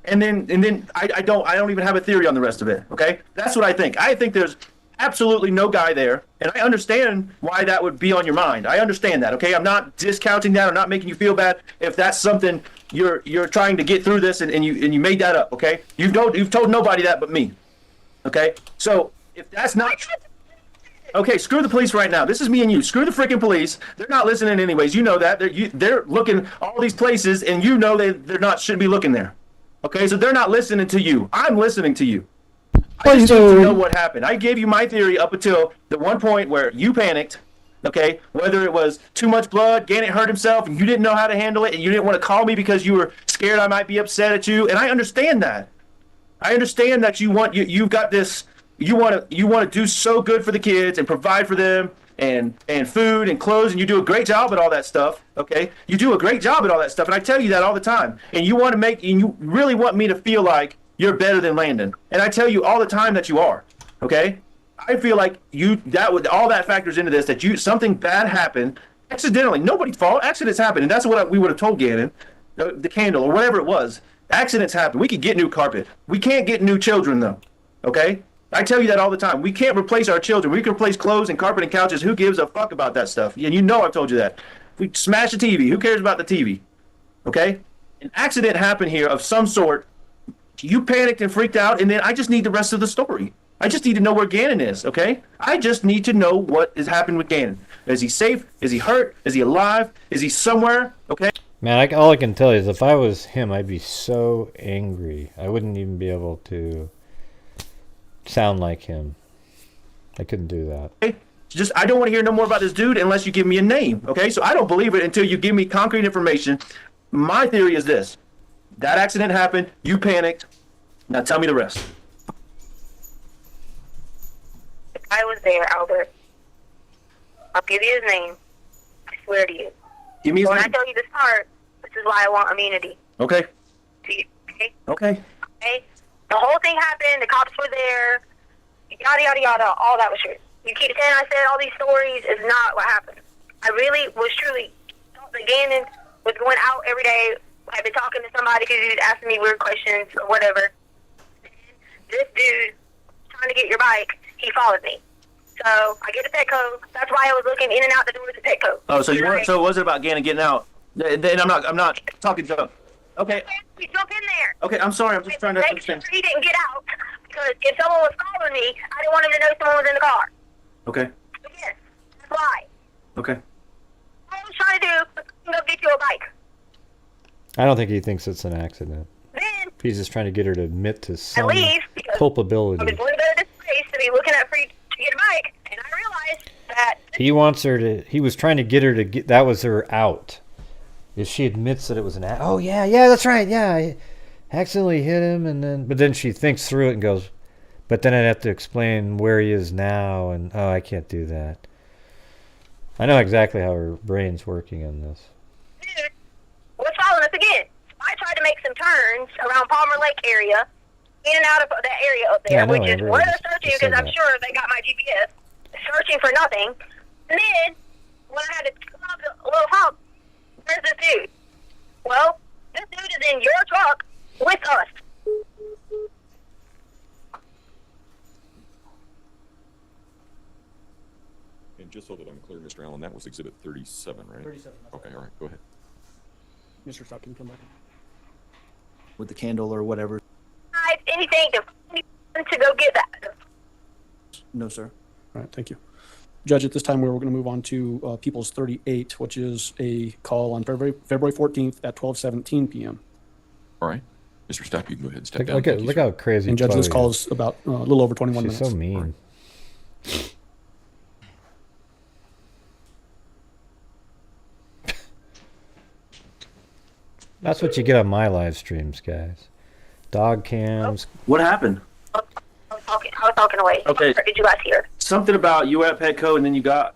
And then I don't even have a theory on the rest of it. Okay, that's what I think. I think there's absolutely no guy there, and I understand why that would be on your mind. I understand that. Okay, I'm not discounting that. I'm not making you feel bad if that's something you're trying to get through this and you made that up. Okay, you've told nobody that but me. Okay, so if that's not okay, screw the police right now. This is me and you. Screw the freaking police. They're not listening anyways. You know that. They're looking all these places, and you know shouldn't be looking there. Okay, so they're not listening to you. I'm listening to you. I just need to know what happened. I gave you my theory up until the one point where you panicked, okay? Whether it was too much blood, Gannon hurt himself, and you didn't know how to handle it, and you didn't want to call me because you were scared I might be upset at you, and I understand that. I understand that you've got this. You want to do so good for the kids and provide for them and food and clothes, and you do a great job at all that stuff. Okay, you do a great job at all that stuff, and I tell you that all the time. And you really want me to feel like you're better than Landon, and I tell you all the time that you are. Okay, I feel like all that factors into this, that something bad happened accidentally. Nobody's fault. Accidents happen, and that's what we would have told Gannon, the candle or whatever it was. Accidents happen. We could get new carpet. We can't get new children though. Okay. I tell you that all the time. We can't replace our children. We can replace clothes and carpet and couches. Who gives a fuck about that stuff? And you know I've told you that. If we smash the TV, who cares about the TV? Okay? An accident happened here of some sort. You panicked and freaked out, and then I just need the rest of the story. I just need to know where Gannon is, okay? I just need to know what has happened with Gannon. Is he safe? Is he hurt? Is he alive? Is he somewhere? Okay? Man, all I can tell you is if I was him, I'd be so angry. I wouldn't even be able to sound like him. I couldn't do that. Okay? I don't want to hear no more about this dude unless you give me a name, okay? So I don't believe it until you give me concrete information. My theory is this. That accident happened. You panicked. Now tell me the rest. I was there, Albert. I'll give you his name. I swear to you. Give me his name. name. When I tell you this part, this is why I want immunity. Okay. Okay? Okay. Okay? The whole thing happened. The cops were there. Yada, yada, yada. All that was true. You keep saying I said all these stories is not what happened. I really was truly thought that Gannon was going out every day. I've been talking to somebody because he was asking me weird questions or whatever. This dude trying to get your bike, he followed me. So I get a Petco. That's why I was looking in and out the door of the Petco. Oh, so so it wasn't about Gannon getting out. Then I'm not talking to. Okay. You jump in there. Okay, I'm sorry. I'm just trying to understand. He didn't get out because if someone was following me, I didn't want him to know someone was in the car. Okay. But yes, that's why. Okay. All I was trying to do was go get you a bike. I don't think he thinks it's an accident. Then He's just trying to get her to admit to I some leave because I culpability. was way better disgraced to be looking at free to get a bike, and I realized that He wants her to. He was trying to get her to get. That was her out. If she admits that it was an out. Oh yeah, that's right. Yeah, I accidentally hit him, but then she thinks through it and goes, but then I'd have to explain where he is now, and oh, I can't do that. I know exactly how her brain's working in this. dude was following us again. I tried to make some turns around Palmer Lake area, in and out of that area up there, Yeah, I know, which is where they're searching just because said I'm that. sure they got my GPS, searching for nothing. And then, when I had to come up the little hump, where's this dude? Well, this dude is in your truck with us. And just so that I'm clear, Mr. Allen, that was Exhibit 37, right? 37, that's Okay, all right, go ahead. Mr. Stout, can you come back? With the candle or whatever. Anything to go get that. No, sir. All right, thank you. Judge, at this time, we're going to move on to People's 38, which is a call on February 14th at 12:17 p.m. All right. Mr. Stapp, you can go ahead and step down. Look Thank you, look sir. how crazy. And Judge, this Chloe call is. is about a little over 21 She's minutes. so mean. That's what you get on my live streams, guys. Dog cams. What happened? I was talking away. Okay. Did you guys hear? Something about you were at Petco and then you got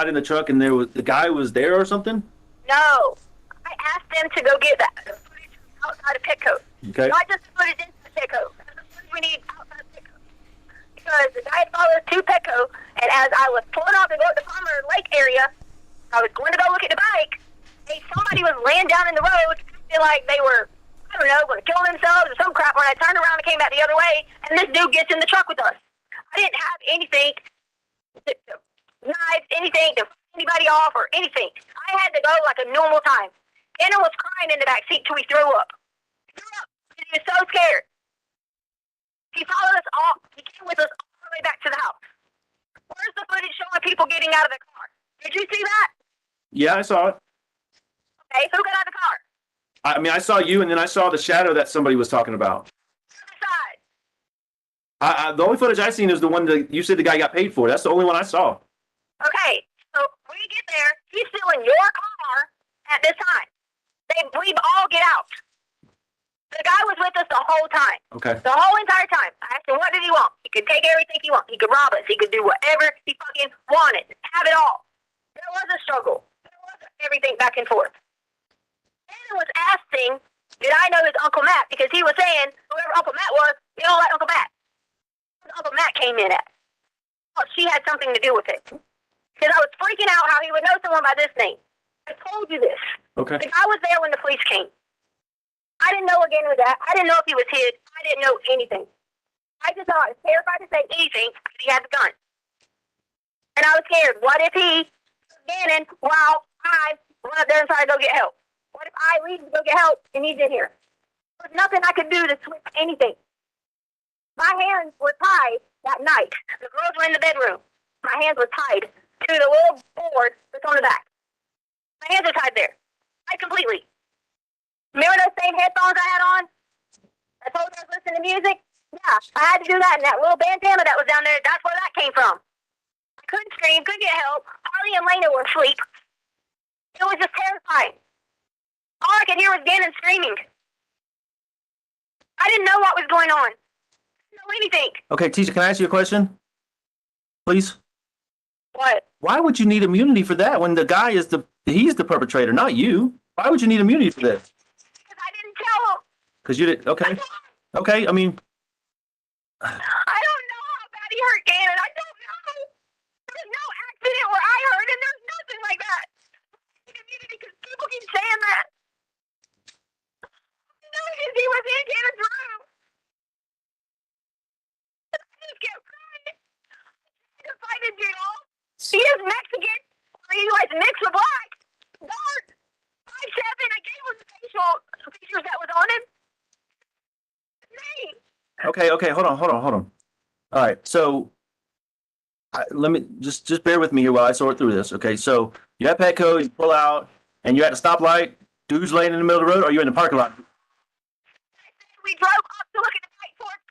in the truck and the guy was there or something? No. I asked them to go get that the footage outside of Petco. Okay. Not just the footage inside Petco. The footage we need outside of Petco. Because the guy had followed us to Petco, and as I was pulling off to go to the Palmer Lake area, I was going to go look at the bike, and somebody was laying down in the road, feel like they were, I don't know, going to kill themselves or some crap. When I turned around and came back the other way, and this dude gets in the truck with us. I didn't have anything, knives, anything to anybody off or anything. I had to go like a normal time. Anna was crying in the back seat till he threw up. He threw up. He was so scared. He followed us all. He came with us all the way back to the house. Where's the footage showing people getting out of the car? Did you see that? Yeah, I saw it. Okay, who got out of the car? I mean, I saw you and then I saw the shadow that somebody was talking about. The only footage I seen is the one that you said the guy got paid for. That's the only one I saw. Okay, so we get there. He's still in your car at this time. We all get out. The guy was with us the whole time. Okay. The whole entire time. I asked him, what did he want? He could take everything he wanted. He could rob us. He could do whatever he fucking wanted. Have it all. There was a struggle. There was everything back and forth. Anna was asking, did I know his Uncle Matt? Because he was saying, whoever Uncle Matt was, they don't like Uncle Matt. Uncle Matt came in at. Well, she had something to do with it. Because I was freaking out how he would know someone by this name. I told you this. Okay. The guy was there when the police came. I didn't know again with that. I didn't know if he was hid. I didn't know anything. I just thought I was terrified to say anything because he had the gun. And I was scared. What if he Gannon while I run up there and try to go get help? What if I leave to go get help and he's in here? There was nothing I could do to switch anything. My hands were tied that night. The girls were in the bedroom. My hands were tied to the little board that's on the back. My hands were tied there. Tied completely. Remember those same headphones I had on? I told you I was listening to music? Yeah, I had to do that, and that little bandana that was down there, that's where that came from. I couldn't scream, couldn't get help. Harley and Lena were asleep. It was just terrifying. All I could hear was Gannon screaming. I didn't know what was going on. I didn't know anything. Okay, Tisha, can I ask you a question? Please? What? Why would you need immunity for that when the guy is he's the perpetrator, not you? Why would you need immunity for this? Because I didn't tell him. Because you did, okay. Okay, I mean, I don't know how bad he hurt Gannon. I don't know. There's no accident where I hurt, and there's nothing like that. Because people keep saying that. No, because he was in Gannon's room. I just kept crying. He fighted Jill. He is Mexican. He was mixed with black. Dark. 5'7". I gave him the facial features that was on him. Me. okay, hold on. All right, so let me just bear with me here while I sort through this. Okay, so you're at Petco, you pull out, and you're at the stoplight. Dude's laying in the middle of the road, or you're in the parking lot. We drove up to look at the night towards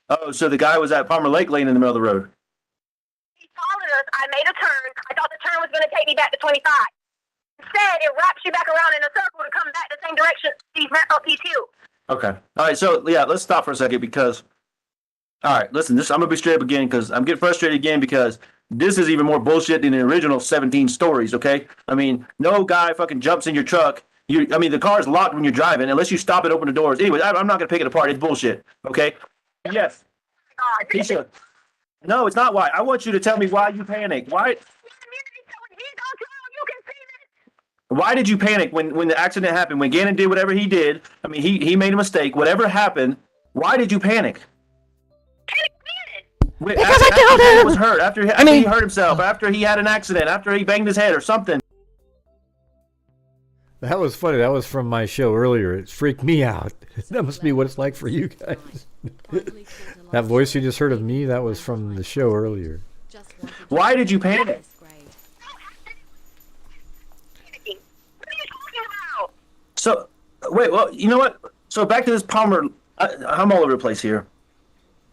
Oh, so the guy was at Palmer Lake laying in the middle of the road. he followed us. I made a turn. I thought the turn was going to take me back to 25. Instead, it wraps you back around in a circle to come back the same direction Steve went up P2. Okay. All right. So yeah, let's stop for a second because. All right. Listen, I'm gonna be straight up again because I'm getting frustrated again because this is even more bullshit than the original 17 stories. Okay. I mean, no guy fucking jumps in your truck. The car's locked when you're driving unless you stop and open the doors. Anyway, I'm not gonna pick it apart. It's bullshit. Okay. Yes. Tisha. No, it's not why. I want you to tell me why you panicked. Why did you panic when the accident happened? When Gannon did whatever he did, I mean, he made a mistake. Whatever happened, why did you panic? Because I killed after he him! was hurt, after he hurt himself, after he had an accident, after he banged his head or something. That was funny. That was from my show earlier. It freaked me out. That must be what it's like for you guys. That voice you just heard of me, that was from the show earlier. Why did you panic? So, wait, well, you know what? So back to this Palmer. I'm all over the place here.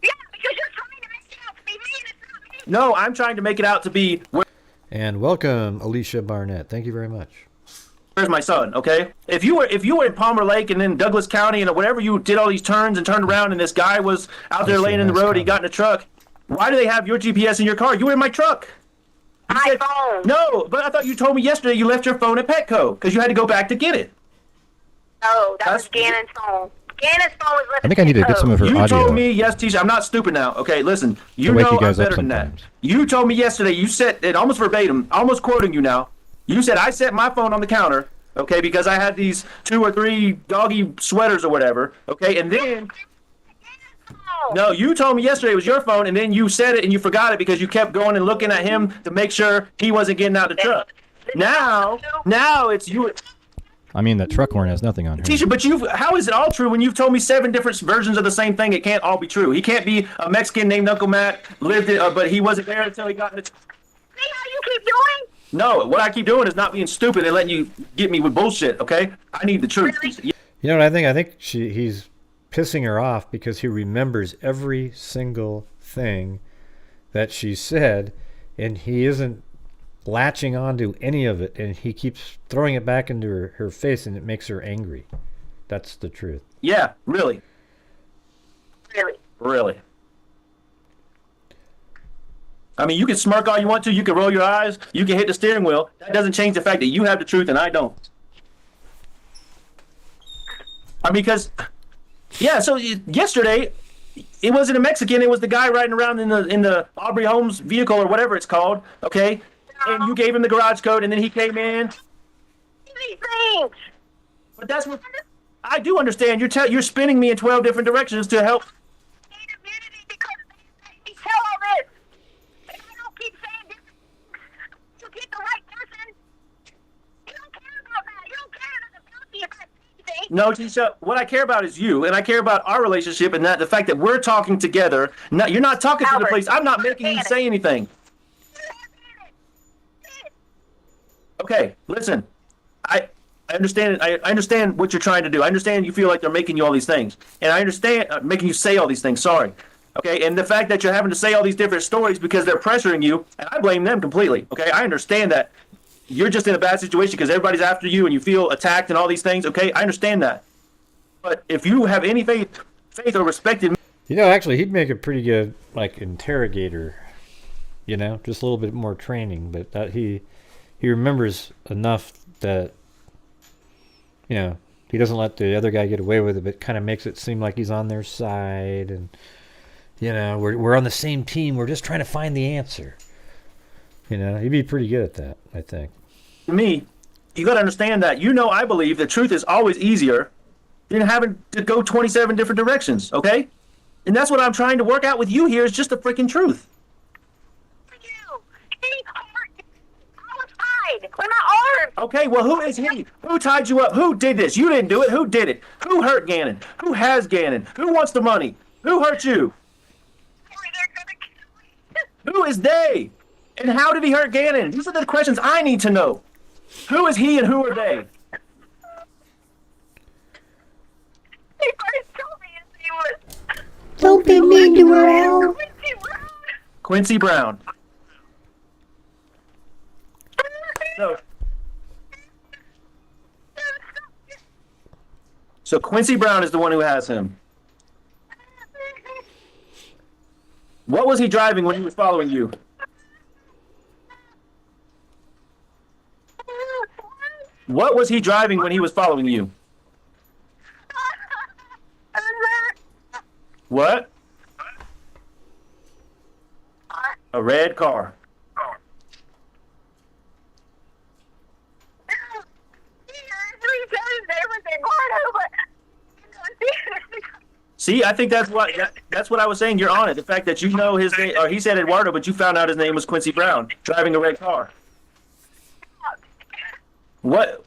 Yeah, because you're trying to make it out to be me and it's not me. No, I'm trying to make it out to be. And welcome, Alicia Barnett. Thank you very much. Where's my son? Okay, if you were in Palmer Lake and then Douglas County and whatever, you did all these turns and turned around and this guy was out there laying in the road. He got in a truck. Why do they have your GPS in your car? You were in my truck. My phone. No, but I thought you told me yesterday you left your phone at Petco because you had to go back to get it. No, that was Gannon's phone. Gannon's phone was left. I think I need to get some of her You audio. told me, yes, Tisha, I'm not stupid now. Okay, listen, you To wake know you I'm guys up better than that. sometimes. You told me yesterday, you said it almost verbatim, almost quoting you now. You said I set my phone on the counter, okay, because I had these 2 or 3 doggy sweaters or whatever, okay, and then. No, you told me yesterday it was your phone, and then you said it and you forgot it because you kept going and looking at him to make sure he wasn't getting out of the truck. Now it's you. I mean, that truck horn has nothing on her. Tisha, but how is it all true when you've told me 7 different versions of the same thing? It can't all be true. He can't be a Mexican named Uncle Matt, but he wasn't there until he got in the. See how you keep doing? No, what I keep doing is not being stupid and letting you get me with bullshit, okay? I need the truth. You know what I think? I think he's pissing her off because he remembers every single thing that she said, and he isn't latching onto any of it, and he keeps throwing it back into her face, and it makes her angry. That's the truth. Yeah, really. Really. I mean, you can smirk all you want to, you can roll your eyes, you can hit the steering wheel. That doesn't change the fact that you have the truth and I don't. I mean, because, yeah, so yesterday, it wasn't a Mexican, it was the guy riding around in the Aubrey Holmes vehicle or whatever it's called, okay? And you gave him the garage code and then he came in. These things. But that's what I do understand. You're spinning me in 12 different directions to help. You tell all this. If I don't keep saying this, you get the right person. You don't care about that. You don't care about the ability of that. No, Tisha, what I care about is you, and I care about our relationship and that the fact that we're talking together. No, you're not talking to the police. I'm not making you say anything. Okay, listen. I understand. I understand what you're trying to do. I understand you feel like they're making you all these things, and I understand making you say all these things. Sorry. Okay, and the fact that you're having to say all these different stories because they're pressuring you, and I blame them completely. Okay, I understand that you're just in a bad situation because everybody's after you and you feel attacked and all these things. Okay, I understand that. But if you have any faith or respect in me, You know, actually, he'd make a pretty good, like, interrogator. You know, just a little bit more training, but that he remembers enough that, you know, he doesn't let the other guy get away with it, but kind of makes it seem like he's on their side, and, you know, we're on the same team. We're just trying to find the answer. You know, he'd be pretty good at that, I think. to me, you got to understand that. You know, I believe the truth is always easier than having to go 27 different directions, okay? And that's what I'm trying to work out with you here is just the freaking truth. We're not armed. Okay, well, who is he? Who tied you up? Who did this? You didn't do it. Who did it? Who hurt Gannon? Who has Gannon? Who wants the money? Who hurt you? Who is they? And how did he hurt Gannon? These are the questions I need to know. Who is he and who are they? They first told Don't be mean to her, Al. Quincy Brown. So Quincy Brown is the one who has him. What was he driving when he was following you? What was he driving when he was following you? What? A red car. See, I think that's what I was saying. You're on it. The fact that you know his name, or he said Eduardo, but you found out his name was Quincy Brown, driving a red car. What?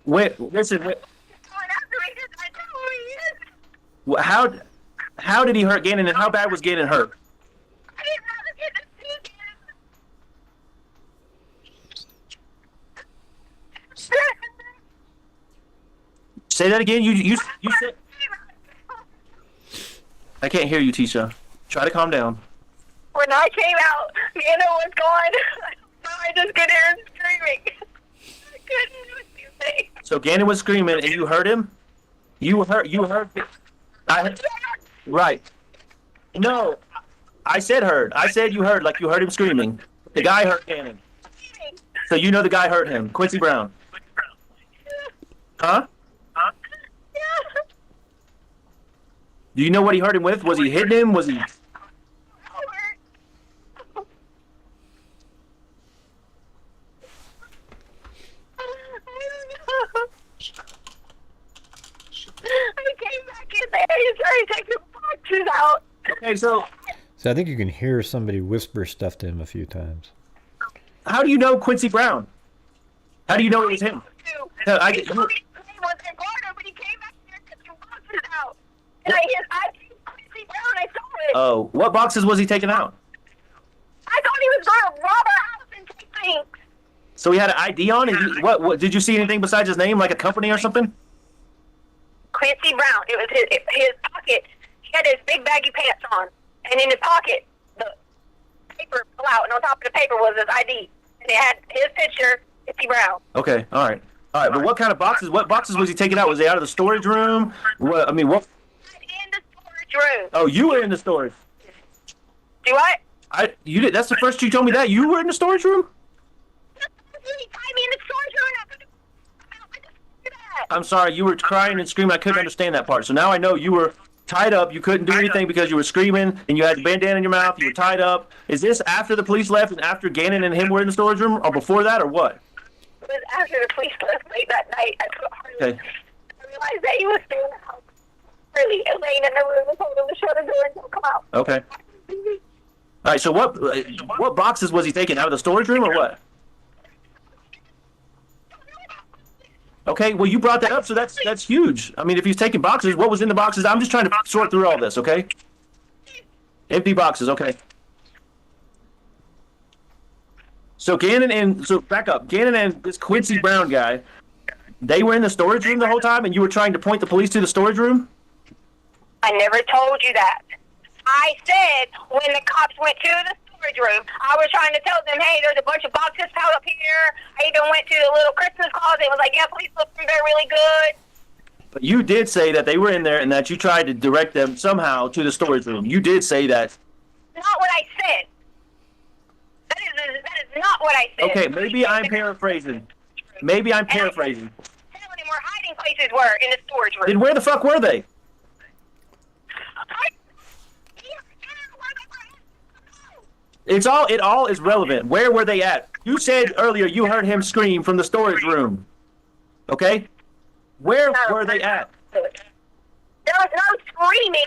Wait, listen. Wait. How did he hurt Gannon, and how bad was Gannon hurt? Say that again. You said. I can't hear you, Tisha. Try to calm down. When I came out, Gannon was gone. I just could hear him screaming. I couldn't do anything. So Gannon was screaming, and you heard him. You heard. Right. No, I said heard. I said you heard, like you heard him screaming. The guy hurt Gannon. So you know the guy hurt him, Quincy Brown. Huh? Do you know what he hurt him with? Was he hitting him? Was he? I came back in there. He started taking boxes out. Okay, so I think you can hear somebody whisper stuff to him a few times. How do you know Quincy Brown? How do you know it was him? Oh, what boxes was he taking out? I thought he was going to rob our house and take things. So he had an ID on, and what did you see anything besides his name, like a company or something? Quincy Brown. It was his pocket. He had his big baggy pants on, and in his pocket, the paper fell out, and on top of the paper was his ID, and it had his picture, Quincy Brown. Okay, all right. But what kind of boxes? What boxes was he taking out? Was he out of the storage room? What? I mean, what? In the storage room. Oh, you were in the storage. Do what? You did. That's the first you told me that you were in the storage room. He tied me in the storage room. I'm sorry, you were crying and screaming. I couldn't understand that part. So now I know you were tied up. You couldn't do anything because you were screaming and you had the bandana in your mouth. You were tied up. Is this after the police left and after Gannon and him were in the storage room, or before that, or what? It was after the police left late that night. I Okay. realized that he was staying in the house. Really laying in the room and told him to shut the door and don't come out. Okay. All right. So what boxes was he taking out of the storage room, or what? Okay, well, you brought that up, so that's huge. I mean, if he's taking boxes, what was in the boxes? I'm just trying to sort through all this, okay? Empty boxes, okay. So back up. Gannon and this Quincy Brown guy, they were in the storage room the whole time, and you were trying to point the police to the storage room? I never told you that. I said when the cops went to the storage room, I was trying to tell them, hey, there's a bunch of boxes piled up here. I even went to the little Christmas closet and was like, yeah, police look through there really good. But you did say that they were in there and that you tried to direct them somehow to the storage room. You did say that. Not what I said. That is not what I said. Okay, maybe I'm paraphrasing. Maybe I'm paraphrasing. Telling him where hiding places were in the storage room. Then where the fuck were they? It all is relevant. Where were they at? You said earlier you heard him scream from the storage room. Okay? Where were they at? There was no screaming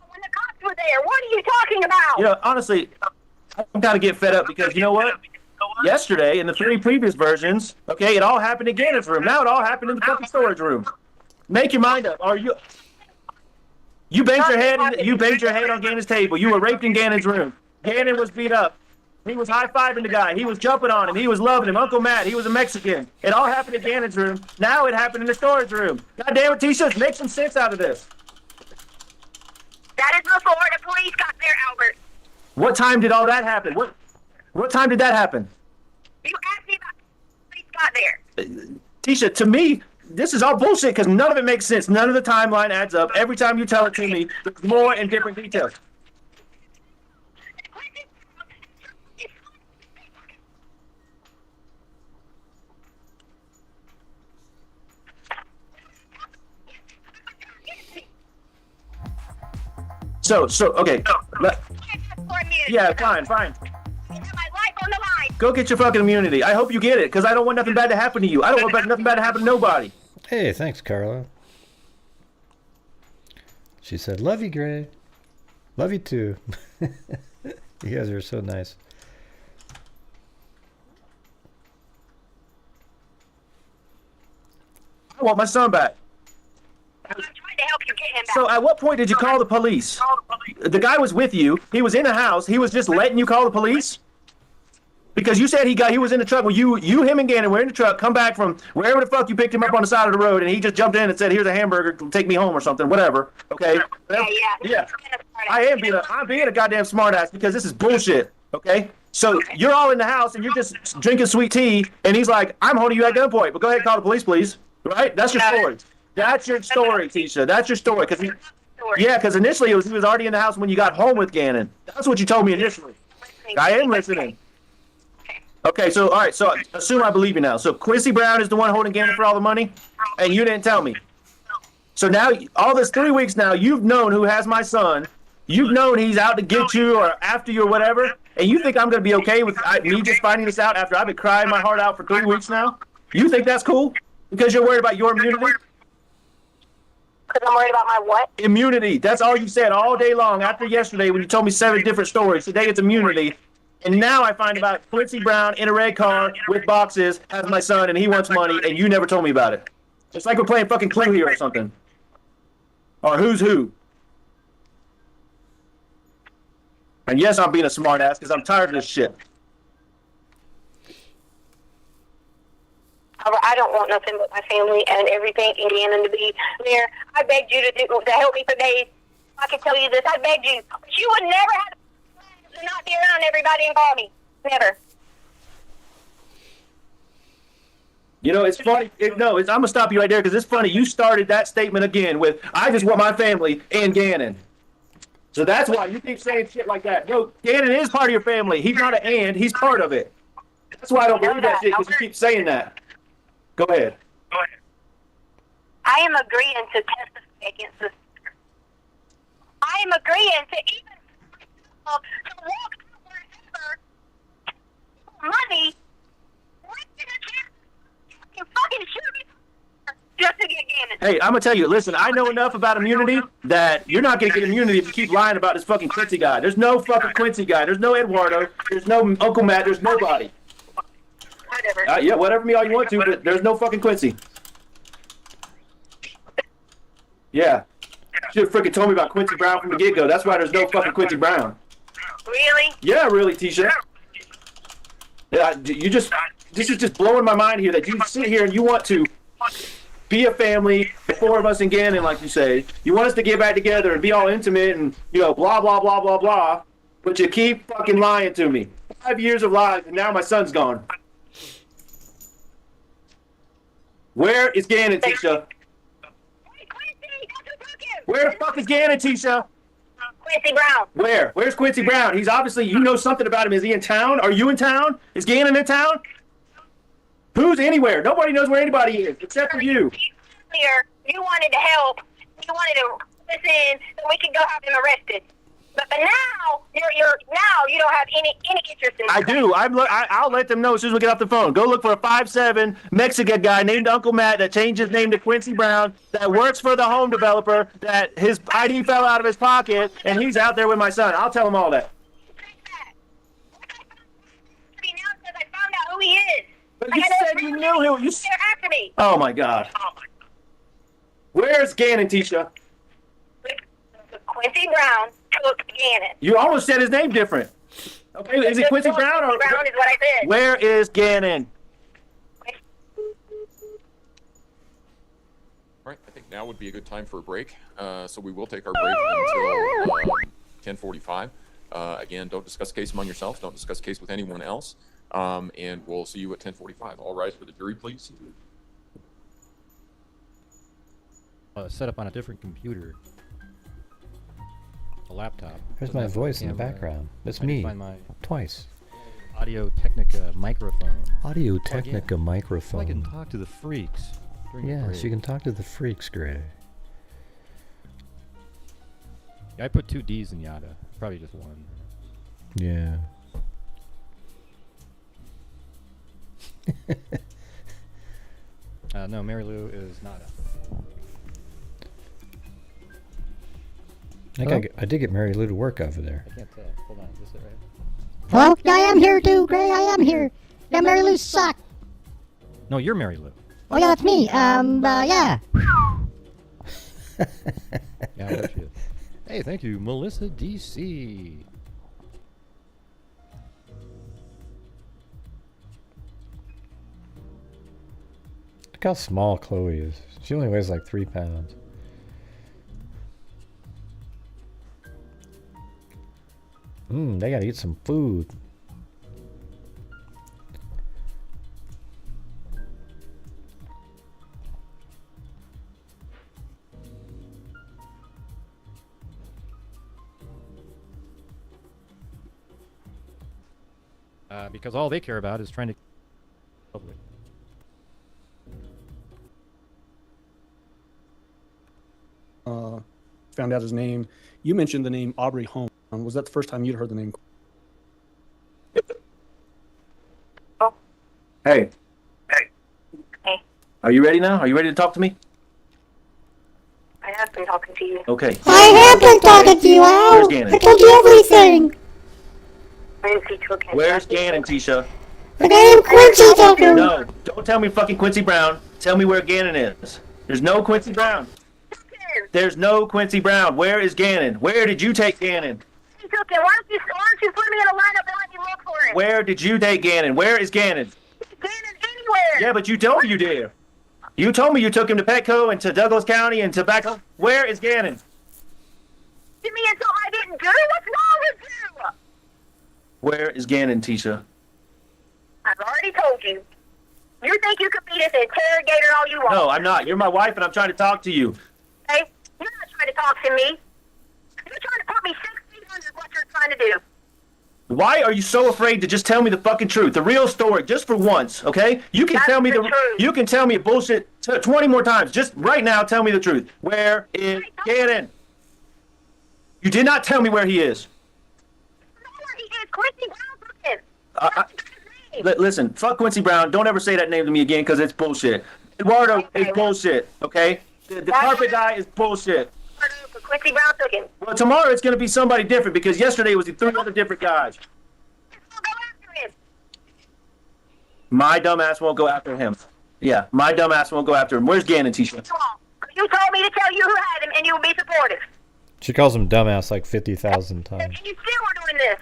when the cops were there. What are you talking about? You know, honestly, I'm kind of getting fed up because you know what? Yesterday, in the 3 previous versions, okay, it all happened in Gannon's room. Now it all happened in the fucking storage room. Make your mind up. You banged your head on Gannon's table. You were raped in Gannon's room. Gannon was beat up. He was high-fiving the guy. He was jumping on him. He was loving him. Uncle Matt, he was a Mexican. It all happened in Gannon's room. Now it happened in the storage room. God damn it, Tisha, make some sense out of this. That is before the police got there, Albert. What time did all that happen? What time did that happen? You asked me about the police got there. Tisha, to me, this is all bullshit because none of it makes sense. None of the timeline adds up. Every time you tell it to me, there's more and different details. So, okay. Yeah, fine. Go get your fucking immunity. I hope you get it, because I don't want nothing bad to happen to you. I don't want nothing bad to happen to nobody. Hey, thanks, Carla. She said, love you, Gray. Love you too. You guys are so nice. I want my son back. I'm trying to help you get him back. So at what point did you call the police? The guy was with you. He was in the house. He was just letting you call the police? Because you said he was in the truck. Well, you, him, and Gannon were in the truck, come back from wherever the fuck you picked him up on the side of the road, and he just jumped in and said, here's a hamburger, take me home or something, whatever. Okay? Yeah. I'm being a goddamn smartass because this is bullshit. Okay? So you're all in the house and you're just drinking sweet tea, and he's like, I'm holding you at gunpoint, but go ahead and call the police, please. Right? That's your story. That's your story, Tisha. That's your story. Because initially he was already in the house when you got home with Gannon. That's what you told me initially. I am listening. Okay, so all right, so assume I believe you now. So Quincy Brown is the one holding Gannon for all the money, and you didn't tell me. So now, all this 3 weeks now, you've known who has my son. You've known he's out to get you or after you or whatever, and you think I'm going to be okay with me just finding this out after I've been crying my heart out for 3 weeks now? You think that's cool? Because you're worried about your immunity? Because I'm worried about my what? Immunity. That's all you said all day long after yesterday when you told me 7 different stories. Today it's immunity. And now I find about Quincy Brown in a red car with boxes, has my son, and he wants money, and you never told me about it. It's like we're playing fucking Clue here or something. Or Who's Who. And yes, I'm being a smartass because I'm tired of this shit. I don't want nothing but my family and everything and Gannon to be there. I begged you to help me for days. I can tell you this. I begged you. But you would never have to not be around everybody and call me. Never. You know, it's funny. I'm going to stop you right there because it's funny. You started that statement again with, I just want my family and Gannon. So that's why you keep saying shit like that. No, Gannon is part of your family. He's not an and. He's part of it. That's why I don't believe that shit because you keep saying that. Go ahead. I am agreeing to testify against this. I am agreeing to even to walk wherever money you fucking shoot me just to get Gannon. Hey, I'm going to tell you, listen, I know enough about immunity that you're not going to get immunity if you keep lying about this fucking Quincy guy. There's no fucking Quincy guy. There's no Eduardo. There's no Uncle Matt. There's nobody. Whatever. Yeah, whatever me all you want to, but there's no fucking Quincy. Yeah. Should have freaking told me about Quincy Brown from the get-go. That's why there's no fucking Quincy Brown. Really? Yeah, really, Tisha. Yeah, this is just blowing my mind here that you sit here and you want to be a family, the 4 of us in Gannon, like you say. You want us to get back together and be all intimate and, blah, blah, blah, blah, blah, but you keep fucking lying to me. 5 years of lies, and now my son's gone. Where is Gannon, Tisha? Where the fuck is Gannon, Tisha? Quincy Brown. Where? Where's Quincy Brown? He's obviously, you know something about him. Is he in town? Are you in town? Is Gannon in town? Who's anywhere? Nobody knows where anybody is, except for you. Earlier, you wanted to help. You wanted to listen so we could go have him arrested. But now, you don't have any interest in this. I do. I'll let them know as soon as we get off the phone. Go look for a 5'7" Mexican guy named Uncle Matt that changed his name to Quincy Brown, that works for the home developer, that his ID fell out of his pocket, and he's out there with my son. I'll tell him all that. I found out who he is. But you said you knew him. They're after me. Oh, my God. Where's Gannon, Tisha? Quincy Brown took Gannon. You almost said his name different. Okay, is it Quincy Brown or? Quincy Brown is what I said. Where is Gannon? All right, I think now now would be a good time for a break. So we will take our break until 10:45. Again, don't discuss the case among yourselves. Don't discuss the case with anyone else. And we'll see you at 10:45. All rise for the jury, please. Set up on a different computer. A laptop. There's Doesn't my have a voice in the camera. background. That's I need to me. find my Twice. Audio Technica microphone. Audio Plug in. Technica So microphone. I can talk to the freaks. during the Yeah, so break. you can talk to the freaks, Gray. Yeah, I put 2 D's in Yada. Probably just one. Yeah. No, Mary Lou is not up. I did get Mary Lou to work over there. I can't tell. Hold on. Is this it right? Hello? I am here too, Gray. I am here. Yeah, Mary Lou suck. No, you're Mary Lou. Oh, yeah, that's me. Yeah. Yeah, there she is. Hey, thank you, Melissa DC. Look how small Chloe is. She only weighs like 3 pounds. They gotta eat some food. Because all they care about is trying to public. Found out his name. You mentioned the name Aubrey Holmes. Was that the first time you'd heard the name? Hey. Hey, Are you ready now? Are you ready to talk to me? I have been talking to you. Okay. I have been talking to you, Al. Where's Gannon? I told you everything. I didn't see Took Where's Gannon, Tisha? The guy named Quincy told you. No, don't tell me fucking Quincy Brown. Tell me where Gannon is. There's no Quincy Brown. There's no Quincy Brown. Where is Gannon? Where did you take Gannon? He took it. Why don't you put me in a lineup and let me look for him? Where did you take Gannon? Where is Gannon? Gannon's anywhere. Yeah, but you told me you did. You told me you took him to Petco and to Douglas County and tobacco. Where is Gannon? Give me until I didn't do it. What's wrong with you? Where is Gannon, Tisha? I've already told you. You think you could be this interrogator all you want? No, I'm not. You're my wife and I'm trying to talk to you. Hey, you're not trying to talk to me. You're trying to put me 6 feet under what you're trying to do. Why are you so afraid to just tell me the fucking truth, the real story, just for once, okay? You can That's tell me the the truth. you can tell me bullshit 20 more times. Just right now, tell me the truth. Where is Gannon? You did not tell me where he is. He is Quincy Brown took him. Listen, fuck Quincy Brown. Don't ever say that name to me again because it's bullshit. Eduardo is bullshit, okay? The carpet guy is bullshit. Quincy Brown took him. Well, tomorrow it's going to be somebody different because yesterday was the 3 other different guys. My dumbass won't go after him. Yeah, my dumbass won't go after him. Where's Gannon, Tisha? You told me to tell you who had him, and you would be supportive. She calls him dumbass like 50,000 times. And you still were doing this.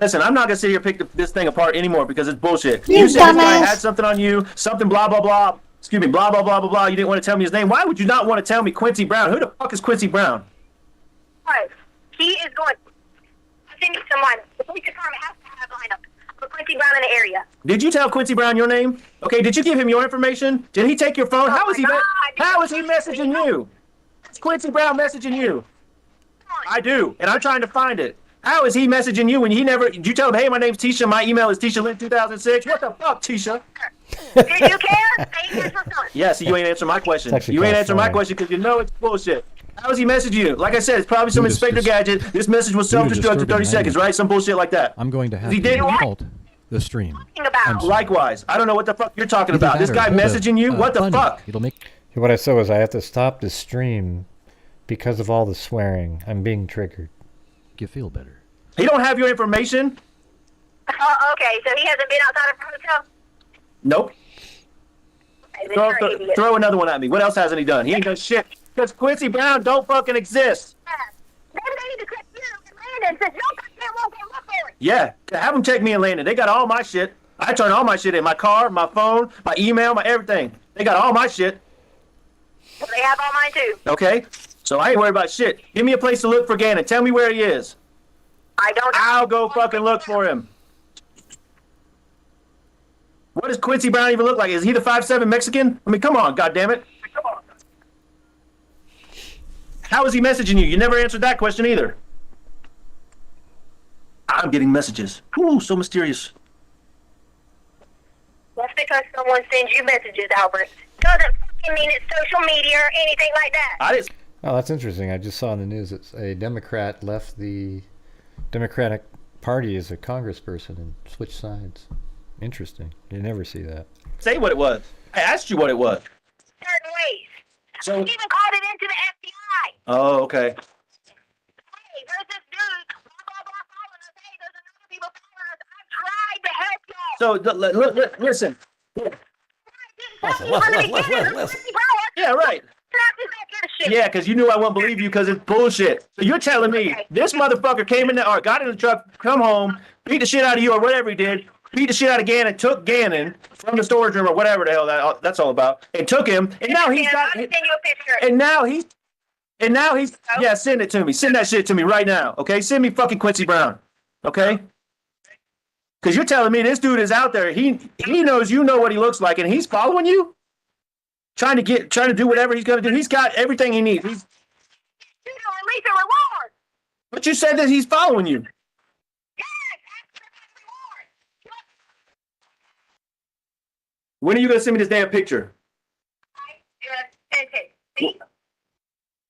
Listen, I'm not going to sit here and pick this thing apart anymore because it's bullshit. You said this guy dumbass. had something on you, something blah, blah, blah. Excuse me, blah, blah, blah, blah, blah. You didn't want to tell me his name. Why would you not want to tell me Quincy Brown? Who the fuck is Quincy Brown? Right. He is going. I think it's someone. The police department has to have a lineup for Quincy Brown in the area. Did you tell Quincy Brown your name? Okay, did you give him your information? Did he take your phone? How is he messaging you? Is Quincy Brown messaging you? I do, and I'm trying to find it. How is he messaging you when he never... Did you tell him, hey, my name's Tisha, my email is TishaLynn2006? What the fuck, Tisha? Did you care? Yes, you ain't answering my question. It's actually You ain't kinda answering my funny. question because you know it's bullshit. How is he messaging you? Like I said, it's probably some Inspector Gadget. This message was self-destruct in 30 seconds, right? Some bullshit like that. I'm going to have He to did what? halt the stream. Likewise. I don't know what the fuck you're talking Either about. that This or guy hold a, messaging you? What the bunny. fuck? It'll make... What I said was I have to stop the stream because of all the swearing. I'm being triggered. You feel better. He don't have your information? Okay, so he hasn't been outside of the hotel? Nope. Okay, then you're an idiot. Throw another one at me. What else hasn't he done? He ain't done shit. Because Quincy Brown don't fucking exist. Maybe they need to cut you and Landon since your goddamn won't get look for it. Yeah, have them check me and Landon. They got all my shit. I turn all my shit in. My car, my phone, my email, my everything. They got all my shit. Well, they have all mine too. Okay? So I ain't worried about shit. Give me a place to look for Gannon. Tell me where he is. I'll go fucking look for him. What does Quincy Brown even look like? Is he the 5'7" Mexican? I mean, come on, goddammit. How is he messaging you? You never answered that question either. I'm getting messages. Ooh, so mysterious. That's because someone sends you messages, Albert. Doesn't fucking mean it's social media or anything like that. Oh, that's interesting. I just saw in the news that a Democrat left the Democratic Party as a congressperson and switched sides. Interesting. You never see that. Say what it was. I asked you what it was. Certain ways. So, I even called it into the FBI. oh, okay. Hey, there's this dude, blah, blah, blah, following us. Hey, there's another people following us. I tried to help y'all. So, listen. Listen. Yeah, right. Yeah, because you knew I wouldn't believe you because it's bullshit. So you're telling me this motherfucker came in the or got in the truck, come home, beat the shit out of you or whatever he did, beat the shit out of Gannon, took Gannon from the storage room or whatever the hell that's all about, and took him, and now he's got, I'll send you a picture. and now he's yeah, send it to me. Send that shit to me right now, okay? Send me fucking Quincy Brown, okay? Because you're telling me this dude is out there. He knows you know what he looks like, and he's following you, trying to do whatever he's gonna do. He's got everything he needs. You know, at least a reward. But you said that he's following you. When are you gonna send me this damn picture? Sent it. See?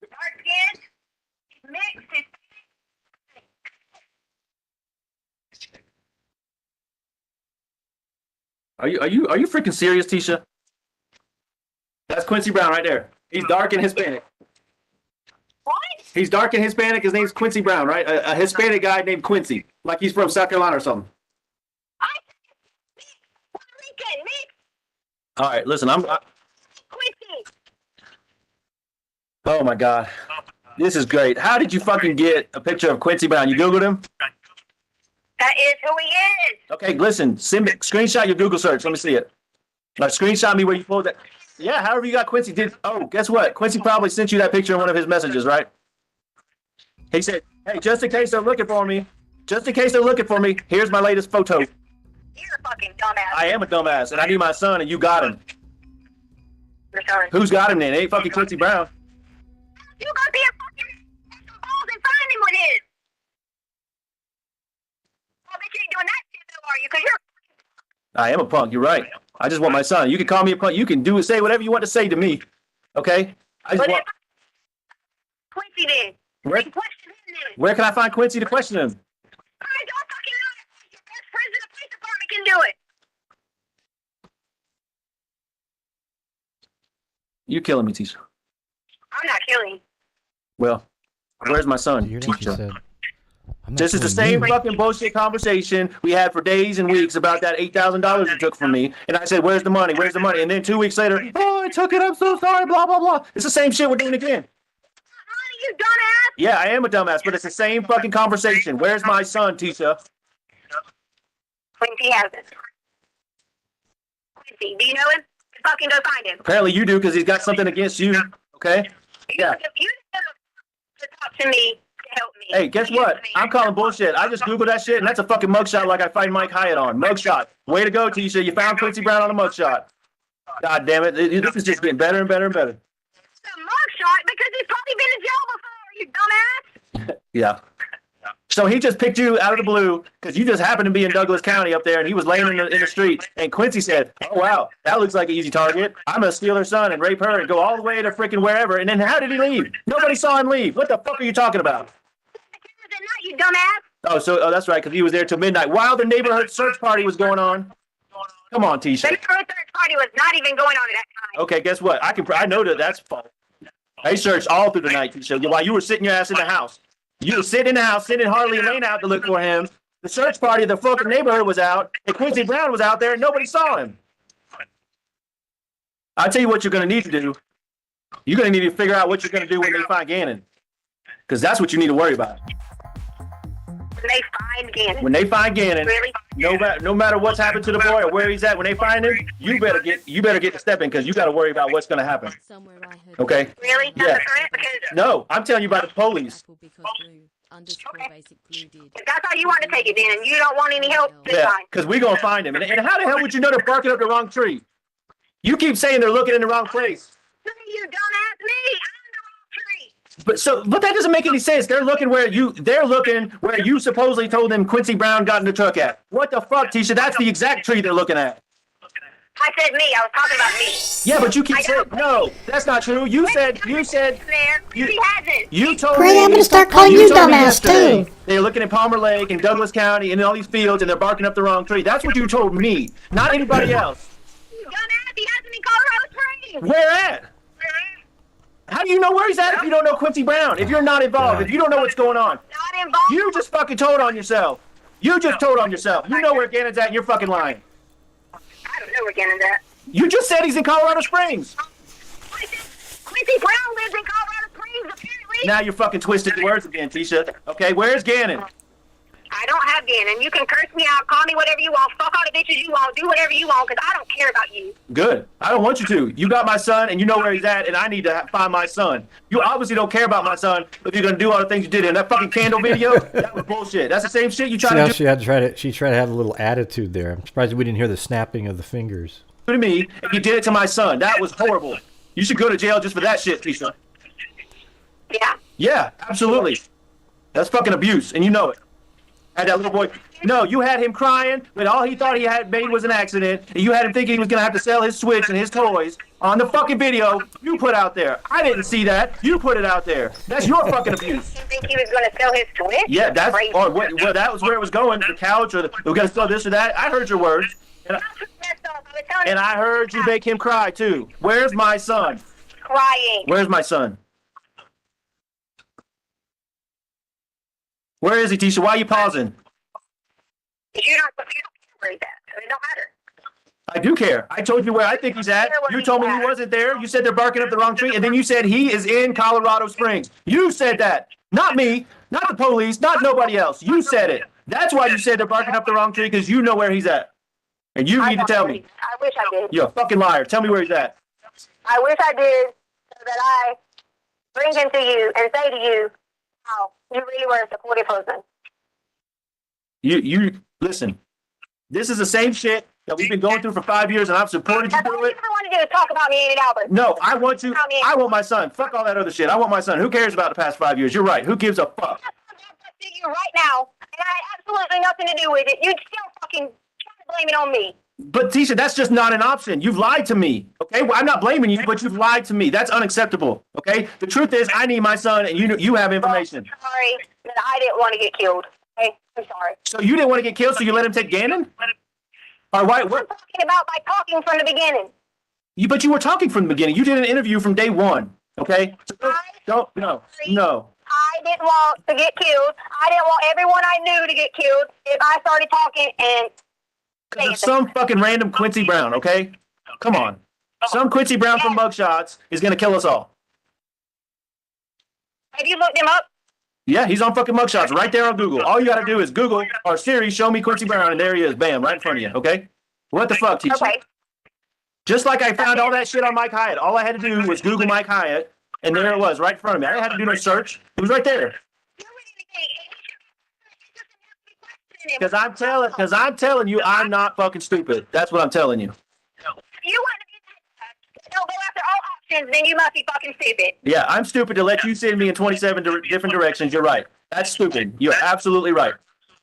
Dark skin, mixed, it's Are you freaking serious, Tisha? That's Quincy Brown right there. He's dark and Hispanic. What? He's dark and Hispanic. His name's Quincy Brown, right? A Hispanic guy named Quincy, like he's from South Carolina or something. All right, listen, Quincy. Oh my God, this is great. How did you fucking get a picture of Quincy Brown? You Googled him? That is who he is. Okay, listen, send me, screenshot your Google search. Let me see it. Now, screenshot me where you pulled that. Yeah, however you got Quincy. Guess what? Quincy probably sent you that picture in one of his messages, right? He said, hey, just in case they're looking for me, here's my latest photo. You're a fucking dumbass. I am a dumbass, and I need my son, and you got him. Your son. Who's got him then? It ain't fucking Quincy Brown. You gonna be a fucking balls and find him with his. I bet you ain't doing that shit though, are you? Because you're I am a punk. You're right. I just want my son. You can call me a punk. You can say whatever you want to say to me. Okay? I just want. Quincy then. Where can I find Quincy to question him? I don't fucking know. Your best friends in the police department can do it. You're killing me, Tisha. I'm not killing you. Well, where's my son, Tisha? This is the same fucking bullshit conversation we had for days and weeks about that $8,000 you took from me. And I said, where's the money? Where's the money? And then 2 weeks later, oh, I took it. I'm so sorry. Blah, blah, blah. It's the same shit we're doing again. You dumbass. Yeah, I am a dumbass, but it's the same fucking conversation. Where's my son, Tisha? Quincy has it. Quincy, do you know him? Fucking go find him. Apparently you do because he's got something against you. Okay? Yeah. You to talk to me to help me. Hey, guess what? I'm calling bullshit. I just Googled that shit, and that's a fucking mugshot like I find Mike Hyatt on. Mugshot. Way to go, Tisha. You found Quincy Brown on a mugshot. God damn it. This is just getting better and better and better. It's a mugshot because he's probably been in jail before, you dumbass. Yeah. So he just picked you out of the blue because you just happened to be in Douglas County up there, and he was laying in the street. And Quincy said, "Oh wow, that looks like an easy target. I'm gonna steal her son and rape her and go all the way to freaking wherever." And then how did he leave? Nobody saw him leave. What the fuck are you talking about? You dumbass. Oh, that's right, because he was there till midnight while the neighborhood search party was going on. Come on, Tisha. The neighborhood search party was not even going on at that time. Okay, guess what? I know that's false. They searched all through the night, Tisha, while you were sitting your ass in the house. You were sitting in the house, sending Harley and Lane out to look for him. The search party of the fucking neighborhood was out, and Quincy Brown was out there, and nobody saw him. I'll tell you what you're going to need to do. You're going to need to figure out what you're going to do when they find Gannon. Because that's what you need to worry about. when they find Gannon. When they find Gannon, Really? no matter what's happened to the boy or where he's at, when they find him, you better get to stepping because you got to worry about what's going to happen. Okay? Really? That's Yeah. a threat? Because No, I'm telling you about the police. if that's how you want to take it then, and you don't want any help, then Yeah, fine. because we're going to find him. And how the hell would you know they're barking up the wrong tree? You keep saying they're looking in the wrong place. You don't ask me. But that doesn't make any sense. They're looking where you supposedly told them Quincy Brown got in the truck at. What the fuck, Tisha? That's the exact tree they're looking at. I said me. I was talking about me. Yeah, but you keep saying no. That's not true. You said There. He hasn't. you told Great, me. I'm gonna start calling you told me dumbass, yesterday too. They're looking at Palmer Lake and Douglas County and all these fields, and they're barking up the wrong tree. That's what you told me, not anybody else. You don't ask. He hasn't in Colorado Springs. Where at? How do you know where he's at if you don't know Quincy Brown? If you're not involved, if you don't know what's going on, Not involved. you just fucking told on yourself. You just told on yourself. You know where Gannon's at, and you're fucking lying. I don't know where Gannon's at. You just said he's in Colorado Springs. Quincy Brown lives in Colorado Springs, apparently. Now you're fucking twisting the words again, Tisha. Okay, where's Gannon? I don't have Gannon. You can curse me out, call me whatever you want, fuck all the bitches you want, do whatever you want, because I don't care about you. Good. I don't want you to. You got my son, and you know where he's at, and I need to find my son. You obviously don't care about my son if you're gonna do all the things you did in that fucking candle video. That was bullshit. That's the same shit you See try how to do she tried to have a little attitude there. I'm surprised we didn't hear the snapping of the fingers. to me, and you did it to my son. That was horrible. You should go to jail just for that shit, Tisha. Yeah. Yeah, absolutely. That's fucking abuse, and you know it. Had that little boy. No, you had him crying when all he thought he had made was an accident, and you had him thinking he was gonna have to sell his Switch and his toys on the fucking video you put out there. I didn't see that. You put it out there. That's your fucking abuse. You think he was going to sell his Switch? Yeah, that's Crazy. or well, that was where it was going. The couch, or we're gonna sell this or that. I heard your words, and I heard you make him cry too. Where's my son? Crying. Where's my son? Where is he, Tisha? Why are you pausing? You don't care where he's at, so it don't matter. I do care. I told you where I think he's at. You told me he wasn't there. You said they're barking up the wrong tree, and then you said he is in Colorado Springs. You said that. Not me, not the police, not nobody else. You said it. That's why you said they're barking up the wrong tree, because you know where he's at. And you need to tell me. I wish I did. You're a fucking liar. Tell me where he's at. I wish I did, so that I bring him to you and say to you how you really were a supportive husband. You listen. This is the same shit that we've been going through for 5 years, and I've supported you That's all through you it. ever want to do is talk about me and Albert. No, I want my son. Fuck all that other shit. I want my son. Who cares about the past 5 years? You're right. Who gives a fuck? To you right now, and I had absolutely nothing to do with it. You'd still fucking try to blame it on me. But Tisha, that's just not an option. You've lied to me. Okay, well, I'm not blaming you, but you've lied to me. That's unacceptable. Okay, the truth is, I need my son, and you have information. I'm sorry that I didn't want to get killed. Okay, I'm sorry. So you didn't want to get killed, so you let him take Gannon? Or why? What? I'm talking about by talking from the beginning. But you were talking from the beginning. You did an interview from day one. Okay, so no. I didn't want to get killed. I didn't want everyone I knew to get killed if I started talking and Because of some fucking random Quincy Brown, okay? Come on. Some Quincy Brown from Mugshots is going to kill us all. Have you looked him up? Yeah, he's on fucking Mugshots right there on Google. All you got to do is Google or Siri, show me Quincy Brown, and there he is. Bam, right in front of you, okay? What the fuck, teacher? Okay. Just like I found all that shit on Mike Hyatt. All I had to do was Google Mike Hyatt, and there it was right in front of me. I didn't have to do no search. It was right there. Because I'm telling you, I'm not fucking stupid. That's what I'm telling you. You want to don't go after all options, then you must be fucking stupid. Yeah, I'm stupid to let you send me in 27 different directions. You're right. That's stupid. You're absolutely right.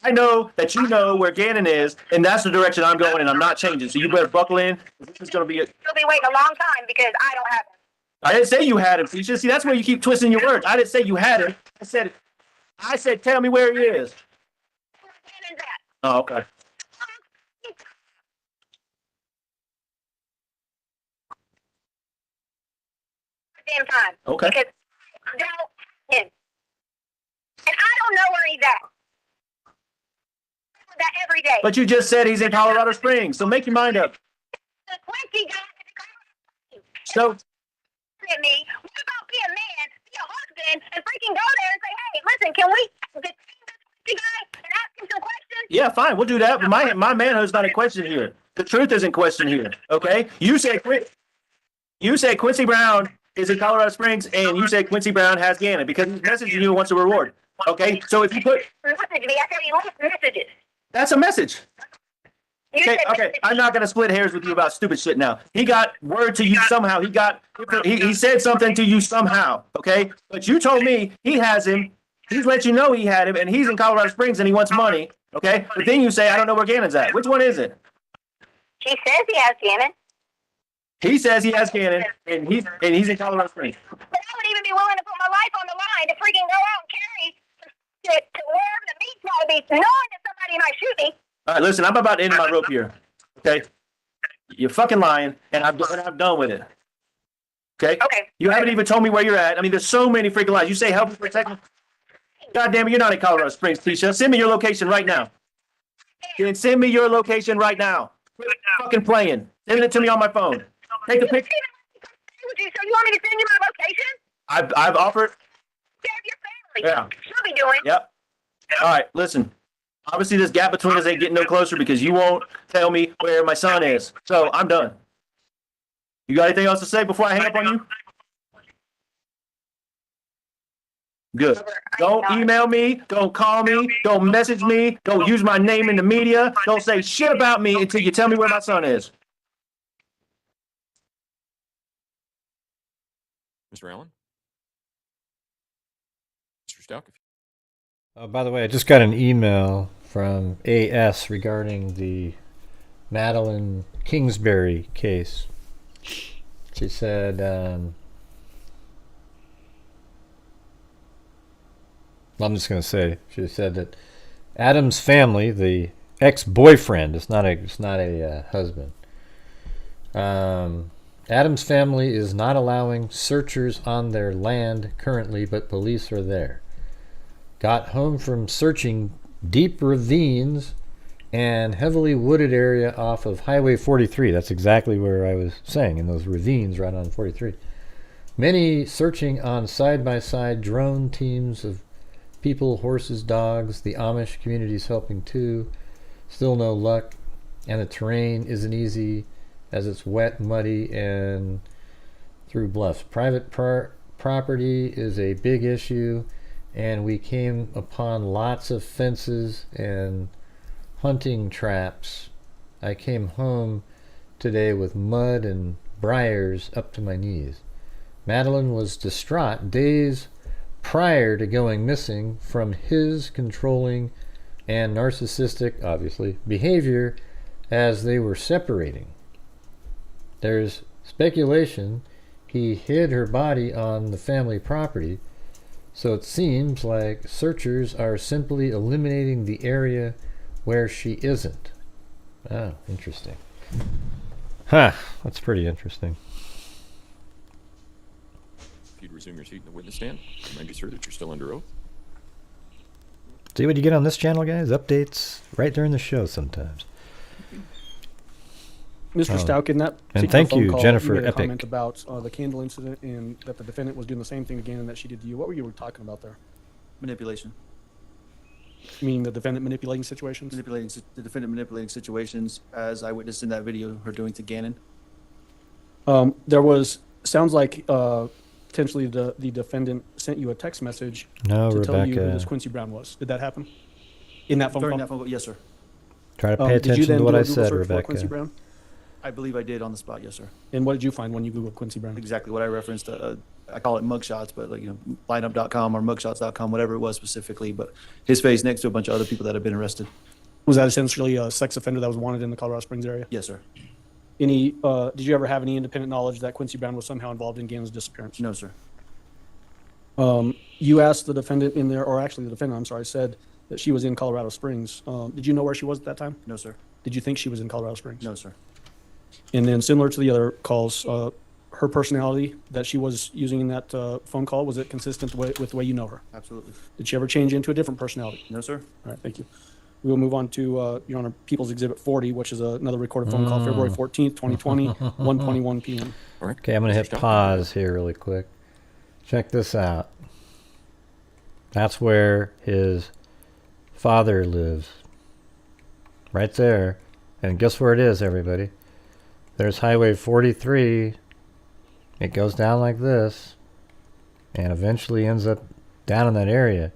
I know that you know where Gannon is, and that's the direction I'm going, and I'm not changing. So you better buckle in. This is going to be it. You'll be waiting a long time because I don't have him. I didn't say you had him, Tisha. See, that's where you keep twisting your words. I didn't say you had him. I said, tell me where he is. Oh, okay. Damn time. Okay. Because don't him. And I don't know where he's at. That every day. But you just said he's in Colorado Springs, so make your mind up. The Quincy guy So, at me. What about be a man, be a husband, and freaking go there and say, hey, listen, can we the Quincy guy and Yeah, fine, we'll do that. But my manhood's not in question here. The truth is in question here. Okay, you say Quincy Brown is in Colorado Springs, and you say Quincy Brown has Gannon because he's messaging you and wants a reward. Okay, so if you put that's a message. Okay, I'm not gonna split hairs with you about stupid shit now. He got word to you somehow. He said something to you somehow. Okay, but you told me he has him. He's let you know he had him, and he's in Colorado Springs, and he wants money. Okay, but then you say I don't know where Gannon's at. Which one is it? He says he has Gannon. He says he has Gannon, and he's in Colorado Springs. But I would even be willing to put my life on the line to freaking go out and carry to wherever the meat's gotta be, knowing that somebody might shoot me. All right, listen, I'm about to end my rope here. Okay, you're fucking lying, and I'm done with it. Okay. Okay. You haven't even told me where you're at. I mean, there's so many freaking lies. You say help me protect me. God damn it, you're not in Colorado Springs, Tisha. Send me your location right now. Then send me your location right now. Quit fucking playing. Send it to me on my phone. Take a picture. So you want me to send you my location? I've offered. Your family. Yeah. She'll be doing. Yep. All right, listen. Obviously, this gap between us ain't getting no closer because you won't tell me where my son is. So I'm done. You got anything else to say before I hang up on you? Good. Don't email me. Don't call me. Don't message me. Don't use my name in the media. Don't say shit about me until you tell me where my son is. Mr. Allen? Mr. Stout? By the way, I just got an email from AS regarding the Madeline Kingsbury case. She said, I'm just going to say, she said that Adam's family, the ex-boyfriend, it's not a husband. Adam's family is not allowing searchers on their land currently, but police are there. Got home from searching deep ravines and heavily wooded area off of Highway 43. That's exactly where I was saying, in those ravines right on 43. Many searching on side-by-side drone teams of people, horses, dogs. The Amish community's helping too. Still no luck, and the terrain isn't easy as it's wet, muddy, and through bluffs. Private property is a big issue, and we came upon lots of fences and hunting traps. I came home today with mud and briars up to my knees. Madeline was distraught days prior to going missing from his controlling and narcissistic, obviously, behavior as they were separating. There's speculation he hid her body on the family property, so it seems like searchers are simply eliminating the area where she isn't. Oh, interesting. Huh, that's pretty interesting. If you'd resume your seat in the witness stand, remind you, sir, that you're still under oath. See what you get on this channel, guys? Updates right during the show sometimes. Mr. Stout, in that and thank phone you, call, Jennifer you made a Epic. comment about the candle incident and that the defendant was doing the same thing to Gannon that she did to you. What were you talking about there? Manipulation. Meaning the defendant manipulating situations? The defendant manipulating situations, as I witnessed in that video, her doing to Gannon. There was, sounds like potentially the defendant sent you a text message to tell you who this Quincy Brown was. Did that happen? In that phone During call? that phone call, yes, sir. Try to pay attention to what I said, Rebecca. Quincy Brown? I believe I did on the spot, yes, sir. And what did you find when you Googled Quincy Brown? Exactly what I referenced. I call it mugshots, but lineup.com or mugshots.com, whatever it was specifically. But his face next to a bunch of other people that have been arrested. Was that essentially a sex offender that was wanted in the Colorado Springs area? Yes, sir. Did you ever have any independent knowledge that Quincy Brown was somehow involved in Gannon's disappearance? No, sir. You asked the defendant in there, or actually the defendant, I'm sorry, said that she was in Colorado Springs. Did you know where she was at that time? No, sir. Did you think she was in Colorado Springs? No, sir. And then similar to the other calls, her personality that she was using in that phone call, was it consistent with the way you know her? Absolutely. Did she ever change into a different personality? No, sir. All right, thank you. We will move on to, Your Honor, People's Exhibit 40, which is another recorded phone call, February 14th, 2020, 1:21 p.m. Okay, I'm going to hit pause here really quick. Check this out. That's where his father lives. Right there. And guess where it is, everybody? There's Highway 43. It goes down like this. And eventually ends up down in that area.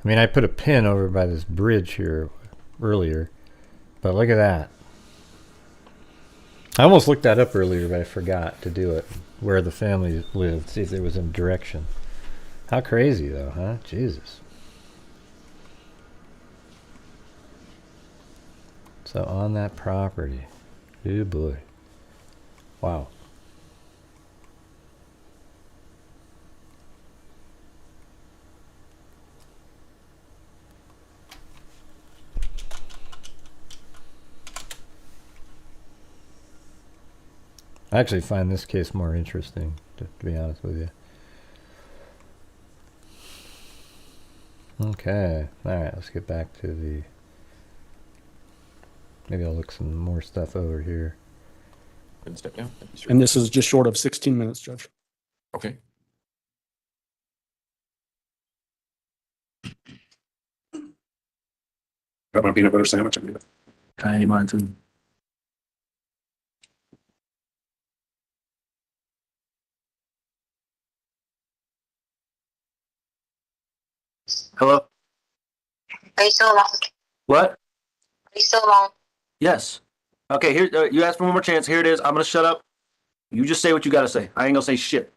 I mean, I put a pin over by this bridge here earlier. But look at that. I almost looked that up earlier, but I forgot to do it. Where the family lived. See if there was a direction. How crazy, though, huh? Jesus. So on that property. Oh, boy. Wow. I actually find this case more interesting, to be honest with you. Okay. Alright, let's get back to the... Maybe I'll look some more stuff over here. Then step down. Thank you, sir. And this is just short of 16 minutes, Judge. Okay. Got my peanut butter sandwich. I need mine too. Hello? Are you still alone? What? Are you still alone? Yes. Okay, here, you asked for one more chance. Here it is. I'm going to shut up. You just say what you got to say. I ain't going to say shit.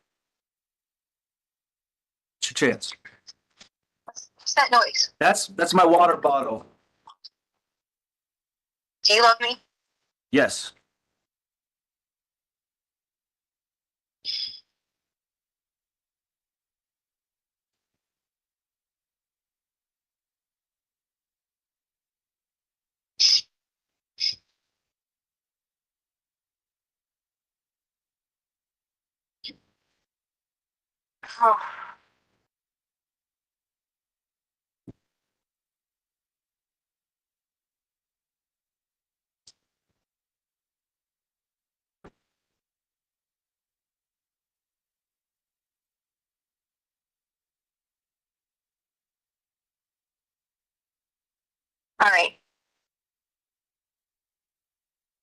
It's your chance. What's that noise? That's my water bottle. Do you love me? Yes. Oh. All right.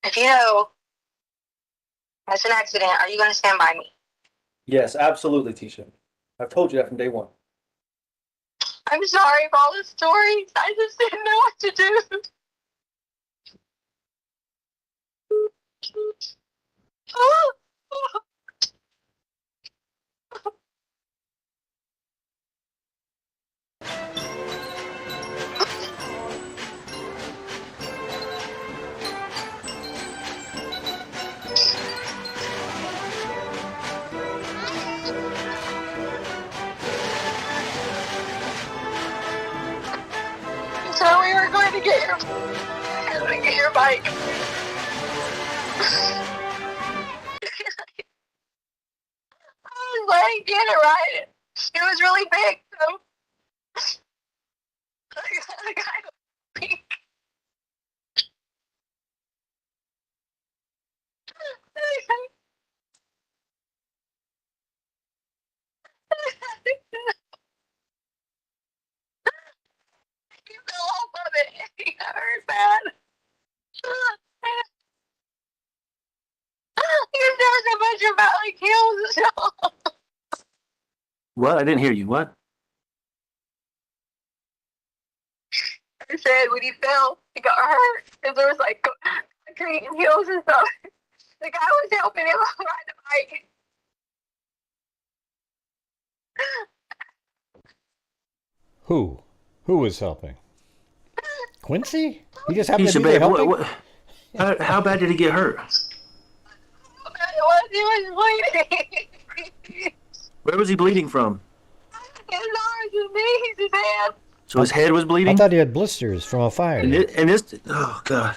If you know it's an accident, are you going to stand by me? Yes, absolutely, Tisha. I've told you that from day one. I'm sorry for all the stories. I just didn't know what to do. So we were going to get your bike. I was letting get it right. It was really big, so I got pink. You fell off of it. It hurt bad. You know so much about like heels and stuff. What? I didn't hear you. What? I said when he fell, he got hurt because there was like concrete and heels and stuff. The guy was helping him ride the bike. Who? Who was helping? Quincy? He just happened Tisha, to be there babe, helping? how bad did he get hurt? He was bleeding. Where was he bleeding from? His arms, his knees, his head. So his head was I bleeding? thought he had blisters from a fire. And this, oh, God.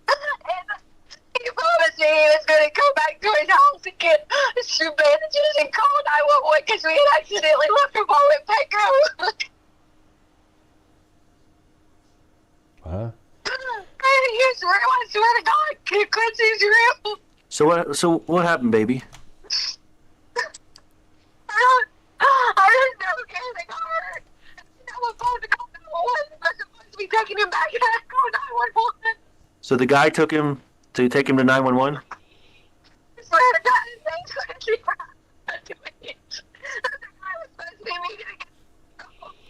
He promised me he was going to come back to his house and get some bandages and call 911 because we had accidentally left him all in Petco. Huh? You swear, I swear to God, Quincy's real. So what happened, baby? I didn't know anything hurt. I was supposed to call 911 because So the guy took him to take him to 911. I swear to God, his name's gonna be not doing it. The guy was supposed to be meeting.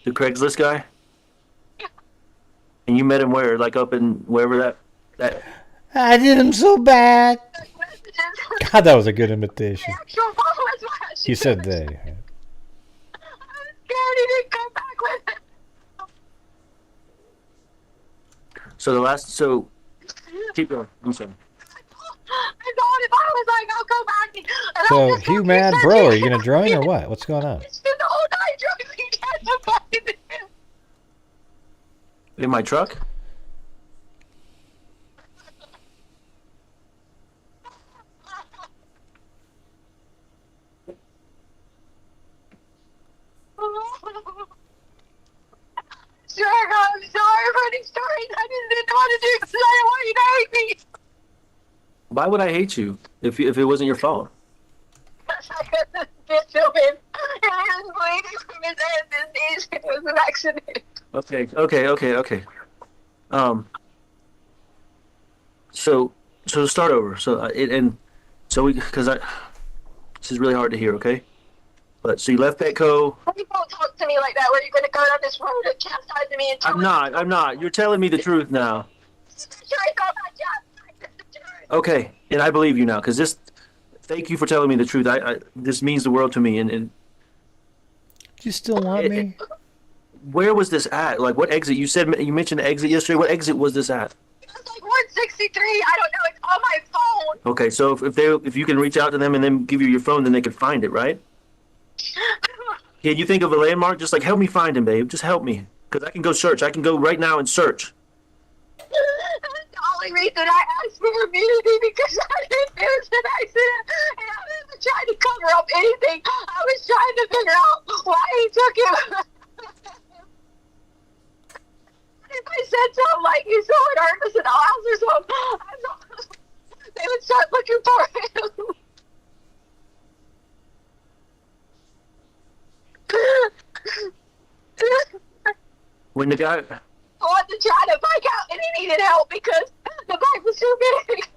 The Craigslist guy. And you met him where? Like up in wherever that. I did him so bad. God, that was a good imitation. Actual mom was watching. He said they. I was scared he didn't come back with it. So keep going. I'm sorry. I thought if I was like, I'll go back and So, Hugh Mad Bro, are you gonna join or what? What's going on? spend the whole night driving down the In my truck? Sure, I'm sorry for these stories. I just didn't want to do it because I didn't want you to hate me. Why would I hate you if it wasn't your fault? Bitch of him. And he was bleeding from his head. This it was an accident. Okay. So start over. This is really hard to hear. Okay, but so you left Petco. You don't talk to me like that. Where you going to go down this road and chastise me and tell I'm not. You're telling me the truth now. Okay, and I believe you now because this. Thank you for telling me the truth. This means the world to me. And You still want me? where was this at? Like what exit? You mentioned the exit yesterday. What exit was this at? It was like 163. I don't know. It's on my phone. Okay, so if you can reach out to them and then give you your phone, then they can find it, right? Can you think of a landmark? Just like help me find him, babe. Just help me, because I can go search. I can go right now and search. That's the only reason I asked for immunity because I didn't know it was an accident. And I wasn't trying to cover up anything. I was trying to figure out why he took him. If I said something like you saw it hurt us in the house or something, they would start looking for him. When the guy, I wanted to try to bike out and he needed help because the bike was too big.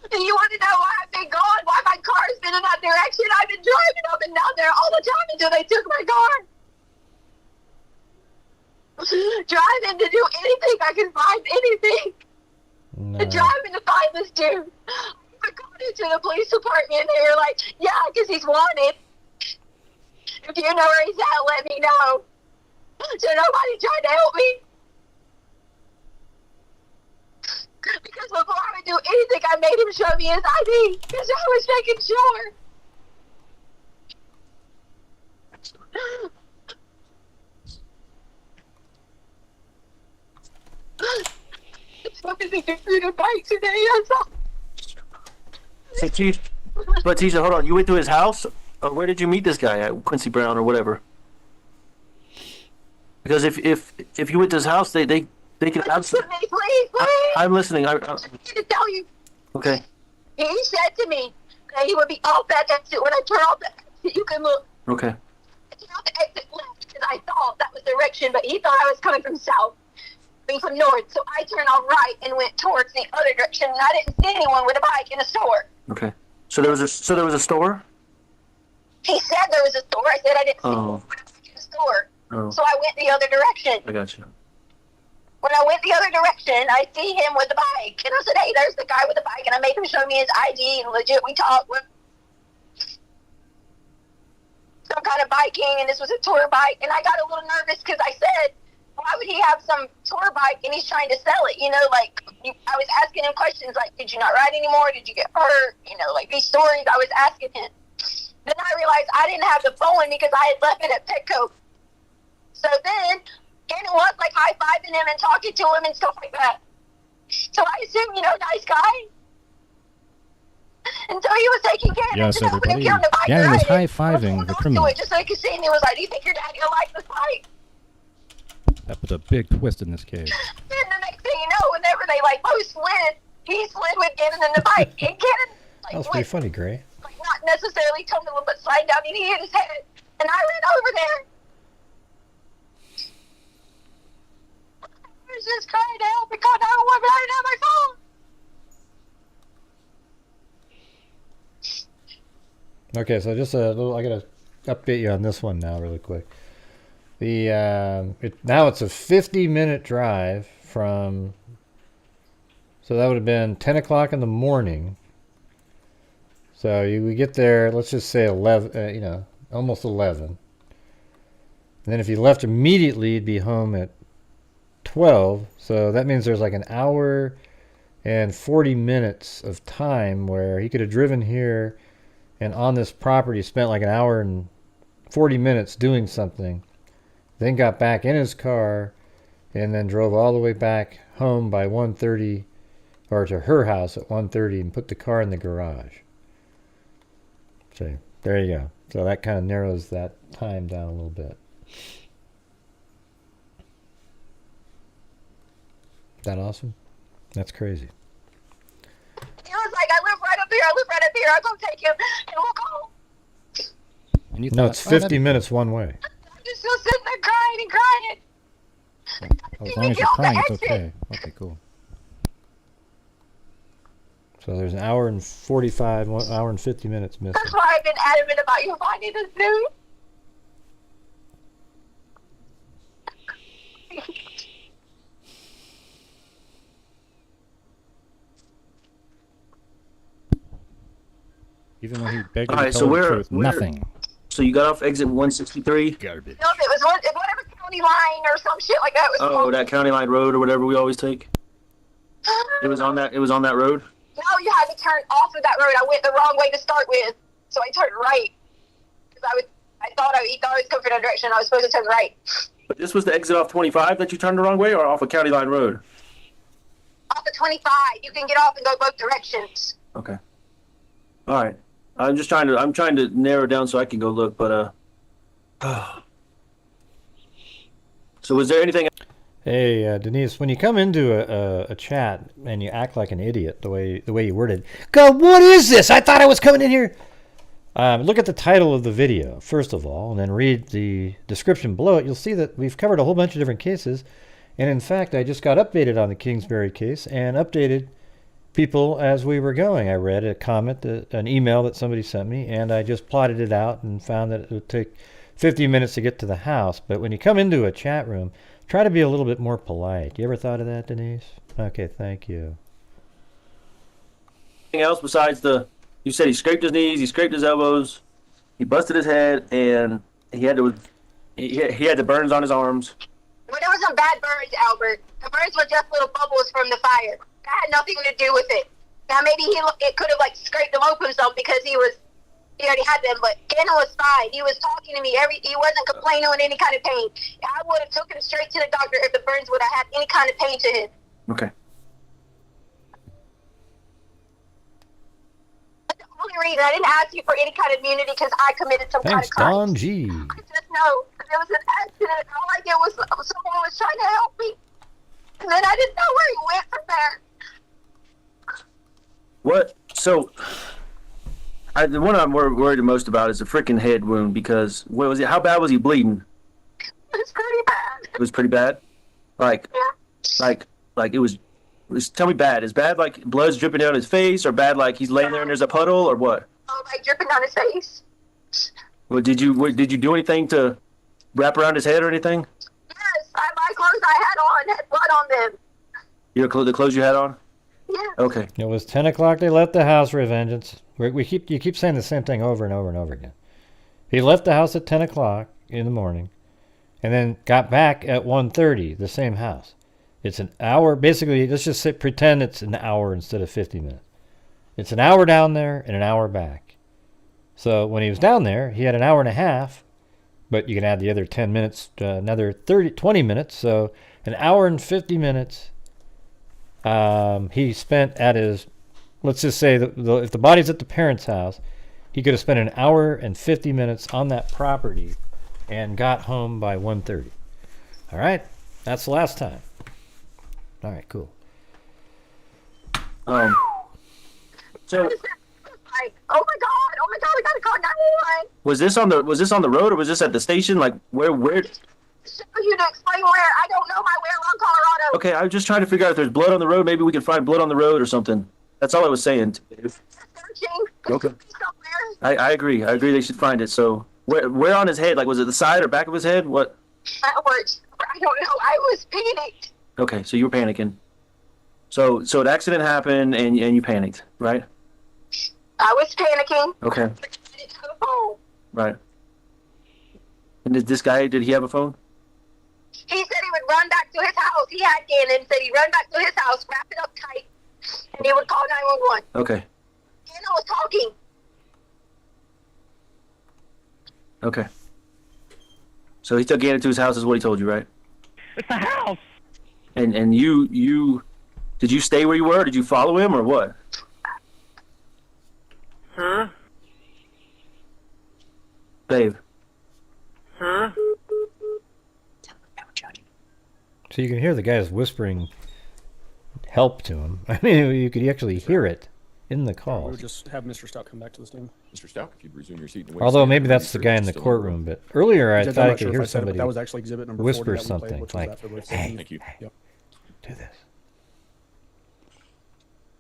And you want to know why I've been gone? Why my car's been in that direction? I've been driving up and down there all the time until they took my car. Driving to do anything I can find, anything. No. Driving to find this dude. I called into the police department and they were like, yeah, because he's wanted. If you know where he's at, let me know. So nobody tried to help me. Because before I would do anything, I made him show me his ID. Because I was making sure. So busy through the bike today, that's all. so Tisha, hold on. You went to his house, or where did you meet this guy at? Quincy Brown or whatever. Because if you went to his house, they could absolutely. Please. I'm listening. I need to tell you. Okay. He said to me that he would be off that exit. When I turn off the exit, you can look. Okay. I turned off the exit left because I thought that was the direction, but he thought I was coming from south, coming from north. So I turned off right and went towards the other direction, and I didn't see anyone with a bike in a store. Okay. So there was a store. He said there was a store. I said I didn't see anyone with a bike in a store. Oh. So I went the other direction. I got you. When I went the other direction, I see him with the bike. And I said, hey, there's the guy with the bike. And I made him show me his ID. And legit, we talked with some kind of biking. And this was a tour bike. And I got a little nervous because I said, why would he have some tour bike and he's trying to sell it? You know, like, I was asking him questions like, did you not ride anymore? Did you get hurt? You know, like these stories I was asking him. Then I realized I didn't have the phone because I had left it at Petco. So then, Gannon was like high-fiving him and talking to him and stuff like that. So I assume, you know, nice guy. And so he was taking Gannon. Yes, to help him everybody. get on the bike Gannon and is ride it. high-fiving the So criminal. just so he could see him, he was like, do you think your daddy will like this bike? That was a big twist in this case. Then the next thing you know, whenever they like both slid, he slid with Gannon in the bike. And Gannon That was pretty funny, Gray. like not necessarily tumbling, but sliding down and he hit his head. and I ran over there. I was just crying out because I didn't have my phone. Okay, so just a little. I gotta update you on this one now, really quick. Now it's a 50-minute drive from. So that would have been 10 o'clock in the morning. So we get there. Let's just say 11. Almost 11. And then if you left immediately, you'd be home at 12. So that means there's like an hour and 40 minutes of time where he could have driven here and on this property spent like an hour and 40 minutes doing something, then got back in his car and then drove all the way back home by 1:30 or to her house at 1:30 and put the car in the garage. So there you go. So that kind of narrows that time down a little bit. Is that awesome? That's crazy. He was like, I live right up here. I'll go take him and we'll go. And you no, it's 50 minutes one way. I'm just still sitting there crying and crying. As long as you're crying, it's okay. Okay, cool. So there's an hour and 45, 1 hour and 50 minutes missing. That's why I've been adamant about you finding this news. Even when he begged All you right, to so tell the where- truth, where- nothing. So you got off exit 163? Garbage. No, it was whatever county line or some shit like that was Oh, called. that County Line Road or whatever we always take. It was on that road. No, you had to turn off of that road. I went the wrong way to start with, so I turned right. Because he thought I was coming from that direction. I was supposed to turn right. But this was the exit off 25 that you turned the wrong way, or off of County Line Road? Off of 25, you can get off and go both directions. Okay. All right. I'm trying to narrow down so I can go look, but So was there anything? Hey, Denise, when you come into a chat and you act like an idiot the way you worded, God, what is this? I thought I was coming in here. Look at the title of the video, first of all, and then read the description below it. You'll see that we've covered a whole bunch of different cases. And in fact, I just got updated on the Kingsbury case and updated people as we were going. I read a comment, an email that somebody sent me, and I just plotted it out and found that it would take 50 minutes to get to the house. But when you come into a chat room, try to be a little bit more polite. You ever thought of that, Denise? Okay, thank you. Anything else besides you said he scraped his knees, he scraped his elbows, he busted his head, and he had the burns on his arms. Well, there was some bad burns, Albert. The burns were just little bubbles from the fire. That had nothing to do with it. Now maybe it could have scraped them open some because he already had them, but Gannon was fine. He was talking to me. He wasn't complaining with any kind of pain. I would have took him straight to the doctor if the burns would have had any kind of pain to him. Okay. But the only reason I didn't ask you for any kind of immunity because I committed some Thanks, kind of crime. Don G. I just know there was an accident. All I did was someone was trying to help me, and then I didn't know where he went from there. What? So, the one I'm worried the most about is the freaking head wound because what was it? How bad was he bleeding? It's pretty bad. It was pretty bad. Like it was. Tell me bad. Is bad like blood's dripping down his face, or bad like he's laying there and there's a puddle, or what? Oh, dripping down his face. Well, did you do anything to wrap around his head or anything? Yes, my clothes I had on had blood on them. The clothes you had on? Yeah. Okay. It was 10 o'clock. They left the house for vengeance. You keep saying the same thing over and over and over again. He left the house at 10 o'clock in the morning, and then got back at 1:30. The same house. It's an hour. Basically, let's just pretend it's an hour instead of 50 minutes. It's an hour down there and an hour back. So when he was down there, he had an hour and a half, but you can add the other 10 minutes, another 20 minutes. So an hour and 50 minutes. He spent at his, let's just say if the body's at the parents' house, he could have spent an hour and 50 minutes on that property and got home by 1:30. All right, that's the last time. All right, cool. So, like, oh my god, we gotta call called 911. Was this on the road or was this at the station? Like where? For you to explain where, I don't know my way around Colorado. Okay, I was just trying to figure out if there's blood on the road. Maybe we can find blood on the road or something. That's all I was saying. Okay. I agree. I agree they should find it. So where on his head? Like was it the side or back of his head? What? I don't know. I was panicked. Okay, so you were panicking. So the accident happened and you panicked, right? I was panicking. Okay. I didn't have a phone. Right. And did he have a phone? He said he would run back to his house. He had Gannon, said he'd run back to his house, wrap it up tight, and he would call 911. Okay. Gannon was talking. Okay. So he took Gannon to his house is what he told you, right? It's the house. And you did you stay where you were? Did you follow him or what? Huh? Babe. Huh? So you can hear the guys whispering help to him. I mean, you could actually hear it in the call. We'll just have Mr. Stout come back to the stand. Mr. Stout, if you'd resume your seat. And Although maybe that's the guy in the courtroom, but earlier I Judge, thought I'm I not could sure hear if I said it, but somebody that was actually exhibit number 40 whisper that we played, something which was like, after both "Hey, sessions. Thank you. Yep. do this,"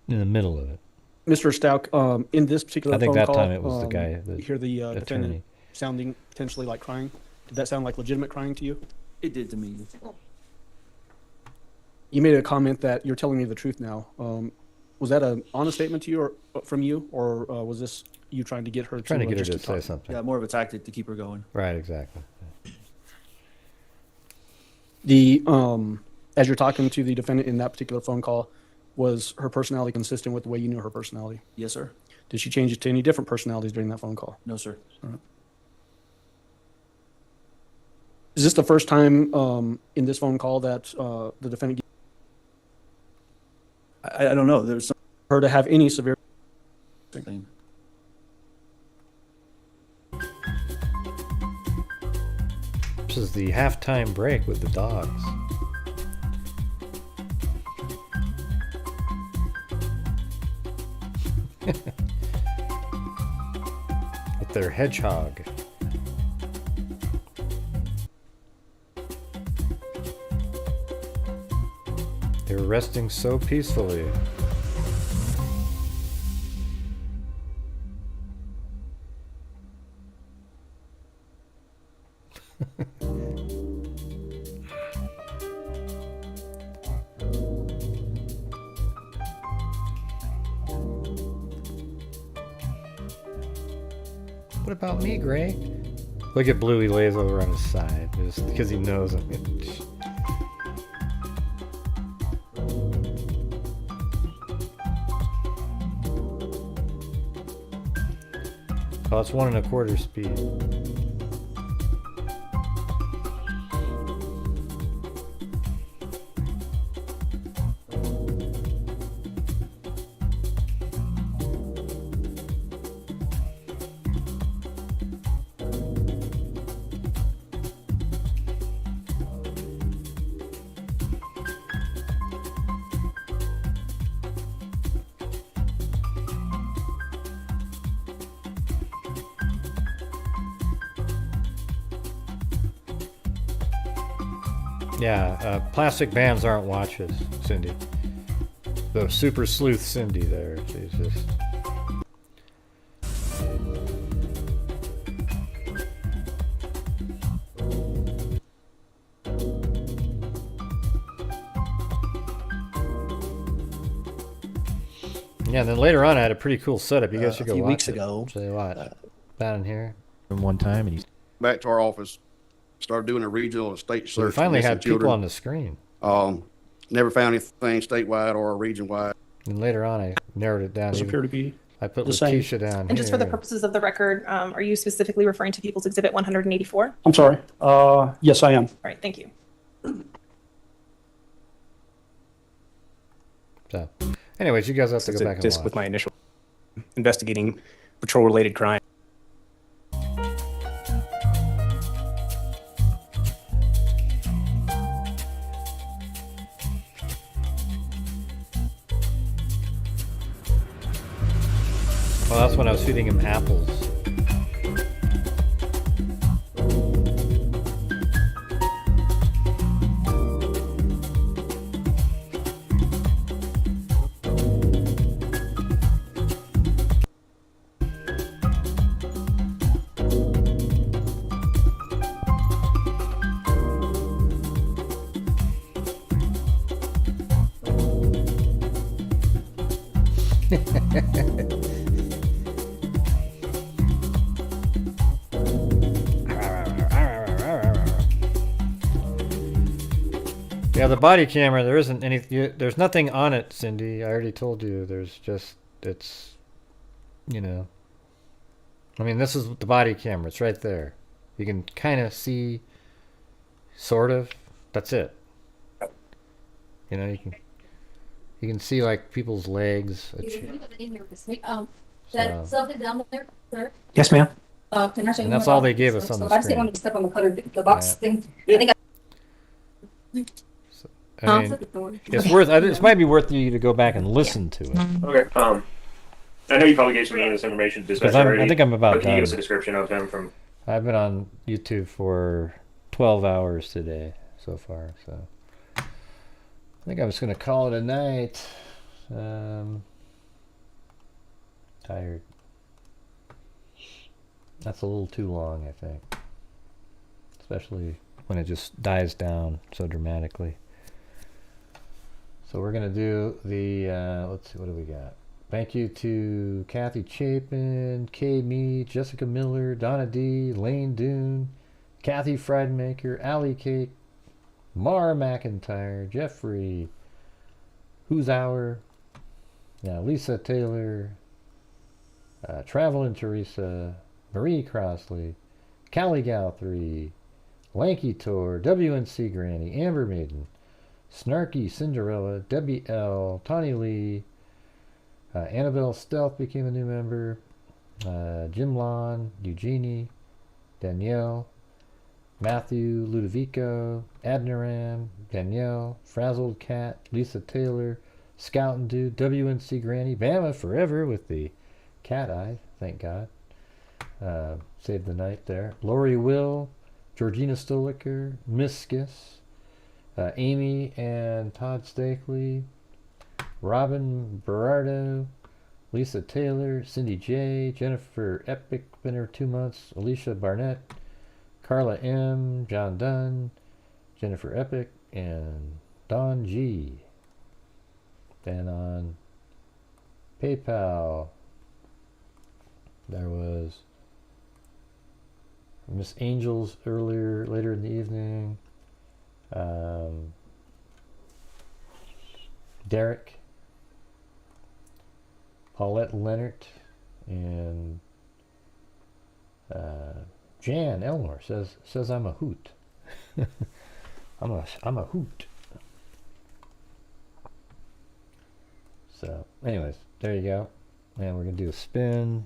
in the middle of it. Mr. Stout, in this particular I think phone that call, time it was the guy, the you hear the attorney. defendant sounding potentially like crying. Did that sound like legitimate crying to you? It did to me. You made a comment that you're telling me the truth now. Was that an honest statement to you, or from you, or was this you trying to get her Trying to get her just to say talk? something. Yeah, more of a tactic to keep her going. Right, exactly. The as you're talking to the defendant in that particular phone call, was her personality consistent with the way you knew her personality? Yes, sir. Did she change it to any different personalities during that phone call? No, sir. All right. Is this the first time in this phone call that the defendant I don't know. There's some her to have any severe thing. This is the halftime break with the dogs. With their hedgehog. They're resting so peacefully. What about me, Gray? Look at Blue, he lays over on his side just because he knows him. Oh, it's 1 1/4 speed. Yeah, plastic bands aren't watches, Cindy. The super sleuth Cindy there, she's just... Yeah, and then later on I had a pretty cool setup. You guys should go a few watch weeks it. ago, Say what? Down in here. From one time, and he's... Back to our office, started doing a regional and state So we search. for finally missing had people children. on the screen. Never found anything statewide or region-wide. And later on, I narrowed it down. Does even- appear to be I put the same. Letitia down And just for the here. purposes of the record, are you specifically referring to People's Exhibit 184? I'm sorry. Yes, I am. All right, thank you. So, anyways, you guys have to go back and Just watch. with my initial investigating patrol-related crime. Well, that's when I was feeding him apples. Yeah, the body camera, there isn't any, there's nothing on it, Cindy. I already told you. There's just, it's, you know. I mean, this is the body camera. It's right there. You can kind of see, sort of. That's it. You know, you can see like people's legs. That something down there, sir? Yes, ma'am. Can I show you And that's more all about they gave this? us on So the I just didn't screen. want to step on the cutter, the box thing. I think I mean, it's worth. It might be worth you to go back and listen to it. Okay. I know you probably gave some of this information to dispatch already. I think I'm about but can you done. give us a description of him from? I've been on YouTube for 12 hours today so far, so I think I'm just gonna call it a night. Tired. That's a little too long, I think, especially when it just dies down so dramatically. So we're gonna do the let's see, what do we got? Thank you to Kathy Chapin, Kay Mead, Jessica Miller, Donna D, Lane Dune, Kathy Friedmaker, Allie Cake, Mar McIntyre, Jeffrey, Who's Our, Lisa Taylor, Traveling Teresa, Marie Crossley, Callie Gal 3, Lanky Tor, WNC Granny, Amber Maiden, Snarky Cinderella, Debbie L, Tawny Lee, Annabelle Stealth became a new member, Jim Lon, Eugenie, Danielle, Matthew Ludovico, Adniram, Danielle, Frazzled Cat, Lisa Taylor, Scout and Dude, WNC Granny, Bama Forever with the cat eye, thank God. Saved the night there. Lori Will, Georgina Stoliker, Miskus, Amy and Todd Stakely, Robin Berardo, Lisa Taylor, Cindy J, Jennifer Epic, been here 2 months, Alicia Barnett, Carla M, John Dunn, Jennifer Epic, and Don G. Then on PayPal, there was Miss Angels later in the evening, Derek, Paulette Leonard, and Jan Elmore says I'm a hoot. I'm a hoot. So, anyways, there you go. And we're gonna do a spin.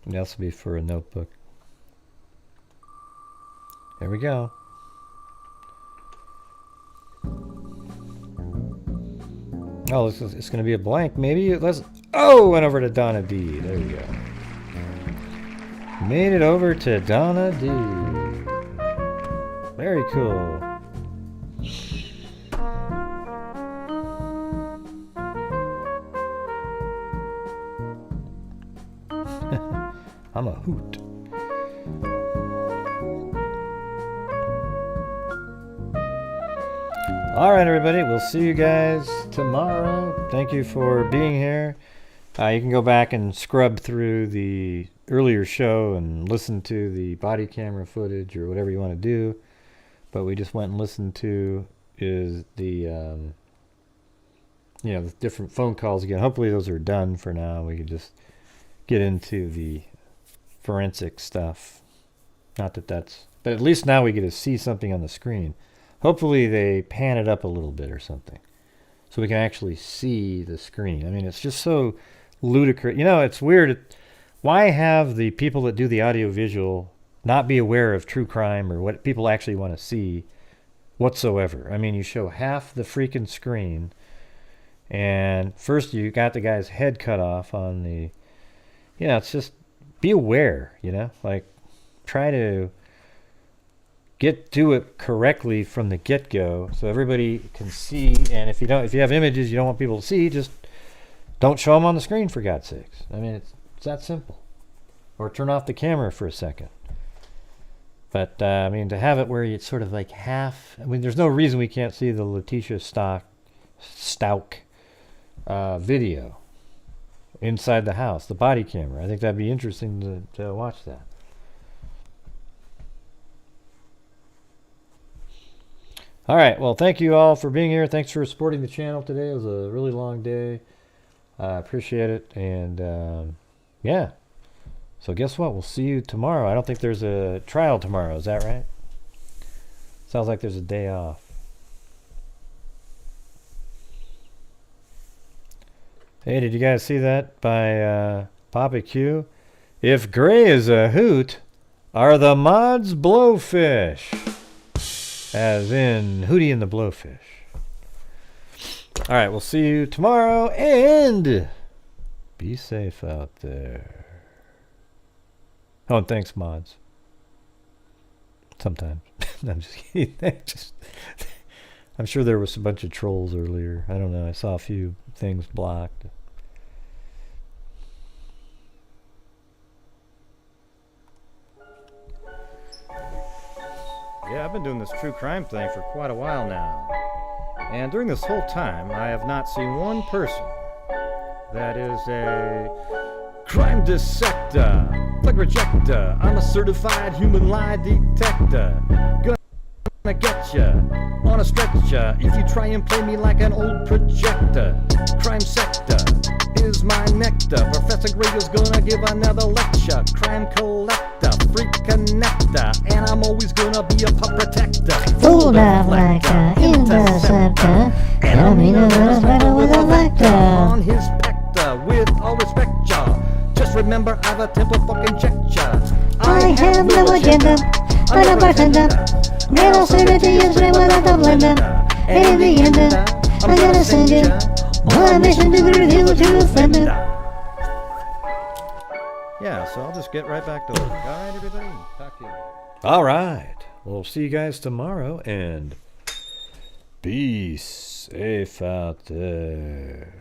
And this will be for a notebook. There we go. Oh, it's going to be a blank. Maybe let's. Oh, went over to Donna D. There we go. Made it over to Donna D. Very cool. I'm a hoot. All right, everybody. We'll see you guys tomorrow. Thank you for being here. You can go back and scrub through the earlier show and listen to the body camera footage or whatever you want to do. But we just went and listened to is the the different phone calls again. Hopefully those are done for now. We can just get into the forensic stuff. Not that that's, but at least now we get to see something on the screen. Hopefully they pan it up a little bit or something so we can actually see the screen. I mean, it's just so ludicrous. You know, it's weird. Why have the people that do the audio visual not be aware of true crime or what people actually want to see whatsoever? I mean, you show half the freaking screen, and first you got the guy's head cut off on the, you know, it's just be aware, you know, like try to do it correctly from the get-go so everybody can see. And if you have images you don't want people to see, just don't show them on the screen, for God's sakes. I mean, it's that simple. Or turn off the camera for a second. But I mean, to have it where it's sort of like half, I mean, there's no reason we can't see the Letitia Stauch video inside the house, the body camera. I think that'd be interesting to watch that. All right, well, thank you all for being here. Thanks for supporting the channel today. It was a really long day. I appreciate it. And yeah, so guess what? We'll see you tomorrow. I don't think there's a trial tomorrow. Is that right? Sounds like there's a day off. Hey, did you guys see that by Papa Q? If Gray is a hoot, are the mods blowfish? As in Hootie and the Blowfish. All right, we'll see you tomorrow, and be safe out there. Oh, and thanks, mods. Sometimes. I'm just kidding. I'm sure there was a bunch of trolls earlier. I don't know. I saw a few things blocked. Yeah, I've been doing this true crime thing for quite a while now. And during this whole time, I have not seen one person that is a crime dissector, plug rejector. I'm a certified human lie detector. Gonna get ya on a stretcher if you try and play me like an old projector. Crime sector is my nectar. Professor Gray is gonna give another lecture. Crime collector, freak connector, and I'm always gonna be a pup protector. Full dive like a interceptor, and I mean a better with a vector. On his pector, with all respect, y'all. Just remember I've a temple fucking check ya. I have no agenda, but a bartender. And I'll serve it to you straight without the blender. And in the end, I'm gonna send you on a mission to reveal the true offender. Yeah, so I'll just get right back to work. All right, everybody? Talk to you. All right. We'll see you guys tomorrow, and be safe out there.